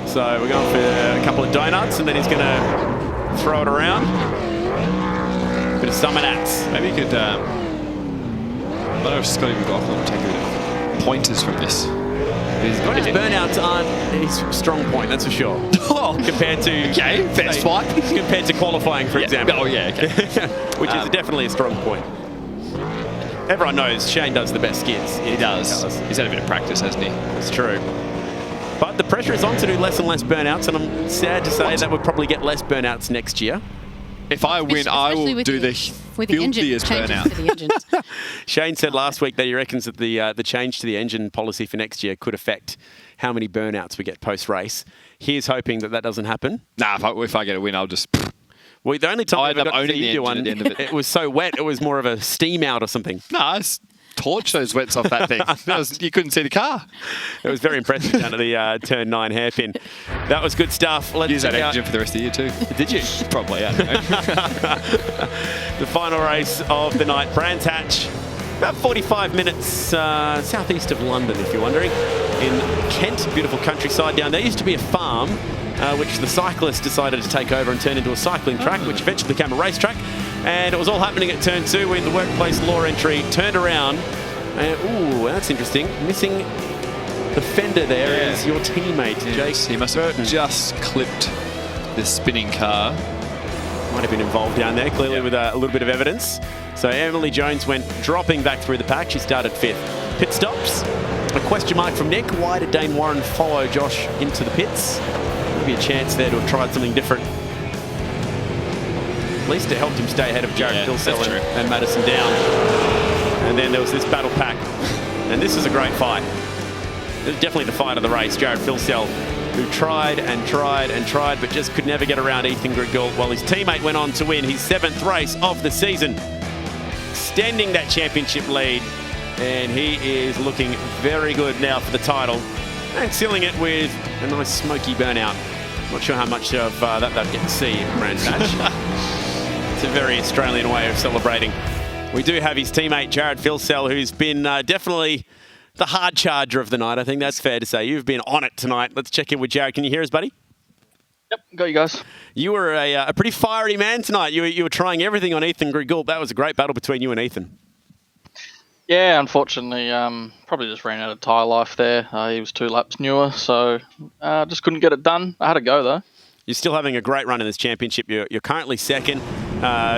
So we're going for a couple of donuts and then he's going to throw it around. Bit of summer nats. Maybe you could I don't know if Scotty McLaughlin will take a bit of pointers from this. His burnouts aren't his strong point, that's for sure. Compared to fair spike. Compared to qualifying, for example. Oh yeah, okay. Which is definitely a strong point. Everyone knows Shane does the best skids. He does. He's had a bit of practice, hasn't he? That's true. But the pressure is on to do less and less burnouts, and I'm sad to say that we'll probably get less burnouts next year. If I win, I will do the filthiest burnout. Shane said last week that he reckons that the change to the engine policy for next year could affect how many burnouts we get post-race. He's hoping that doesn't happen. Nah, if I get a win, I'll just... Well, the only time I ended up owning the engine at the end of it. It was so wet, it was more of a steam out or something. No, I torched those wets off that thing. You couldn't see the car. It was very impressive down to the turn 9 hairpin. That was good stuff. Let's use that engine for the rest of the year too. Did you? Probably, I don't know. The final race of the night, Brands Hatch. About 45 minutes southeast of London, if you're wondering. In Kent, beautiful countryside down there. Used to be a farm, which the cyclists decided to take over and turn into a cycling track, which eventually became a racetrack. And it was all happening at turn 2 when the workplace law entry turned around. Ooh, that's interesting. Missing the fender there is your teammate, Jake. He must have just clipped the spinning car. Might have been involved down there, clearly with a little bit of evidence. So Emily Jones went dropping back through the pack. She started 5th. Pit stops. A question mark from Nick. Why did Dane Warren follow Josh into the pits? Maybe a chance there to have tried something different. At least it helped him stay ahead of Jared Filsell and Madison Down. And then there was this battle pack. And this is a great fight. This is definitely the fight of the race. Jared Filsell, who tried and tried and tried, but just could never get around Ethan Grigul, while his teammate went on to win his 7th race of the season, extending that championship lead. And he is looking very good now for the title, and sealing it with a nice smoky burnout. Not sure how much of that they'll get to see in Brands Hatch. It's a very Australian way of celebrating. We do have his teammate, Jared Filsell, who's been definitely the hard charger of the night. I think that's fair to say. You've been on it tonight. Let's check in with Jared. Can you hear us, buddy? Yep, got you guys. You were a pretty fiery man tonight. You were trying everything on Ethan Grigul. That was a great battle between you and Ethan. Yeah, unfortunately, probably just ran out of tyre life there. He was 2 laps newer, so just couldn't get it done. I had to go, though. You're still having a great run in this championship. You're currently 2nd.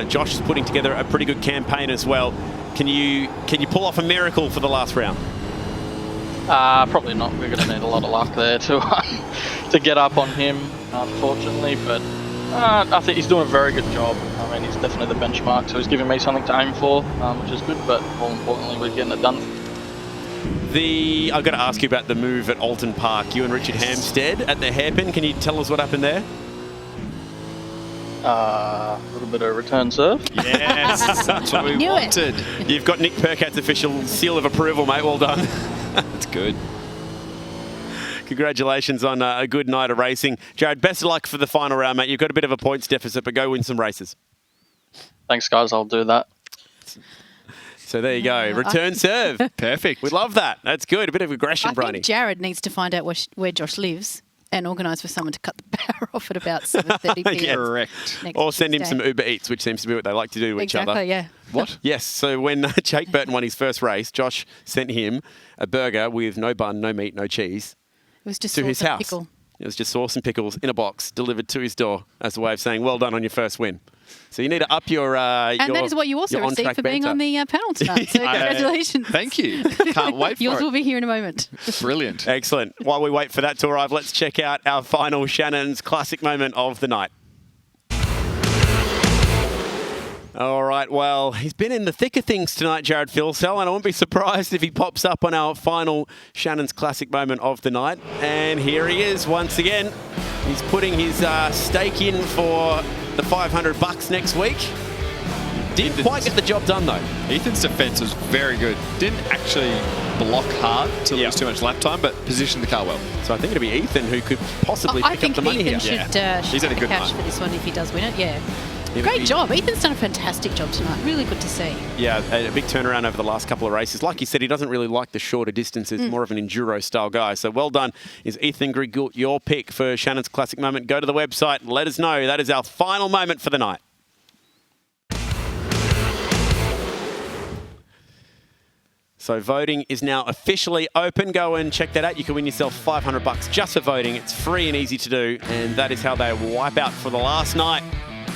Josh is putting together a pretty good campaign as well. Can you pull off a miracle for the last round? Probably not. We're going to need a lot of luck there to get up on him, unfortunately. But I think he's doing a very good job. I mean, he's definitely the benchmark, so he's giving me something to aim for, which is good. But more importantly, we're getting it done. I've got to ask you about the move at Oulton Park. You and Richard Hampstead at the hairpin. Can you tell us what happened there? A little bit of return serve. Yes, that's what we wanted. You've got Nick Percat's official seal of approval, mate. Well done. That's good. Congratulations on a good night of racing. Jared, best of luck for the final round, mate. You've got a bit of a points deficit, but go win some races. Thanks, guys. I'll do that. So there you go. Return serve. Perfect. We love that. That's good. A bit of aggression, I think Jared needs to find out where Josh lives and organise for someone to cut the power off at about 7:30 p.m. Yeah. Correct. Or send him some Uber Eats, which seems to be what they like to do to each other. Exactly, yeah. What? Yes. So when Jake Burton won his first race, Josh sent him a burger with no bun, no meat, no cheese. It was just to his house. pickle. It was just sauce and pickles in a box delivered to his door as a way of saying, well done on your first win. So you need to up your and that is what you also received for being on the panel tonight. So congratulations. Thank you. Can't wait for Yours it. will be here in a moment. Brilliant. Excellent. While we wait for that to arrive, let's check out our final Shannon's classic moment of the night. All right, well, he's been in the thick of things tonight, Jared Filsell, and I won't be surprised if he pops up on our final Shannon's classic moment of the night. And here he is once again. He's putting his stake in for the $500 next week. Didn't quite get the job done, though. Ethan's defence was very good. Didn't actually block hard to lose too much lap time, but positioned the car well. So I think it'll be Ethan who could possibly pick up the money here. I think Ethan should He's had a the good cash night. for this one if he does win it, Great job. Ethan's done a fantastic job tonight. Really good to see. Yeah, a big turnaround over the last couple of races. Like you said, he doesn't really like the shorter distances, more of an enduro-style guy. So well done. Is Ethan Grigul your pick for Shannon's classic moment? Go to the website and let us know. That is our final moment for the night. So voting is now officially open. Go and check that out. You can win yourself $500 just for voting. It's free and easy to do. And that is how they wipe out for the last night.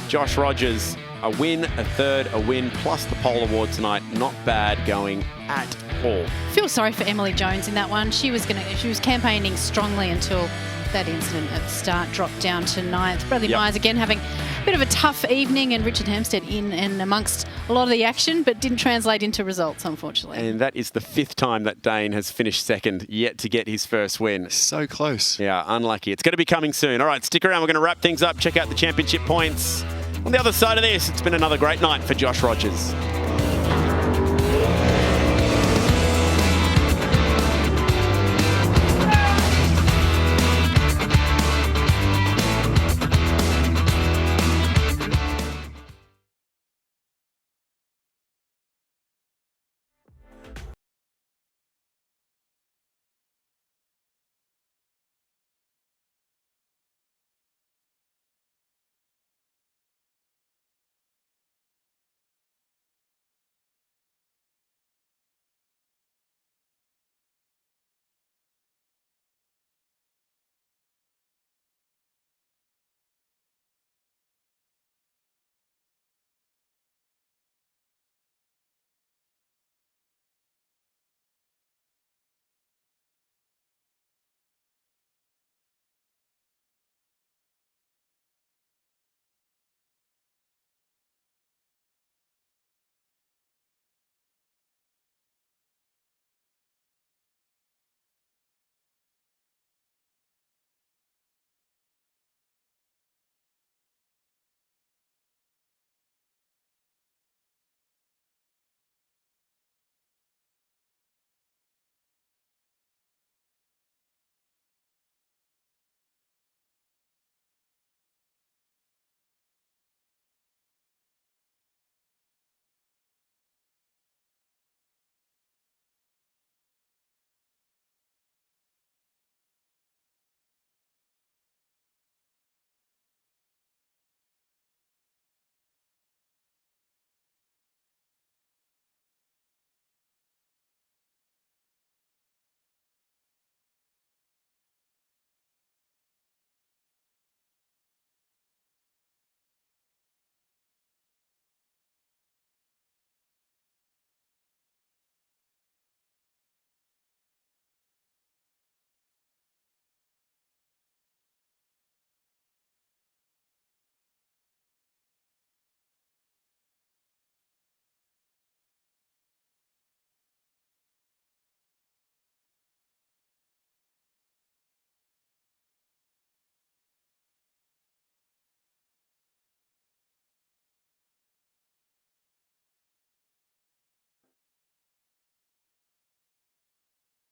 Josh Rogers, a win, a third, a win, plus the pole award tonight. Not bad going at all. Feel sorry for Emily Jones in that one. She was campaigning strongly until that incident at the start dropped down to 9th. Bradley Myers again having a bit of a tough evening, and Richard Hempstead in and amongst a lot of the action, but didn't translate into results, unfortunately. And that is the 5th time that Dane has finished second, yet to get his first win. So close. Yeah, unlucky. It's going to be coming soon. All right, stick around. We're going to wrap things up. Check out the championship points. On the other side of this, it's been another great night for Josh Rogers.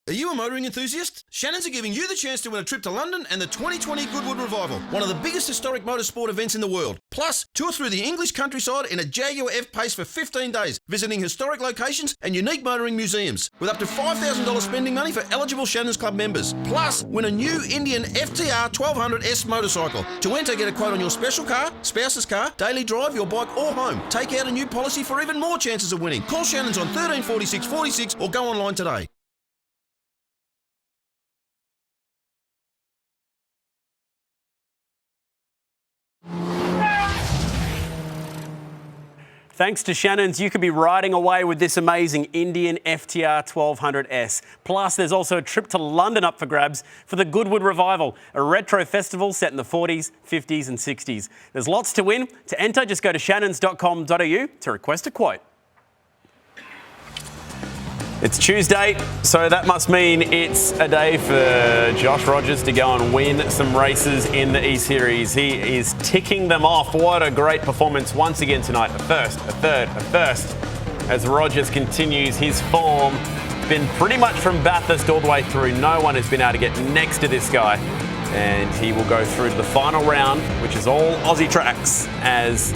Are you a motoring enthusiast? Shannons are giving you the chance to win a trip to London and the 2020 Goodwood Revival, one of the biggest historic motorsport events in the world. Plus, tour through the English countryside in a Jaguar F-Pace for 15 days, visiting historic locations and unique motoring museums, with up to $5,000 spending money for eligible Shannons Club members. Plus, win a new Indian FTR 1200S motorcycle. To enter, get a quote on your special car, spouse's car, daily drive, your bike or home. Take out a new policy for even more chances of winning. Call Shannons on 1346 46 or go online today. Thanks to Shannons, you could be riding away with this amazing Indian FTR 1200S. Plus, there's also a trip to London up for grabs for the Goodwood Revival, a retro festival set in the 40s, 50s and 60s. There's lots to win. To enter, just go to shannons.com.au to request a quote. It's Tuesday, so that must mean it's a day for Josh Rogers to go and win some races in the E-Series. He is ticking them off. What a great performance once again tonight. A first, a third, a first, as Rogers continues his form. Been pretty much from Bathurst all the way through. No one has been able to get next to this guy. And he will go through to the final round, which is all Aussie tracks, as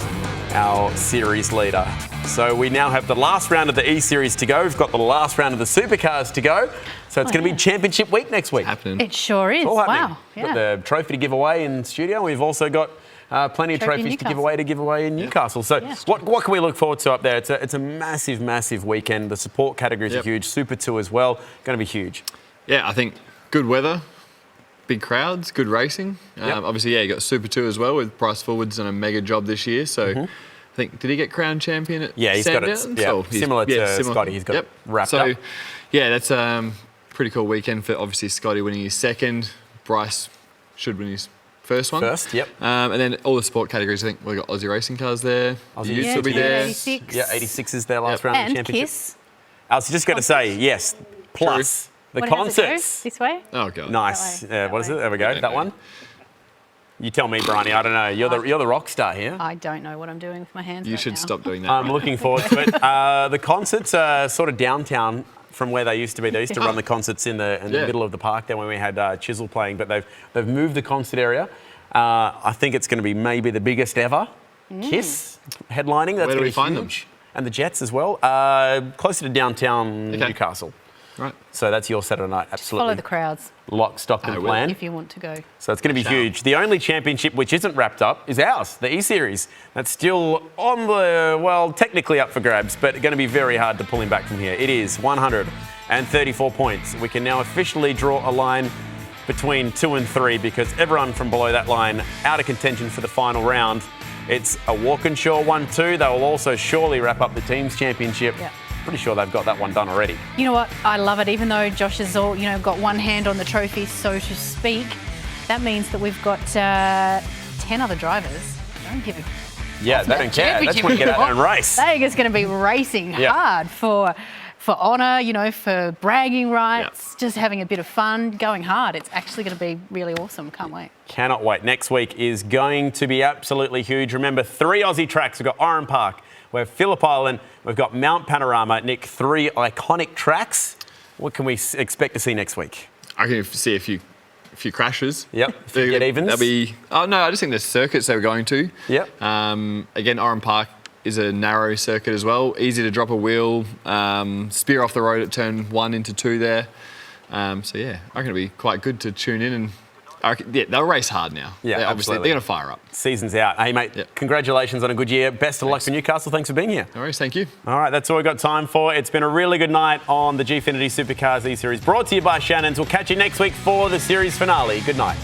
our series leader. So we now have the last round of the E-Series to go. We've got the last round of the Supercars to go. So it's going to be championship week next week. It sure is. It's all happening. Wow. We've got the trophy to give away in the studio. We've also got plenty of trophies to give away in Newcastle. So what can we look forward to up there? It's a massive, massive weekend. The support categories are huge. Super 2 as well. Going to be huge. Yeah, I think good weather, big crowds, good racing. Obviously, you got Super 2 as well with Bryce Forward's done a mega job this year. So I think, did he get crowned champion at he's Sandown? got it. Similar to Scotty. He's got it wrapped up. So, yeah, that's a pretty cool weekend for obviously Scotty winning his second. Bryce should win his first one. And then all the sport categories, I think we've got Aussie racing cars there. Aussie Utes will be there. 86. Yeah, 86 is their last round of the championship. KISS. I was just going to say, yes, plus the concerts. This way? Oh, God. Nice. What is it? There we go. That one. You tell me, Briony. I don't know. You're the rock star here. I don't know what I'm doing with my hands. You should stop doing that. I'm looking forward to it. The concerts are sort of downtown from where they used to be. They used to run the concerts in the middle of the park there when we had Chisel playing, but they've moved the concert area. I think it's going to be maybe the biggest ever. KISS headlining. That's Where do we find them? And the Jets as well. Closer to downtown Newcastle. Right. So that's your Saturday night. Absolutely. Follow the crowds. Lock, stock and plan. If you want to go. So it's going to be huge. The only championship which isn't wrapped up is ours, the E-Series. That's still on technically up for grabs, but going to be very hard to pull him back from here. It is 134 points. We can now officially draw a line between 2 and 3 because everyone from below that line out of contention for the final round. It's a Walkinshaw 1-2. They will also surely wrap up the teams championship. Pretty sure they've got that one done already. You know what? I love it. Even though Josh has got one hand on the trophy, so to speak, that means that we've got 10 other drivers. Don't give a they don't care. That's when you get out there and race. They're just going to be racing hard for honour, for bragging rights, just having a bit of fun, going hard. It's actually going to be really awesome. Can't wait. Cannot wait. Next week is going to be absolutely huge. Remember, 3 Aussie tracks. We've got Oran Park, we've Phillip Island, we've got Mount Panorama. Nick, 3 iconic tracks. What can we expect to see next week? I can see a few crashes. Yep. Get evens. That'll be. Oh no, I just think the circuits they were going to. Yep. Again, Oran Park is a narrow circuit as well. Easy to drop a wheel, spear off the road at turn 1 into 2 there. I reckon it'll be quite good to tune in and. They'll race hard now. Obviously, they're going to fire up. Season's out. Hey, mate, congratulations on a good year. Best of luck for Newcastle. Thanks for being here. No worries, thank you. All right, that's all we've got time for. It's been a really good night on the Gfinity Supercars E-Series, brought to you by Shannon's. We'll catch you next week for the series finale. Good night.